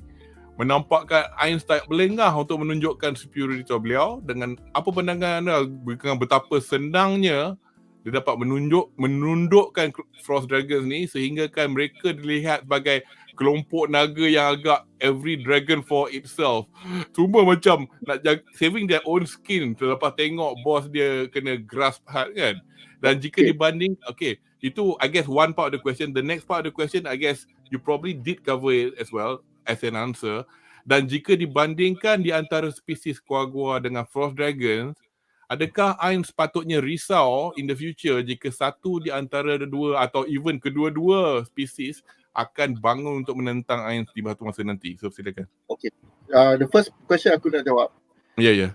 A: menampakkan Ains tak belengah untuk menunjukkan superiority beliau. Dengan apa pandangan anda dengan betapa senangnya dia dapat menundukkan Frost Dragons ni, sehingga kan mereka dilihat sebagai kelompok naga yang agak every dragon for itself. Cuma macam nak saving their own skin selepas tengok bos dia kena grasp hard kan. Dan jika dibanding, okay, itu I guess one part of the question. The next part of the question, I guess you probably did cover it as well as an answer. Dan jika dibandingkan di antara spesies Quagua dengan Frost Dragons, adakah Ains sepatutnya risau in the future jika satu di antara dua atau even kedua-dua spesies akan bangun untuk menentang Ainz di satu masa nanti. So silakan.
C: Okay. The first question aku nak jawab.
A: Ya.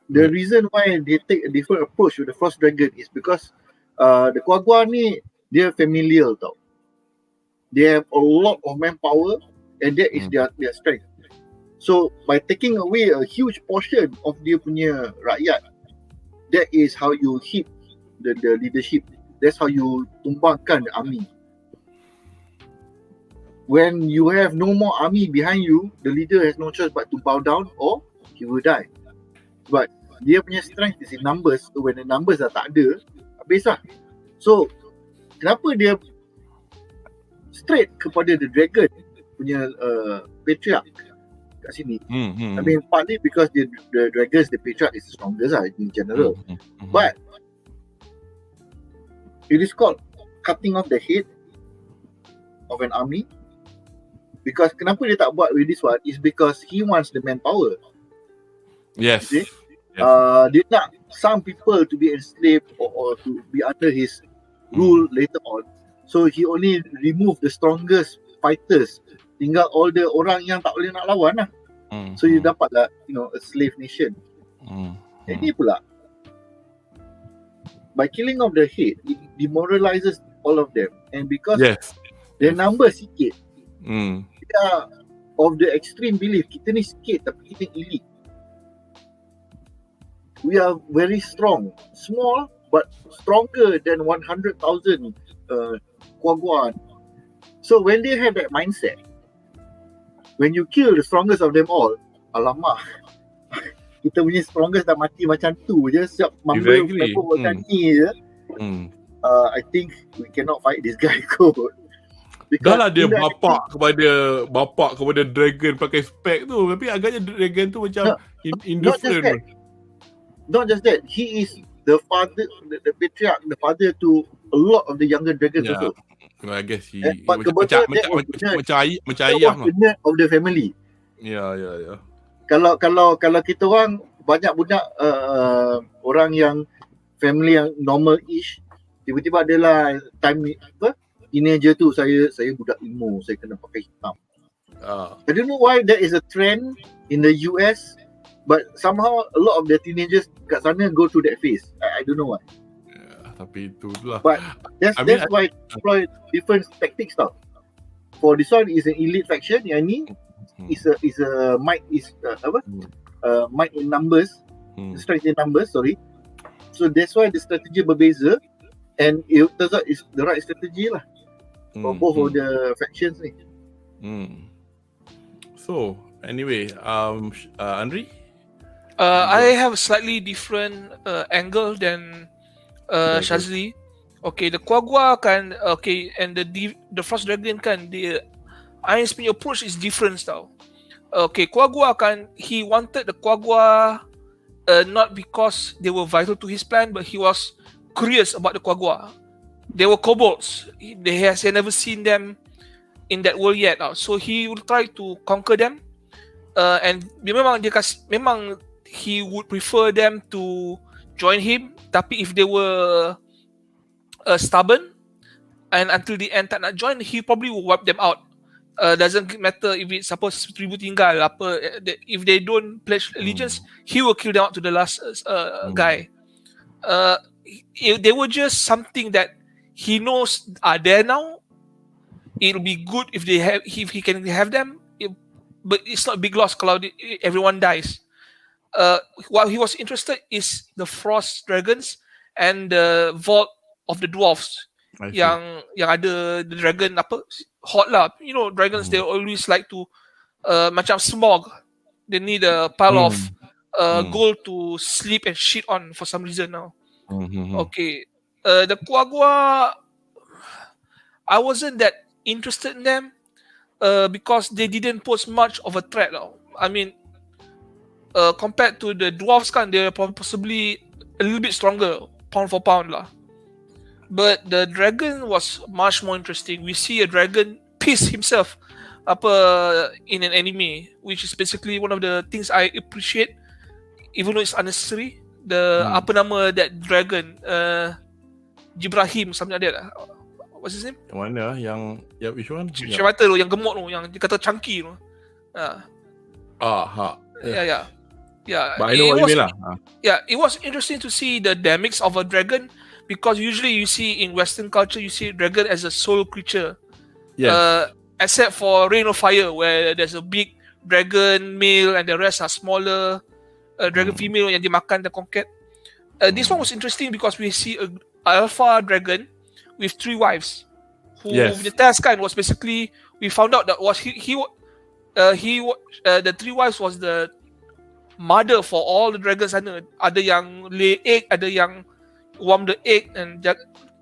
C: The reason why they take a different approach with the Frost Dragon is because the Kuagua ni dia familiar tau. They have a lot of manpower and that is their strength. So by taking away a huge portion of dia punya rakyat, that is how you hit the leadership. That's how you tumbangkan the army. When you have no more army behind you, the leader has no choice but to bow down or he will die. But dia punya strength is in numbers. So when the numbers dah tak ada, habis lah. So kenapa dia straight kepada the dragon punya patriarch kat sini? I mean partly because the dragons, the patriarch is the strongest lah in general. But it is called cutting off the head of an army. Because kenapa dia tak buat with this one is because he wants the manpower.
A: Yes.
C: Yes. Dia nak some people to be enslaved or to be under his rule later on. So he only remove the strongest fighters. Tinggal all the orang yang tak boleh nak lawan lah. So you dapat lah, a slave nation. Ini pula, by killing off the head, it demoralizes all of them. And because their number sikit, they are of the extreme belief, kita ni sikit tapi kita elite. We are very strong, small but stronger than 100,000 Kuagua. So when they have that mindset, when you kill the strongest of them all, alamak, kita punya strongest dah mati macam tu je, siap mamba macam ni je. I think we cannot fight this guy kot.
A: Dah lah dia bapak kepada dragon pakai spek tu, tapi agaknya dragon tu macam indifferent.
C: Not just that, he is the father, the patriarch, the father to a lot of the younger dragons also.
A: I guess he
C: macam ayah of the family.
A: Ya.
C: Kalau kita orang banyak budak orang yang family yang normal-ish, tiba-tiba adalah time teenager tu, saya budak emo, saya kena pakai hitam. I don't know why there is a trend in the US, but somehow a lot of the teenagers kat sana go through that phase. I don't know why.
A: Tapi itulah.
C: But that's why deploy different tactics tau. For this one is an elite faction, yang ni is a might might in numbers, strength in numbers, sorry. So that's why the strategy berbeza, and it turns out it's the right strategy lah for both of the factions ni.
A: So anyway, Andri?
B: I have a slightly different angle than Shazli. Okay, the Kuagua kan, and the Frost Dragon kan, the Ainz punya approach is different tau. Okay, Kuagua kan, he wanted the Kuagua not because they were vital to his plan, but he was curious about the Kuagua. They were kobolds. He has never seen them in that world yet. So he will try to conquer them. And memang he would prefer them to join him. Tapi if they were stubborn and until the end tak nak join, he probably will wipe them out. Doesn't matter if it's seribu tinggal apa. If they don't pledge allegiance, he will kill them out to the last guy. They were just something that he knows are there now. It'll be good if he can have them, but it's not a big loss kalau everyone dies. What he was interested is the Frost Dragons and the Vault of the Dwarfs. Yang ada the dragon apa hot lah. Dragons they always like to macam smog. They need a pile of gold to sleep and shit on for some reason now. Okay. The Kuagua, I wasn't that interested in them because they didn't pose much of a threat. I mean, compared to the dwarves kan, they're possibly a little bit stronger pound for pound lah. But the dragon was much more interesting. We see a dragon piss himself in an anime, which is basically one of the things I appreciate, even though it's unnecessary. The apa nama that dragon, Jibrahim, something like that. What's his name?
A: Yang mana? Yang which one?
B: Cerita tu, yang gemuk tu, yang dia kata chunky tu. Yeah.
A: But I know what you mean lah.
B: Yeah, it was interesting to see the dynamics of a dragon, because usually you see in Western culture, you see dragon as a soul creature.
A: Yes.
B: Except for Reign of Fire, where there's a big dragon male and the rest are smaller dragon female yang dimakan dan conquered. This one was interesting because we see a alpha dragon with 3 wives. Who the task kan was basically, we found out that was the 3 wives was the mother for all the dragons sana. Ada yang lay egg, ada yang warm the egg and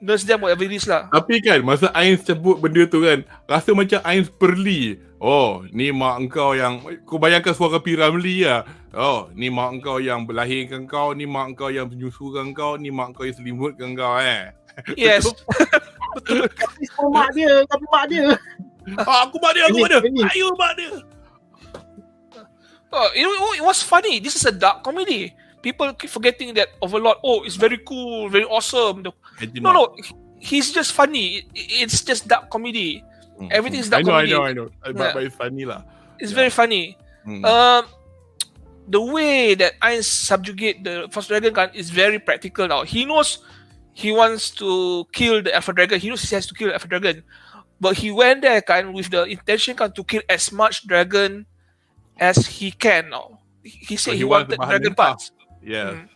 B: nurse them, whatever it is lah.
A: Tapi kan masa Ain sebut benda tu kan, rasa macam Ain perli. Oh, ni mak engkau yang, kau bayangkan suara P. Ramlee lah. Oh, ni mak engkau yang berlahirkan kau, ni mak engkau yang menyusukan kau, ni mak engkau yang selimutkan kau
B: Yes.
C: Tapi mak dia.
A: Aku mak dia. Ayo mak dia.
B: It was funny. This is a dark comedy. People keep forgetting that Overlord, it's very cool, very awesome. No, he's just funny. It's just dark comedy. Everything is dark comedy.
A: I know. But it's funny lah.
B: It's very funny. The way that I subjugate the first dragon kan is very practical now. He knows he wants to kill the alpha dragon. He knows he has to kill the alpha dragon. But he went there kan with the intention kan to kill as much dragon as he can now. He said he wanted dragon parts.
A: Yeah.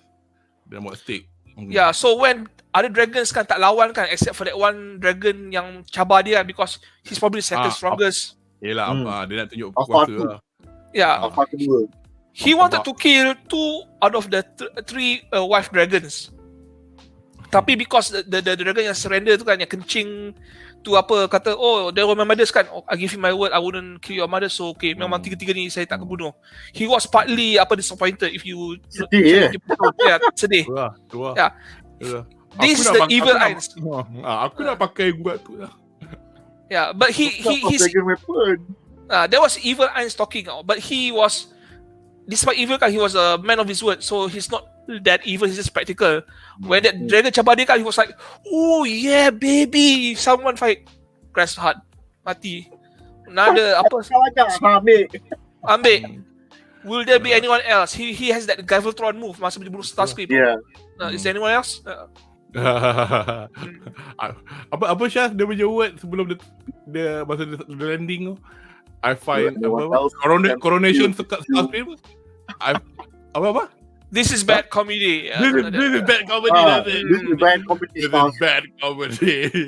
A: Then what stick?
B: Yeah, so when other dragons kan tak lawan kan, except for that one dragon yang cabar dia, because he's probably the second strongest.
A: Yelah, dia nak tunjuk kuasa lah.
B: Yeah.
C: Alpha kedua.
B: He wanted to kill 2 out of the 3 wife dragons. Tapi because the dragon yang surrender tu kan, yang kencing tu apa, kata, they were my mothers kan, I give you my word, I wouldn't kill your mother, so okay, memang 3 ni saya tak kebunuh. He was partly disappointed if you
C: sedih
B: sedih.
A: Tu lah.
B: Yeah. This is the evil eyes.
A: Aku nak pakai buat tu lah.
B: Yeah, but he's there was evil eyes talking, but he was, despite evil kan, he was a man of his word, so he's not that evil, he's just practical. When that dragon cabar dia kan, he was like, oh yeah baby, someone fight, crash hard, mati. Nada apa, ambil. Will there be anyone else? He has that Gaveltron move masa dia bunuh Starscream. Is there anyone else?
A: Apa Syah dia punya word sebelum dia masa dia landing tu, I find coronation Starscream. Apa?
B: This is bad comedy.
A: This is bad comedy.
C: This is bad comedy.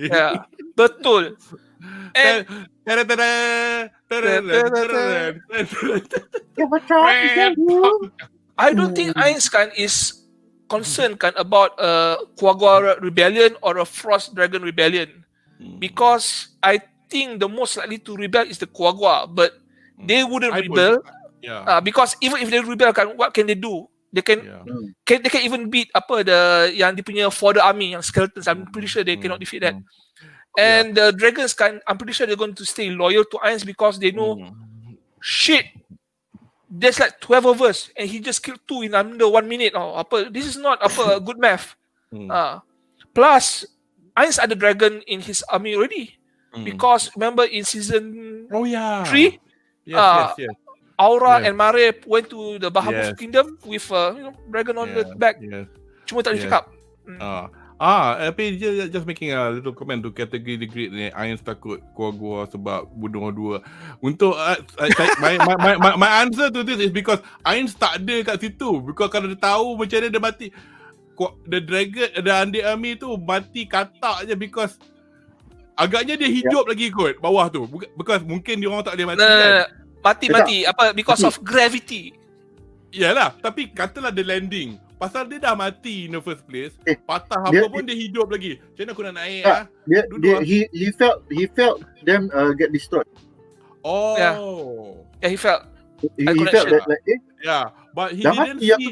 B: Yeah, betul. And I don't think Einstein is concerned kan about a Quagga rebellion or a Frost Dragon rebellion, because I think the most likely to rebel is the Quagga, but they wouldn't rebel. Because even if they rebel kan, what can they do? They can even beat yang dia punya fodder army, yang skeletons. I'm pretty sure they cannot defeat that. And the dragons kan, I'm pretty sure they're going to stay loyal to Ainz because they know shit, there's like 12 of us and he just killed 2 in under 1 minute. This is not good math. Plus Ainz ada dragon in his army already, because remember in season 3 Aura and Mare went to the Bahamut kingdom with dragon on the back. Cuma tak boleh pick up.
A: Tapi just making a little comment to category degree ni, Ainz takut Quagga sebab bunuh 2. Untuk my answer to this is because Ainz tak ada kat situ. Because kalau dia tahu macam mana dia mati, the dragon, the undead army tu mati katak je, because agaknya dia hidup lagi kot bawah tu. Because mungkin dia orang tak boleh mati kan. Mati
B: because of gravity.
A: Yalah, tapi katalah dia landing, pasal dia dah mati in the first place, patah apa pun dia hidup lagi. Macam mana aku nak naik
C: he felt them get destroyed.
B: He felt
A: that but he didn't see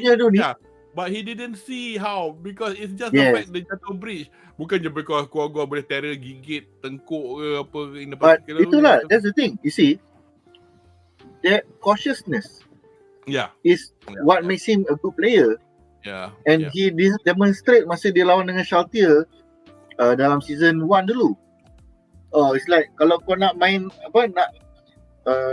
A: but he didn't see how, because it's just the fact dia jatuh bridge. Bukan je because Quagga boleh terror gigit tengkuk ke apa in the
C: particular. But itulah, that's the thing. You see, that cautiousness is what makes him a good player. He demonstrate masa dia lawan dengan Shaltier dalam season 1 dulu. It's like kalau kau nak main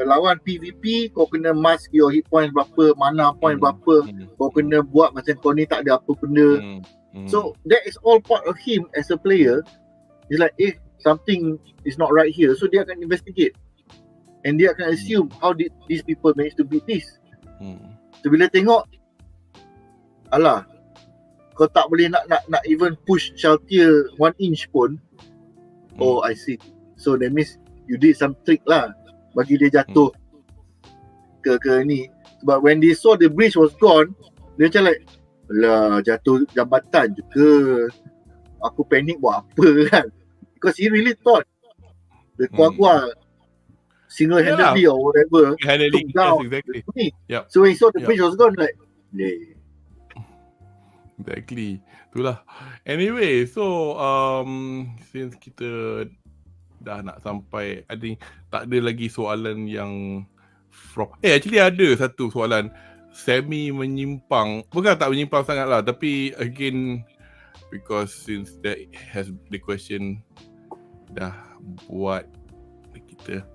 C: lawan PVP, kau kena mask your hit points berapa, mana point berapa, kau kena buat macam kau ni tak ada apa benda. So that is all part of him as a player. It's like something is not right here, so dia akan investigate and dia akan assume how did these people manage to beat this. So bila tengok, alah, kau tak boleh nak even push Shaltier 1 inch pun. Oh, I see. So that means you did some trick lah bagi dia jatuh ke ni. Sebab when they saw the bridge was gone, dia macam like, alah, jatuh jambatan je ke? Aku panik buat apa kan? Because he really thought the Kuagua single-handedly or whatever took down.
A: Exactly. Yep.
C: So when he saw the bridge was gone, like,
A: Exactly. Itulah. Anyway, so since kita dah nak sampai, I think tak ada lagi soalan yang actually ada satu soalan semi menyimpang. Bukan tak menyimpang sangat lah, tapi again, because since that has the question dah buat kita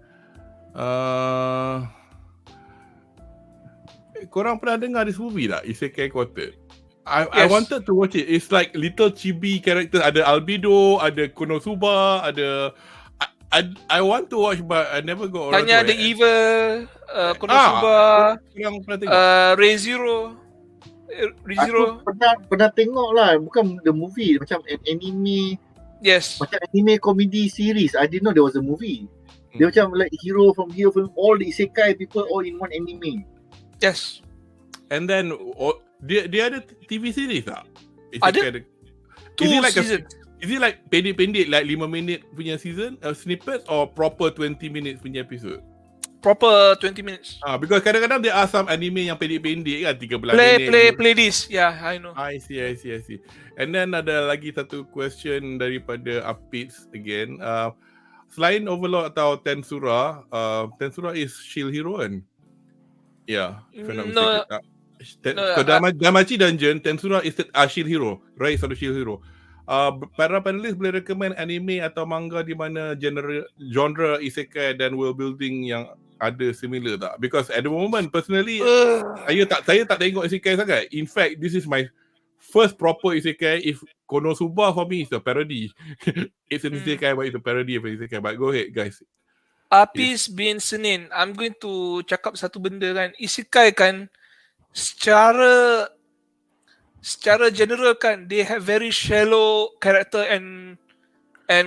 A: korang pernah dengar this movie tak? Isekai Quartet. I wanted to watch it. It's like little chibi characters. Ada Albedo, ada Konosuba, ada I want to watch but I never got around to it.
B: Tanya ada Evil, Konosuba, ReZero.
C: Aku pernah tengok lah. Bukan the movie, macam an anime.
B: Yes.
C: Macam anime comedy series. I didn't know there was a movie. Dia macam like hero from all the isekai people all in one anime.
B: Yes.
A: And then dia ada TV series tak?
B: Ada. 2 seasons.
A: Is it like pendek-pendek like 5 minit punya season, snippets, or proper 20 minutes punya episode?
B: Proper 20 minutes.
A: Because kadang-kadang there are some anime yang pendek-pendek kan, 13 minit.
B: Play this. Yeah, I know.
A: I see. And then ada lagi satu question daripada Apits again. Selain Overlord atau Tensura, Tensura is shield hero kan? Yeah, if I'm not mistaken. Damachi Dungeon, Tensura is shield hero. Rise of the shield hero. Para panelis boleh recommend anime atau manga di mana genre isekai dan world building yang ada similar tak? Because at the moment personally saya tak tengok isekai sangat. In fact, this is my first proper isekai. If Konosuba for me is a parody. It's an isekai but it's a parody of an isekai. But go ahead guys.
B: Apis bin Senin, I'm going to cakap satu benda kan. Isekai kan secara general kan, they have very shallow character and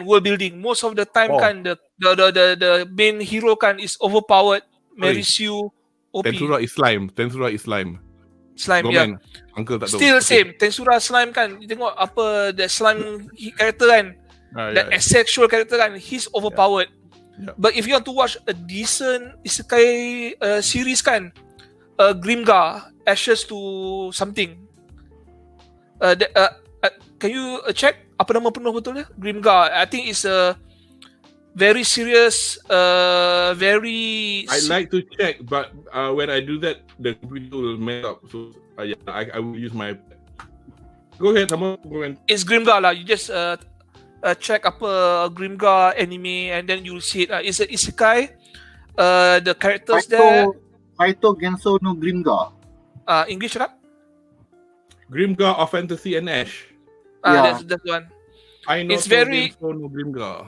B: world building. Most of the time kan the main hero kan is overpowered, marries you, OP.
A: Tensura is slime.
B: Slime, yeah.
A: Uncle tak tahu.
B: Still same. Tensura slime kan. You tengok apa the slime character kan. That asexual character kan, he's overpowered. Yeah. But if you want to watch a decent isekai series kan, Grimgar, Ashes to something. Can you check apa nama penuh betulnya? Grimgar. I think it's a very serious, very.
A: I like to check, but when I do that, the computer will mess up. So I will use my. Go ahead, someone.
B: It's Grimgar lah. You just check apa Grimgar anime, and then you'll see it. It's a isekai. The characters there.
C: Kaito Genso no Grimgar.
B: English right?
A: Grimgar of Fantasy and Ash.
B: That's one.
A: I know
B: it's very
A: no Grimgar.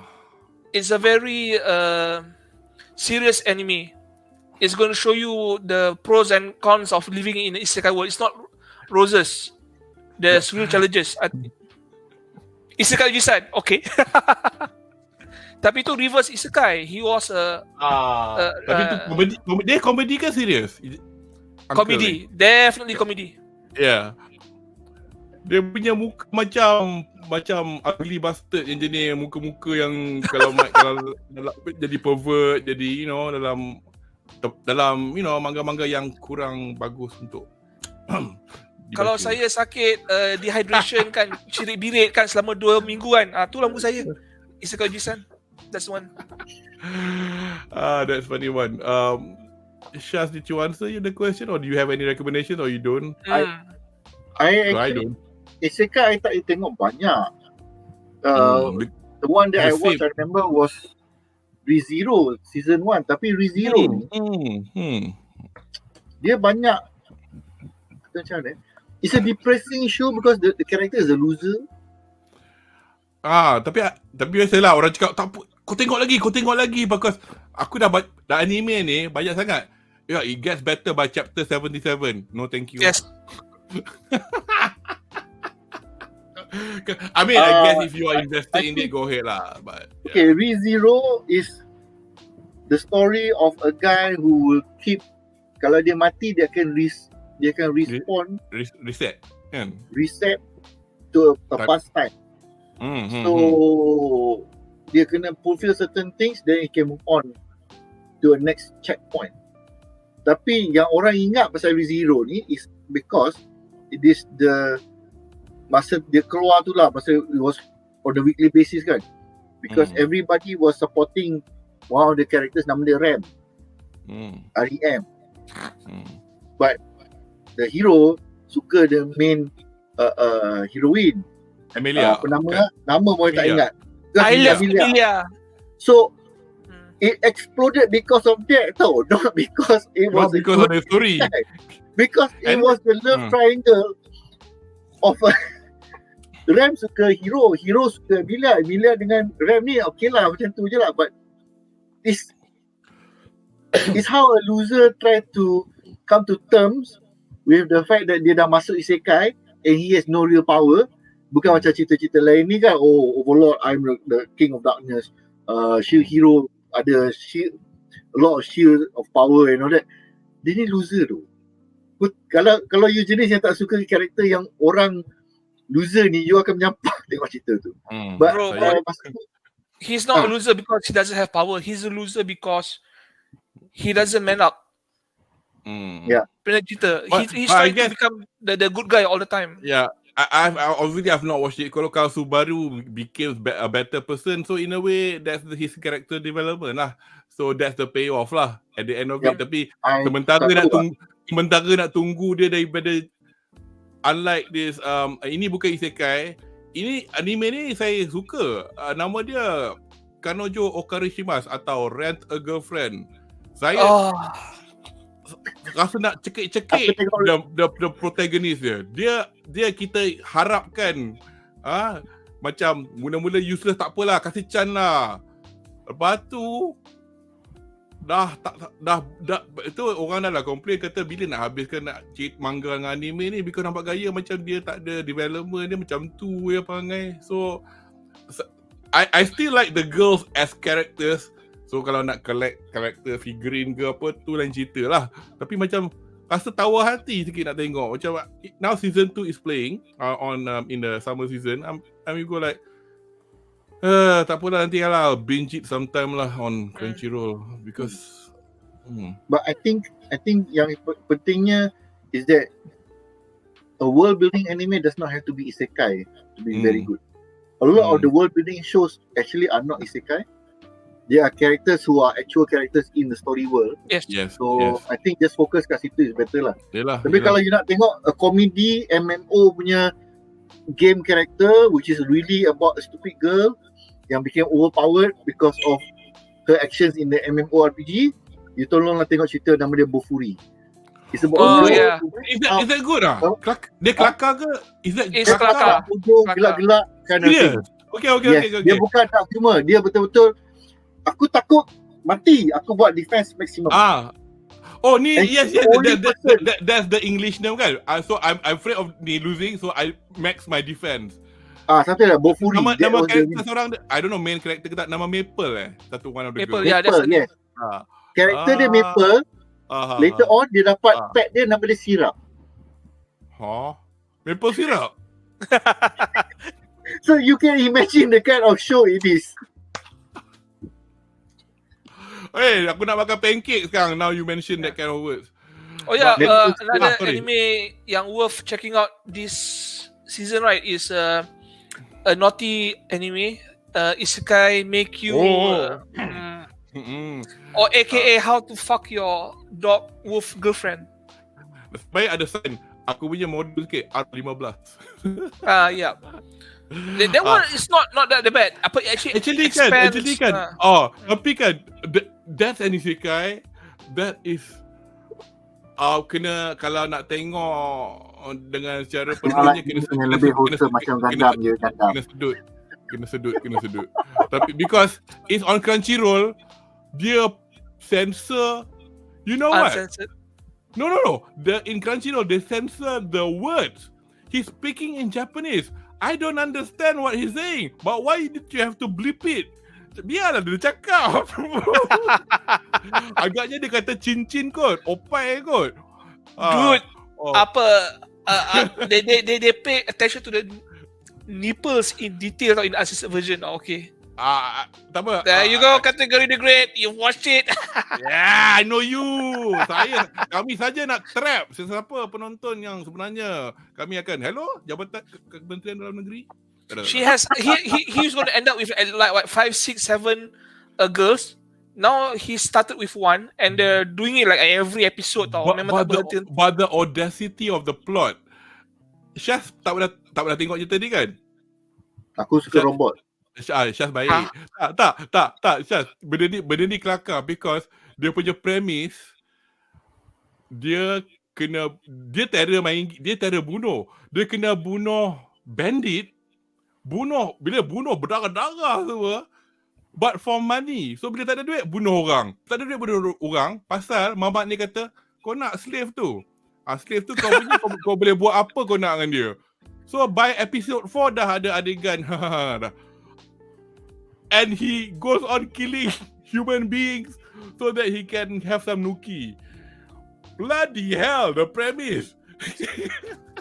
B: It's a very serious anime. It's going to show you the pros and cons of living in the isekai world. It's not roses. There's real challenges. Isekai Jisan, okay. Tapi itu reverse isekai. He was
A: tapi itu comedy. Dia comedy ke serious?
B: Comedy, definitely comedy.
A: Yeah. Dia punya muka macam ugly bastard yang jenis muka-muka yang kalau jadi pervert, jadi dalam manga-manga yang kurang bagus untuk
B: kalau saya sakit dehydration kan, cirit-birit kan selama 2 minggu kan, tu lampu saya. Isekai Jisan. That's one.
A: That's funny one. Shaz, did you answer the question or do you have any recommendation or you don't?
C: I don't. Isekai I tak tengok banyak. The one that I
A: The
C: watched, I remember was ReZero season 1. Tapi ReZero ni, dia banyak macam mana? It's a depressing show because the character is a loser.
A: Tapi biasalah orang cakap tak apa, kau tengok lagi because aku dah anime ni banyak sangat. Yeah, it gets better by chapter 77. No thank you.
B: Yes.
A: I mean, I guess if you are invested in it, go ahead lah. But
C: okay, ReZero is the story of a guy who will keep, kalau dia mati dia akan respawn,
A: reset kan?
C: Reset to a past time. So dia kena fulfill certain things, then he can move on to a next checkpoint. Tapi yang orang ingat pasal ReZero ni is because it is the masa dia keluar tu lah, masa it was on the weekly basis kan, because everybody was supporting one of the characters, nama dia Ram, REM. But the hero suka the main heroine
A: Amelia.
C: apa nama nama boleh tak ingat.
B: I love Amelia.
C: So it exploded because of that tau, not because it was
A: because of the story.
C: Because it was the love triangle of Ram suka hero suka Amelia dengan Ram ni okay lah, macam tu je lah. But it's how a loser try to come to terms with the fact that dia dah masuk isekai and he has no real power. Bukan macam cerita-cerita lain ni kan, Overlord, I'm the king of darkness, shield hero, ada shield, a lot of shield of power and all that. Dia ni loser tu. Kalau you jenis yang tak suka karakter yang orang loser ni, you akan menyampah tengok cerita tu. But
B: he's not a loser because he doesn't have power. He's a loser because he doesn't man up.
C: Yeah.
B: Cerita. He's trying to become the good guy all the time.
A: Yeah. I've not watched it. Kalau Subaru became a better person, so in a way that's his character development lah. So that's the payoff lah at the end of it. Tapi sementara nak tunggu dia daripada, unlike this ini bukan isekai, ini anime ni saya suka. Nama dia Kanojo Okarishimasu atau Rent a Girlfriend. Saya rasa nak cekik-cekik the protagonist dia kita harapkan macam mula-mula useless tak apalah, kasih chance lah. Lepas tu dah itu orang dah lah complain, kata bila nak habiskan nak cheat manga dengan anime ni, because nampak gaya macam dia tak ada development, dia macam tu ya perangai. So I still like the girls as characters. So kalau nak collect karakter figurine ke apa, tu lain cerita lah. Tapi macam rasa tawar hati sikit nak tengok. Macam now season 2 is playing on in the summer season. I'm go like tak apalah, nanti lah binge it sometime lah on Crunchyroll because
C: But I think yang pentingnya is that a world building anime does not have to be isekai to be very good. A lot of the world building shows actually are not isekai. They are characters who are actual characters in the story world.
B: Yes.
C: So I think just focus kat situ is better lah. Tapi kalau you nak tengok a comedy MMO punya game character which is really about a stupid girl yang became overpowered because of her actions in the MMORPG, you tolonglah tengok cerita nama dia Bofuri. It's about
A: Is that good lah? Dia kelakar ke? Is that
B: kelakar?
C: Gelak-gelak kind of thing.
A: Okay.
C: Dia bukan tak humor, dia betul-betul aku takut mati, aku buat defense maximum.
A: Oh ni, yes, that's the English name kan. So I'm afraid of ni losing, so I max my defense.
C: Satu lah, Bofuri.
A: Nama karakter seorang, I don't know main character ke tak, nama Maple satu one of the
B: Maple,
A: girls.
B: Maple,
C: yes. Karakter dia Maple. Later on dia dapat pet dia, nama dia Syrup.
A: Maple syrup.
C: So you can imagine the kind of show it is.
A: Aku nak makan pancake sekarang. Now you mention that kind of words.
B: Oh yeah, another anime yang worth checking out this season, right, is a naughty anime. Isekai make you or aka how to fuck your dog wolf girlfriend.
A: Baik ada sign. Aku punya model sikit R15.
B: Yeah. That one is not that bad. Apa actually
A: kan. Tapi kan that's an isekai that is kena, kalau nak tengok dengan secara penuhnya kena
C: lebih wholesome macam Gundam je, Gundam.
A: Kena sedut. Tapi because it's on Crunchyroll, dia censor, you know what?
B: Uncensored.
A: No. In Crunchyroll, they censor the words. He's speaking in Japanese. I don't understand what he's saying. But why did you have to bleep it? Biarlah dia cakap. Agaknya dia kata cincin kot, opai kot.
B: Dude, they pay attention to the nipples in detail or in uncensored version. Okay.
A: Tak apa.
B: There you go, category the great. You watched it.
A: Yeah, I know you. Kami saja nak trap sesiapa penonton yang sebenarnya kami akan, hello, Jabatan Kementerian Dalam Negeri. He's going to end up with like what 5, 6, 7 girls. Now he started with one and they're doing it like every episode. But the audacity of the plot. Syaz tak pernah tengok cerita ni kan?
C: Aku suka robot.
A: Syaz baik. Tak Syaz. Benda ni kelakar because dia punya premise, dia terror bunuh. Dia kena bunuh bandit. Bila bunuh berdarah-darah semua. But for money. So bila tak ada duit, bunuh orang. Tak ada duit, bunuh orang. Pasal mamak ni kata, kau nak slave tu. Slave tu kau punya, kau boleh buat apa kau nak dengan dia. So by episode 4 dah ada adegan. Dah. And he goes on killing human beings so that he can have some nuki. Bloody hell, the premise.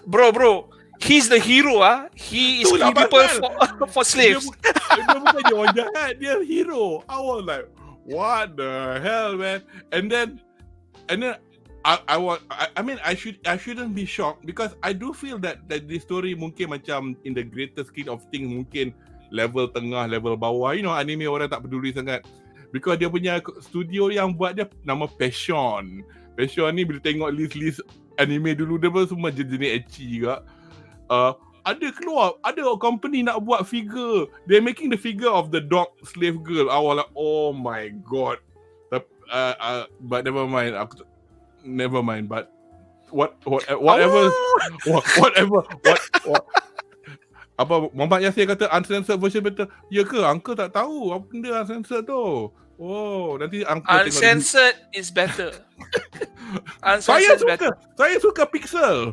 B: Bro. He's the hero, He is killing people for slaves.
A: Dia bukan dia orang jahat, dia hero. I was like, what the hell, man? And then I shouldn't be shocked because I do feel that this story mungkin macam in the greater scheme of things mungkin level tengah, level bawah. You know, anime orang tak peduli sangat. Because dia punya studio yang buat dia nama Passion. Passion ni bila tengok list anime dulu dia pun semua jenis ecchi juga. Ada company nak buat figure. They're making the figure of the dog slave girl. I was like, oh my god. But never mind. But whatever. Apa Muhammad Yasir kata uncensored version better. Ya ke? Uncle tak tahu apa benda uncensored tu. Oh, nanti Uncle
B: uncensored is better. Uncensored is better.
A: Saya suka pixel.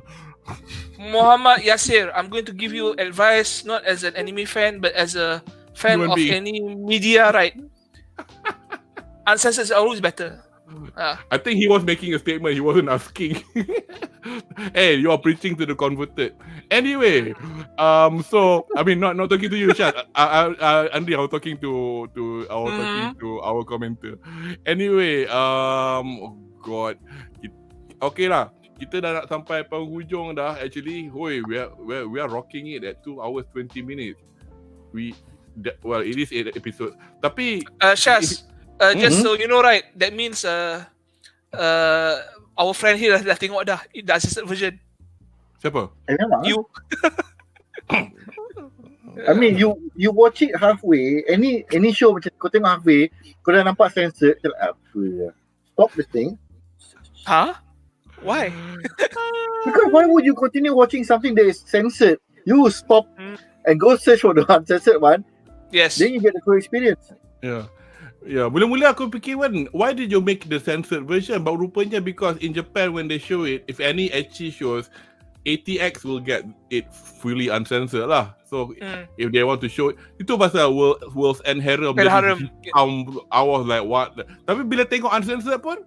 B: Muhammad Yasir, I'm going to give you advice not as an anime fan but as a fan of any media, right? Uncensored is always better.
A: I think he was making a statement. He wasn't asking. Hey, you are preaching to the converted. Anyway, so I mean, not talking to you, Shad. Andy, I was talking to our commenter. Anyway, oh God, okay lah. Kita dah nak sampai penghujung dah. Actually, we are rocking it at 2 hours 20 minutes. It is 8 episodes. Tapi,
B: Shaz. Just so you know, right, that means our friend here dah tengok dah the uncensored version.
A: Siapa?
B: You.
C: I mean, you watch it halfway. Any show macam kau tengok halfway, kau dah nampak censored. Stop this thing.
B: Huh? Why?
C: Because why would you continue watching something that is censored? You stop and go search for the uncensored one.
B: Yes.
C: Then you get the full experience.
A: Yeah, mula-mula aku fikir why did you make the censored version? But rupanya because in Japan when they show it, if any ecchi shows, ATX will get it fully uncensored lah. So if they want to show it, itu pasal World's End Harem. I was like, what? Tapi bila tengok uncensored pun,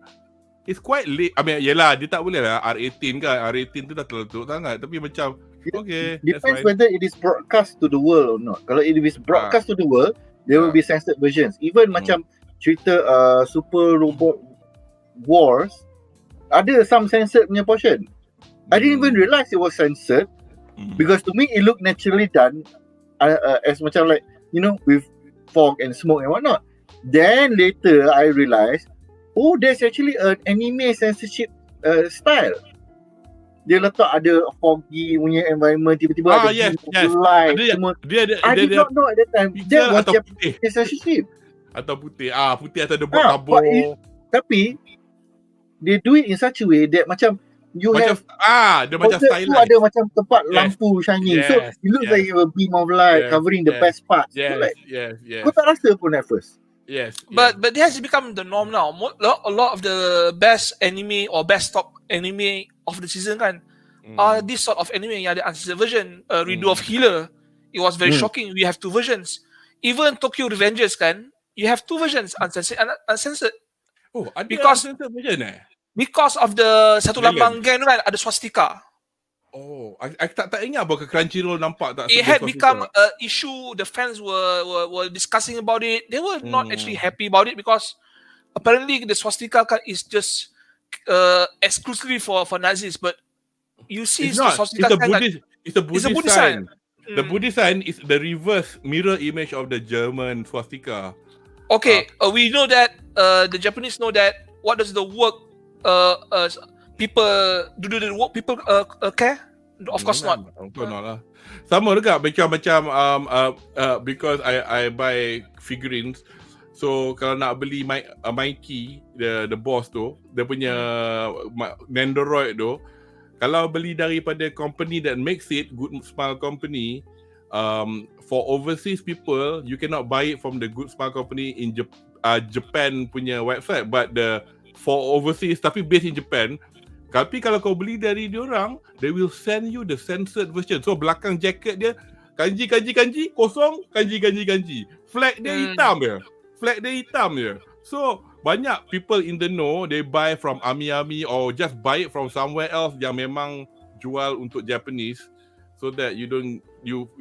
A: it's quite late. I mean, yelah, dia tak boleh lah R18 kan. R18 tu dah terlalu sangat. Tapi macam, okay,
C: depends whether it is broadcast to the world or not. Kalau it is broadcast to the world, there will be censored versions. Even macam cerita Super Robot Wars, ada some censored punya portion. I didn't even realise it was censored because to me it looked naturally done as macam like, you know, with fog and smoke and whatnot. Then later I realised, oh, there's actually an anime censorship style. dia letak ada foggy punya environment, tiba-tiba ada
A: yes.
C: light
A: Dia
C: semua.
A: dia
C: I did not know at that time that was
A: atau
C: Japanese
A: putih.
C: censorship.
A: Atau putih. Putih atau dia buat kabur.
C: Tapi they do it in such a way that macam you
A: Macam
C: have
A: dia macam
C: tu
A: stylized.
C: ada macam tempat lampu shining. So it looks like you have a beam of light covering the best parts. So like, kau tak rasa pun at first.
B: But it has become the norm now. A lot of the best anime or best top anime of the season kan are this sort of anime yang ada uncensored version. Redo of Healer, it was very shocking. We have 2 versions. Even Tokyo Revengers kan, you have 2 versions, uncensored and uncensored.
A: Oh, ada uncensored version
B: Because of the satu lambang gang kan ada swastika.
A: Oh, I tak ingat apa ke Crunchyroll nampak tak?
B: It had become an issue. The fans were discussing about it. They were not actually happy about it because apparently the swastika is just exclusively for Nazis. But you see,
A: it's not.
B: Swastika
A: It's a Buddhist sign. The Buddhist sign is the reverse mirror image of the German swastika.
B: Okay, we know that. The Japanese know that. What does the work? People do the work. People care. Of course not.
A: Lah. Sama juga macam because I buy figurines. So kalau nak beli Mikey, the boss tu, dia punya Nendoroid tu, kalau beli daripada company that makes it, Good Smile Company, for overseas people, you cannot buy it from the Good Smile Company in Japan punya website, but for overseas tapi based in Japan. Tapi kalau kau beli dari diorang, they will send you the censored version. So belakang jacket dia kanji kosong, kanji. Flag dia hitam je. So banyak people in the know, they buy from Ami or just buy it from somewhere else yang memang jual untuk Japanese, so that you don't you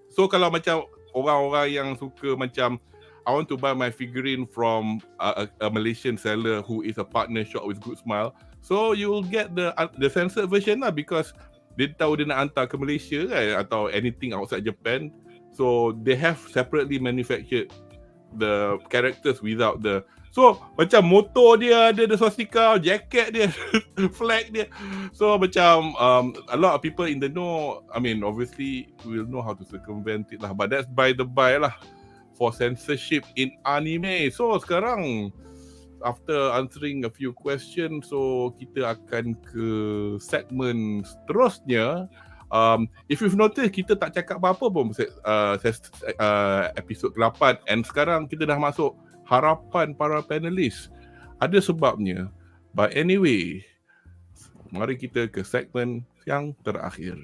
A: so kalau macam orang-orang yang suka macam I want to buy my figurine from a Malaysian seller who is a partner shop with Good Smile. So you will get the censored version lah, because dia tahu dia nak hantar ke Malaysia kan, atau anything outside Japan. So they have separately manufactured the characters without the. So macam motor dia ada the swastika, jacket dia, flag dia. So macam a lot of people in the know, I mean obviously will know how to circumvent it lah. But that's by the by lah for censorship in anime. So sekarang after answering a few questions, so kita akan ke segmen seterusnya. If you've noticed, kita tak cakap apa-apa pun episod 8, and sekarang kita dah masuk harapan para panelis. Ada sebabnya. But anyway, mari kita ke segmen yang terakhir.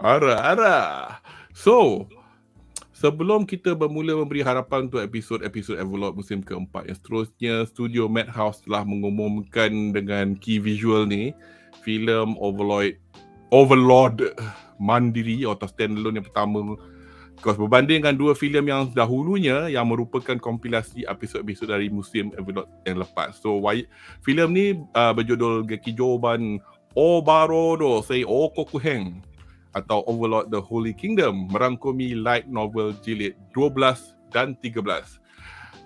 A: Ara. So, sebelum kita bermula memberi harapan untuk episod Overlord musim keempat yang seterusnya, studio Madhouse telah mengumumkan dengan key visual ni, filem Overlord mandiri atau standalone yang pertama. Because berbanding dengan 2 filem yang dahulunya yang merupakan kompilasi episod-episod dari musim Overlord yang lepas. So, filem ni berjudul Gekijouban Obarodo Sei Okokuhen atau Overlord The Holy Kingdom, merangkumi light novel jilid 12 dan 13.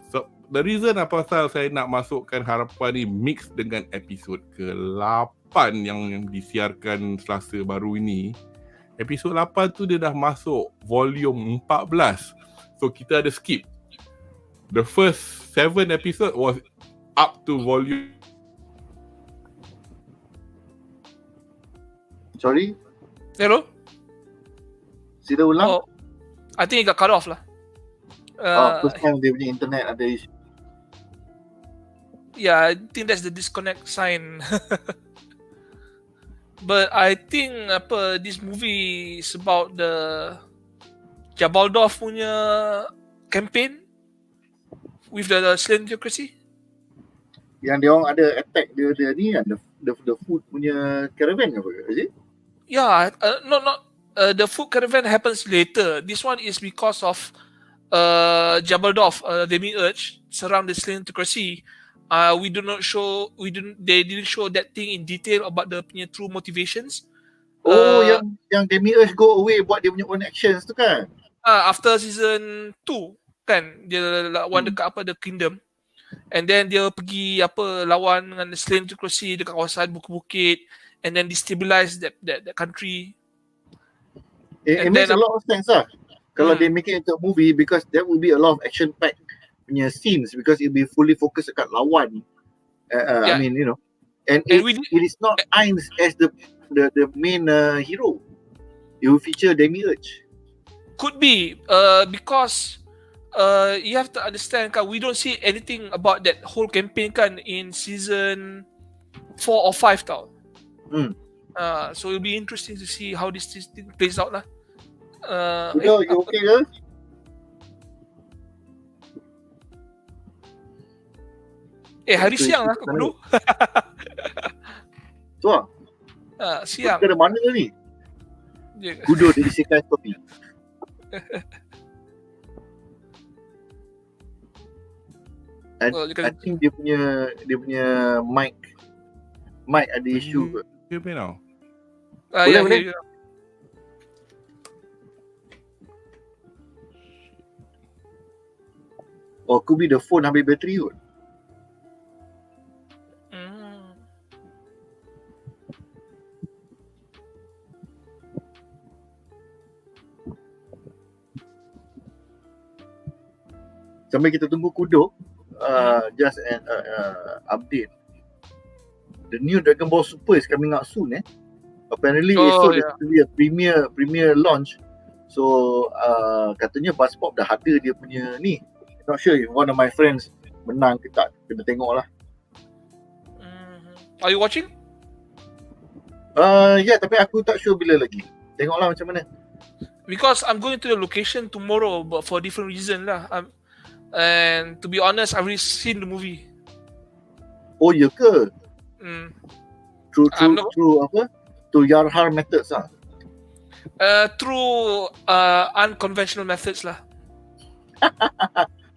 A: So, the reason apa pasal saya nak masukkan harapan ni mix dengan episod ke-8 yang disiarkan Selasa baru ini. Episod 8 tu dia dah masuk volume 14. So kita ada skip. The first 7 episode was up to volume.
C: Sorry?
B: Hello?
C: Sila ulang?
B: Oh, I think it got cut off lah.
C: First time dia punya internet ada issue.
B: Yeah, I think that's the disconnect sign. But I think this movie is about the Jabaldorf punya campaign with the SLANE THEOCRACY.
C: Yang dia orang ada attack dia ni kan, the food punya caravan apa ke? Is it?
B: Yeah, not the food caravan happens later. This one is because of Jabaldorf, Demiurge surround the SLANE THEOCRACY. They didn't show that thing in detail about the punya true motivations.
C: Yang Demiurge go away buat dia punya own actions tu kan?
B: After season 2 kan, dia lawan dekat the kingdom. And then dia pergi lawan dengan SLANE THEOCRACY dekat kawasan bukit-bukit, and then destabilize that country.
C: It
B: And
C: makes
B: then
C: a lot of sense lah. Kalau they make it into a movie, because there will be a lot of action-packed punya scenes, because it will be fully focused dekat lawan. I mean, you know, and it is not Ainz as the main hero. It will feature Demi-Urge.
B: Could be because you have to understand kan, we don't see anything about that whole campaign kan in season 4 or 5 tau. So it'll be interesting to see how this thing plays out lah.
C: You okay ke?
B: Hari siang lah aku dulu.
C: Tu lah.
B: Siang.
C: Kita ada mana ni? Kudo dia isikan topi. I think dia punya mic ada issue ke?
A: Hear me now?
C: Boleh. Or could be the phone habis bateri kot. Sambil kita tunggu Kudo, just an update. The new Dragon Ball Super is coming out soon. Apparently, it's going to be a premiere launch. So katanya BuzzPop dah ada dia punya ni. Not sure if one of my friends menang ke tak. Kena tengok lah.
B: Are you watching?
C: Yeah, tapi aku tak sure bila lagi. Tengoklah macam mana.
B: Because I'm going to the location tomorrow, but for different reason lah. And to be honest, I've already seen the movie.
C: Oh, ya ke? Through apa? Through Yarhar methods lah.
B: Through unconventional methods lah.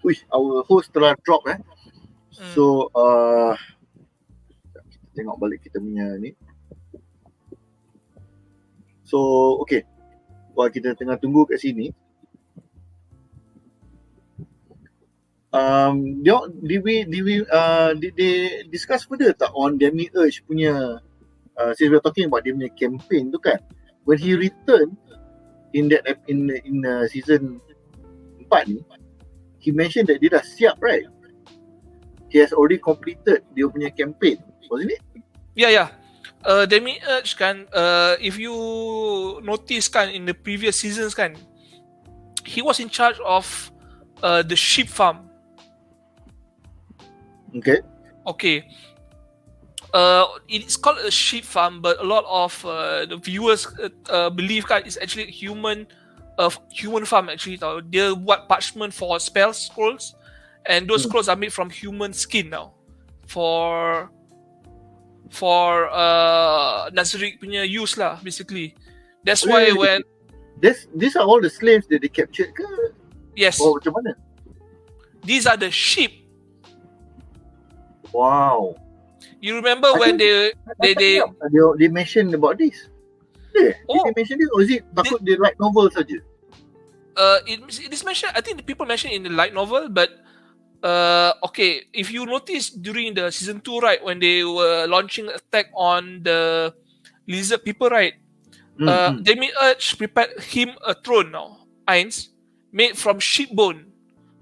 C: Uish, our host telah drop So kita tengok balik kita punya ni. So okay, while kita tengah tunggu kat sini, did they discuss further tak on Demi-Urge punya since we're talking about dia punya campaign tu kan, when he returned in season 4 ni, he mentioned that dia dah siap, right? He has already completed dia punya campaign, wasn't it?
B: Yeah. Demi-Urge kan, if you notice kan in the previous seasons kan, he was in charge of the sheep farm. Okay. It's called a sheep farm, but a lot of the viewers believe kan it's actually human farm actually tau. Dia buat parchment for spells scrolls, and those scrolls are made from human skin now for Nazarick punya use lah basically. That's why when
C: these are all the slaves that they captured ke?
B: Yes.
C: Oh, macam mana?
B: These are the sheep.
C: Wow.
B: You remember when they
C: mentioned about this? They mentioned this, or is it takut the light novel saja?
B: It is mentioned. I think the people mentioned in the light novel, but okay. If you notice during the season 2, right, when they were launching attack on the lizard people, right? Demi-Urge prepared him a throne now, Ainz, made from sheep bone.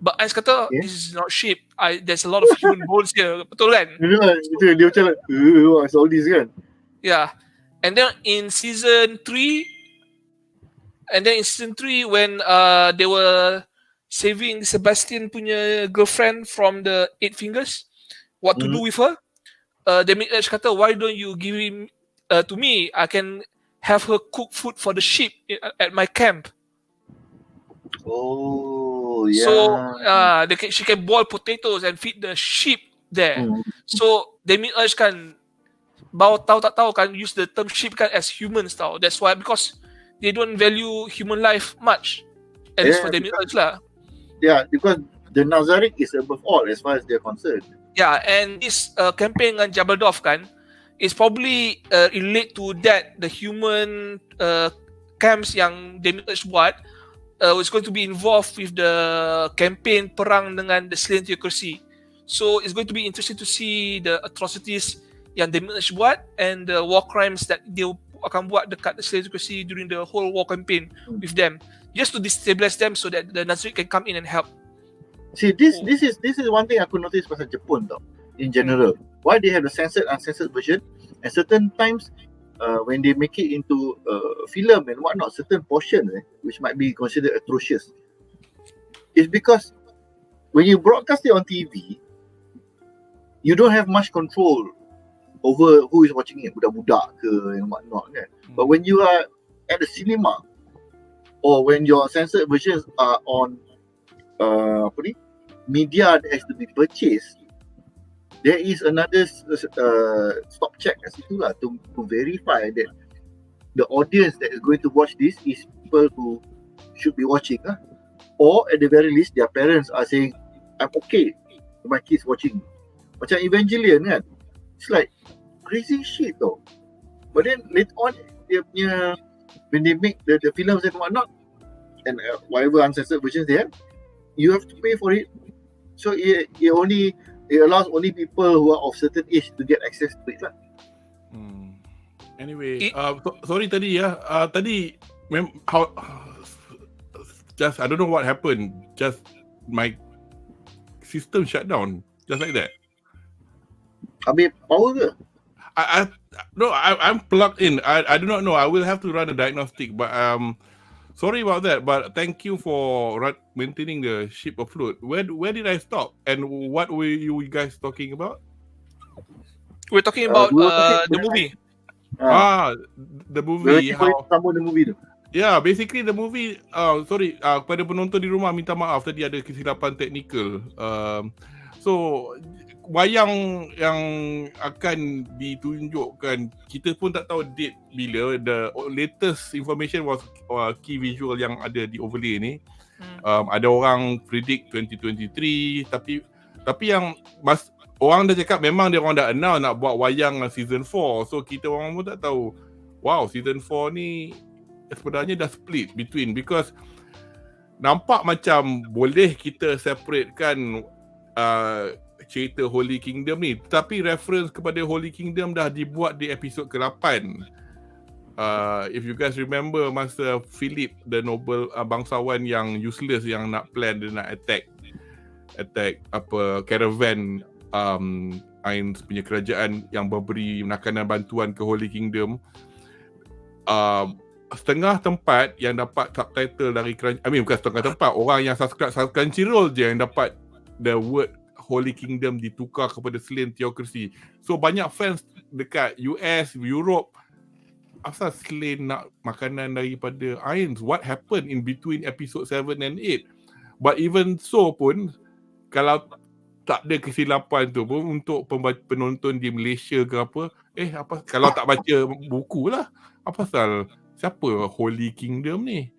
B: But Ainz kata, this is not sheep. There's a lot of human bones here. Betul kan?
C: Dia macam what's all this kan?
B: Yeah. And then in season 3, when they were saving Sebastian punya girlfriend from the 8 fingers, what to do with her? Demi-Urge kata, why don't you give him to me? I can have her cook food for the sheep at my camp.
C: Oh, yeah.
B: So she can boil potatoes and feed the sheep there. So Demi-Urge kan tak tahu kan use the term sheep kan as humans tau. That's why, because they don't value human life much. At least for Demi-Urge lah.
C: Yeah, because the Nazarick is above all as far as they're concerned.
B: Yeah, and this campaign dengan Jabaldorf kan is probably relate to that, the human camps yang Demi-Urge buat. Was going to be involved with the campaign perang dengan the SLANE THEOCRACY. So it's going to be interesting to see the atrocities yang they manage buat and the war crimes that they akan buat dekat the SLANE during the whole war campaign with them, just to destabilize them so that the Nazri can come in and help.
C: See, this is one thing aku notice pasal Jepun tau, in general. Why they have the censored, uncensored version, and certain times when they make it into film and whatnot, certain portions which might be considered atrocious, is because when you broadcast it on TV, you don't have much control over who is watching it, budak-budak ke and whatnot kan. But when you are at the cinema, or when your censored versions are on media that has to be purchased, there is another stop check kat situ lah to verify that the audience that is going to watch this is people who should be watching lah. Or at the very least their parents are saying, I'm okay with my kids watching. Macam Evangelion kan, it's like crazy shit though. But then later on, dia punya, when they make the films and whatnot, and whatever uncensored versions they have, you have to pay for it. So it allows only people who are of certain age to get access to it lah.
A: Anyway, sorry tadi tadi just I don't know what happened. Just my system shut down, just like that.
C: Habis power ke?
A: I'm plugged in. I do not know. I will have to run a diagnostic, but sorry about that. But thank you for maintaining the ship afloat. Where did I stop? And what were you guys talking about?
B: We're talking about the movie.
A: The movie.
C: Sama the movie tu.
A: Yeah, basically the movie. Sorry, kepada penonton di rumah minta maaf tadi ada kesilapan teknikal. So wayang yang akan ditunjukkan, kita pun tak tahu date bila. The latest information was key visual yang ada di overlay ni. Ada orang predict 2023, tapi yang orang dah cakap memang dia orang dah announce nak buat wayang season 4. So kita orang pun tak tahu, wow, season 4 ni sebenarnya dah split between, because nampak macam boleh kita separatekan cerita Holy Kingdom ni, tapi reference kepada Holy Kingdom dah dibuat di episod ke-8. If you guys remember, masa Philip the noble bangsawan yang useless yang nak plan, dia nak attack caravan Ainz punya kerajaan yang memberi makanan bantuan ke Holy Kingdom. Setengah tempat yang dapat subtitle dari bukan setengah tempat, orang yang subscribe Crunchyroll je yang dapat the word Holy Kingdom ditukar kepada SLANE THEOCRACY. So banyak fans dekat US, Europe, asal SLANE nak makanan daripada Ainz? What happened in between episode 7 and 8? But even so pun, kalau tak ada kesilapan tu pun, untuk penonton di Malaysia ke apa, kalau tak baca buku lah, apa pasal siapa Holy Kingdom ni?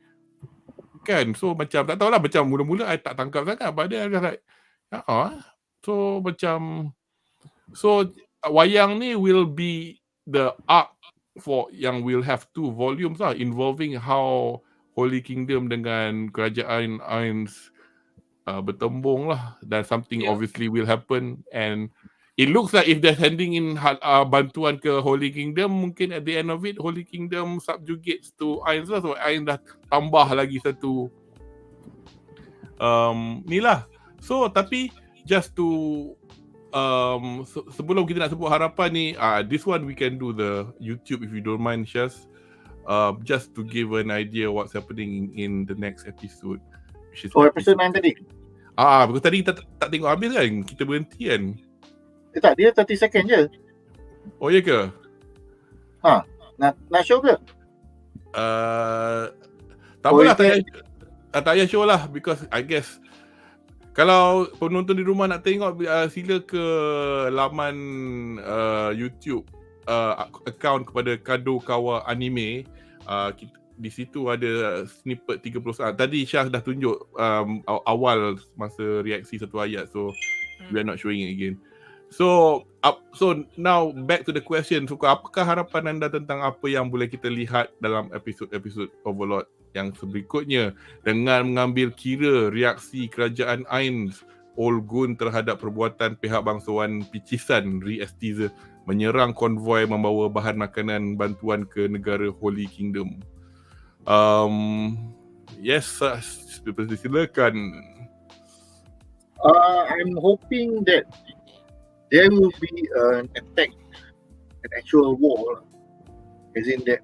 A: Kan? So macam tak tahulah, macam mula-mula I tak tangkap sangat, but then I was like, so macam, so wayang ni will be the arc for yang will have 2 volumes lah, involving how Holy Kingdom dengan kerajaan Ainz bertembung lah, dan something obviously will happen, and it looks like if they're sending in bantuan ke Holy Kingdom, mungkin at the end of it Holy Kingdom subjugates to Ainz lah, so Ainz dah tambah lagi satu ni lah. So tapi just to sebelum kita nak sebut harapan ni, this one we can do the YouTube if you don't mind, Syaz, just to give an idea what's happening in the next episode.
C: Episode 9 tadi?
A: Because tadi kita tak tengok habis kan, kita berhenti kan.
C: Tak, dia 30 second je.
A: Oh ya ke?
C: Nak show ke?
A: Tak apalah, tak payah show lah, because I guess kalau penonton di rumah nak tengok, sila ke laman YouTube account kepada Kadokawa Anime. Di situ ada snippet 30 saat. Tadi Syah dah tunjuk awal masa reaksi satu ayat, so we are not showing it again. So now back to the question. So apakah harapan anda tentang apa yang boleh kita lihat dalam episod-episod Overlord yang berikutnya, dengan mengambil kira reaksi kerajaan Ainz Olgun terhadap perbuatan pihak bangsawan Picisan Reaksi menyerang konvoi membawa bahan makanan bantuan ke negara Holy Kingdom. Yes, silakan.
C: I'm hoping that there will be an attack, an actual war, as in that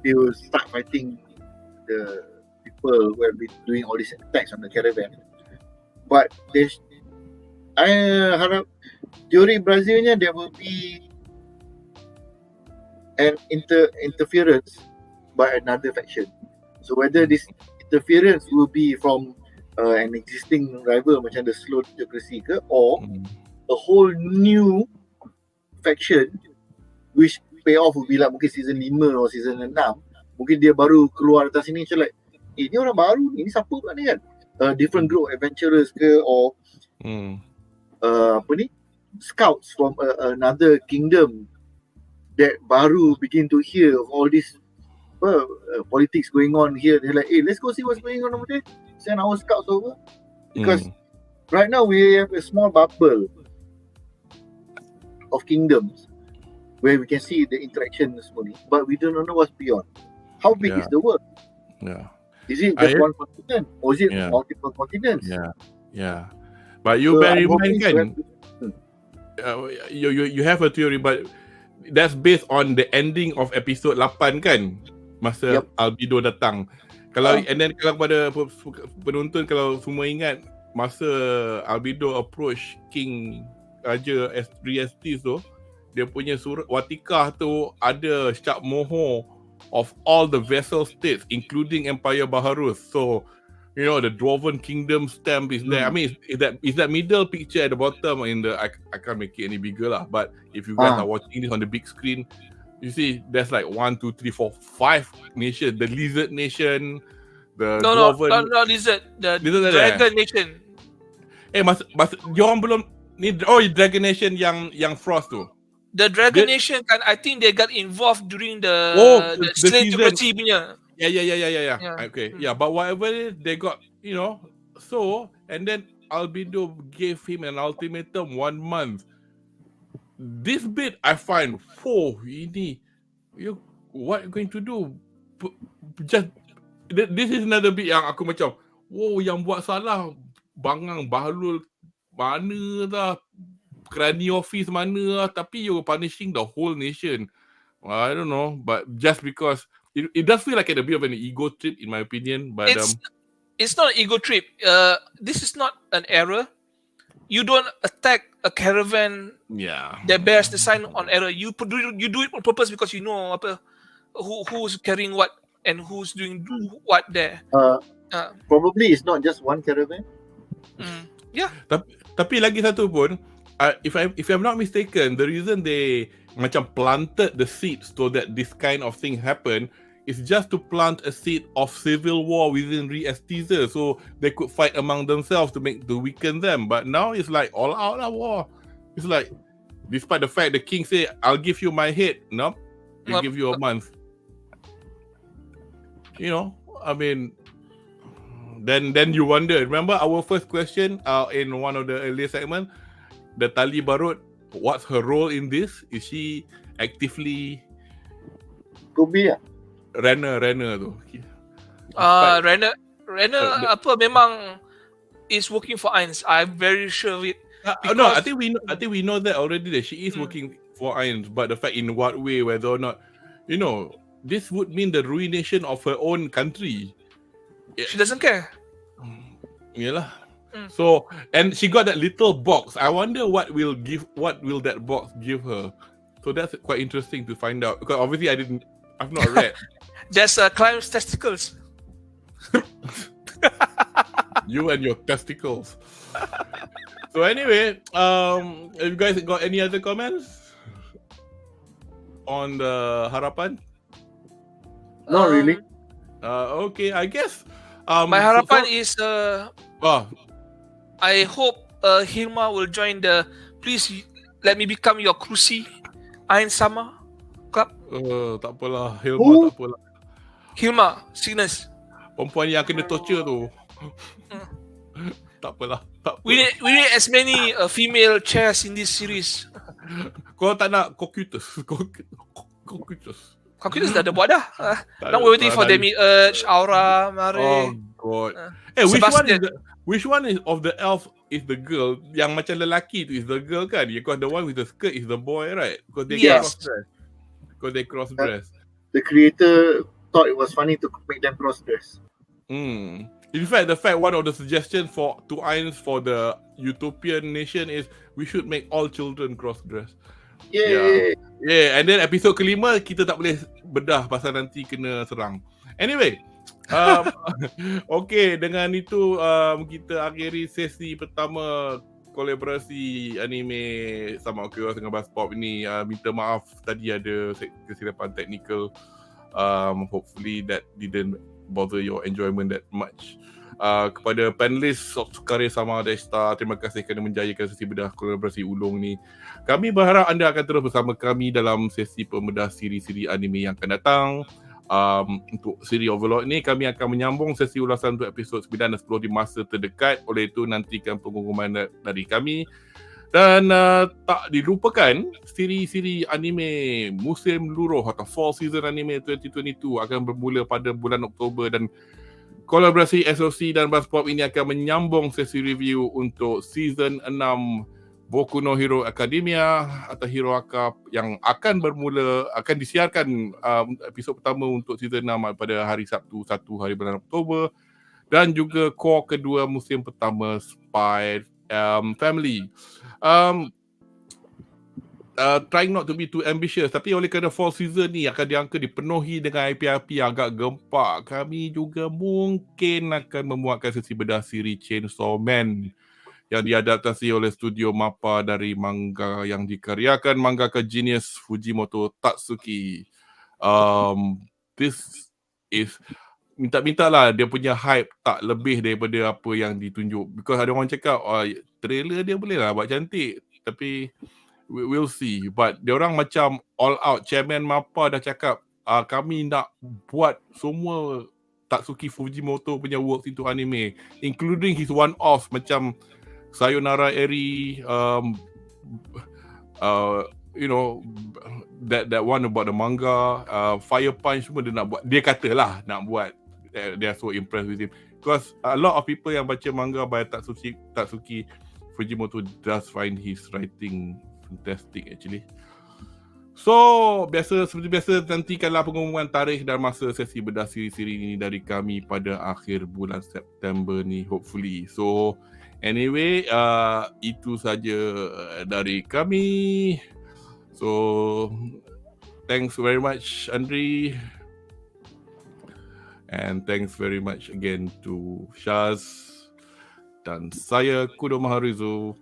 C: they will start fighting the people who have been doing all these attacks on the caravan. But I harap teori Brazilnya there will be an interference by another faction. So whether this interference will be from an existing rival macam the slow THEOCRACY ke, or a whole new faction which payoff will be like mungkin season 5 or season 6, mungkin dia baru keluar atas sini macam like ni orang baru ni siapa pula ni kan, different group adventurers ke, or scouts from another kingdom that baru begin to hear of all this politics going on here. They're like, hey, let's go see what's going on over there, send our scouts over, because right now we have a small bubble of kingdoms where we can see the interaction slowly, but we don't know what's beyond. How big is the world? Is it just one continent, or is it multiple continents?
A: But you bear in mind kan, you have a theory, but that's based on the ending of episode 8 kan, masa Albedo datang. Kalau and then kalau kepada penonton, kalau semua ingat masa Albedo approach King Raja Reaksi tu, dia punya surat watikah tu ada cap mohon of all the vassal states including Empire Baharuth. So you know, the Dwarven Kingdom stamp is there. I mean, is that middle picture at the bottom in the, I can't make it any bigger lah, but if you guys are watching this on the big screen, you see there's like 1, 2, 3, 4, 5 nations. The Lizard Nation, the Dwarven...
B: No, Lizard. The Dragon Nation.
A: Diorang belum ni, Dragon Nation yang Frost tu.
B: The Dragon Nation kan, I think they got involved during the SLANE THEOCRACY punya.
A: Yeah. Okay. Yeah, but whatever it is, they got, you know, so, and then Albedo gave him an ultimatum 1 month. This bit I find, ini, what are you going to do? Just, this is another bit yang aku macam, yang buat salah, Bangang Bahlul, mana dah, Krani Office mana, tapi you're punishing the whole nation. I don't know, but just because it does feel like a bit of an ego trip, in my opinion. But
B: it's not an ego trip. This is not an error. You don't attack a caravan that bears the sign on error. You do it on purpose because you know who's carrying what and who's doing what there.
C: Probably it's not just one caravan.
A: Tapi lagi satu pun, if I'm not mistaken, the reason they macam planted the seeds so that this kind of thing happen is just to plant a seed of civil war within Reaksi, so they could fight among themselves to weaken them. But now it's like all out war. It's like, despite the fact the king say, I'll give you my head, no, he'll give you a month. You know, I mean, then you wonder. Remember our first question in one of the earlier segments, the Tali Barut, what's her role in this? Is she actively
C: could be
A: Renner tu.
B: Renner apa memang is working for Ainz. I'm very sure of it.
A: No, I think we know that already, that she is working for Ainz, but the fact in what way, whether or not, you know, this would mean the ruination of her own country.
B: She doesn't care.
A: Yalah. So, and she got that little box. I wonder what will that box give her. So that's quite interesting to find out, because obviously I've not read.
B: There's Clive's testicles.
A: You and your testicles. So anyway, have you guys got any other comments on the Harapan?
C: Not really.
A: Okay, I guess.
B: My Harapan is I hope Hilma will join the Please Let Me Become Your Cruci Ainz Sama Club.
A: Tak apalah, Hilma tak apalah.
B: Hilma, Cygnus.
A: Perempuan yang kena torture tu. Tak apalah. Tak apa.
B: We need as many female chairs in this series.
A: Kau tak nak Cocutus. Cocutus.
B: Calculus dah ada buat dah.
A: Tak
B: Now
A: ada,
B: we're waiting for
A: tak ada.
B: Demi-Urge, Aura,
A: Oh
B: Mare.
A: god.
B: Sebastian.
A: Which one is of the elf is the girl? Yang macam lelaki tu is the girl kan? Because the one with the skirt is the boy, right? Because they
B: Yes.
A: cross-dress. Because they cross-dress.
C: The creator thought it was funny to make them cross-dress.
A: In fact, one of the suggestions for to Irons for the utopian nation is we should make all children cross-dress.
C: Yay!
A: Yeah, and then episod kelima kita tak boleh bedah pasal nanti kena serang. Anyway, okay, dengan itu kita akhiri sesi pertama kolaborasi anime sama OVERLORD dengan BuzzPop ini. Minta maaf tadi ada kesilapan teknikal. Hopefully that didn't bother your enjoyment that much. Kepada panelis Karya Sama Desta, terima kasih kerana menjayakan sesi bedah kolaborasi ulung ni. Kami berharap anda akan terus bersama kami dalam sesi pembedah siri-siri anime yang akan datang. Untuk siri Overlord ni kami akan menyambung sesi ulasan untuk episod 9 dan 10 di masa terdekat. Oleh itu nantikan pengumuman dari kami. Dan tak dilupakan siri-siri anime musim luruh atau Fall Season Anime 2022 akan bermula pada bulan Oktober dan kolaborasi SOC dan BuzzPop ini akan menyambung sesi review untuk season 6 Boku no Hero Academia atau Hero Acad yang akan disiarkan episod pertama untuk season 6 pada hari Sabtu 1 hari bulan Oktober dan juga core kedua musim pertama Spy Family. Trying not to be too ambitious, tapi oleh kerana fall season ni akan diangka dipenuhi dengan IP-IP yang agak gempak, kami juga mungkin akan memuatkan sesi bedah siri Chainsaw Man yang diadaptasi oleh studio MAPPA dari manga yang dikaryakan mangaka genius Fujimoto Tatsuki. This is minta lah dia punya hype tak lebih daripada apa yang ditunjuk, because ada orang cakap trailer dia boleh lah buat cantik, tapi we'll see. But diorang macam all out. Chairman MAPPA dah cakap kami nak buat semua Tatsuki Fujimoto punya works into anime, including his one-off macam Sayonara Eri, you know, that one about the manga, Fire Punch semua dia nak buat. Dia katalah nak buat. They are so impressed with him because a lot of people yang baca manga by Tatsuki Fujimoto does find his writing fantastic actually. So, seperti biasa nantikanlah pengumuman tarikh dan masa sesi bedah siri-siri ini dari kami pada akhir bulan September ni hopefully. So, anyway, itu saja dari kami. So, thanks very much Andri. And thanks very much again to Shaz. Dan saya Kudo Maharuzu.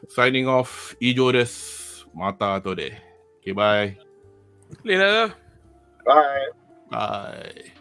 A: Signing off. Ijo desu. Mata to de. Okay, bye.
B: Later.
C: Bye.
A: Bye.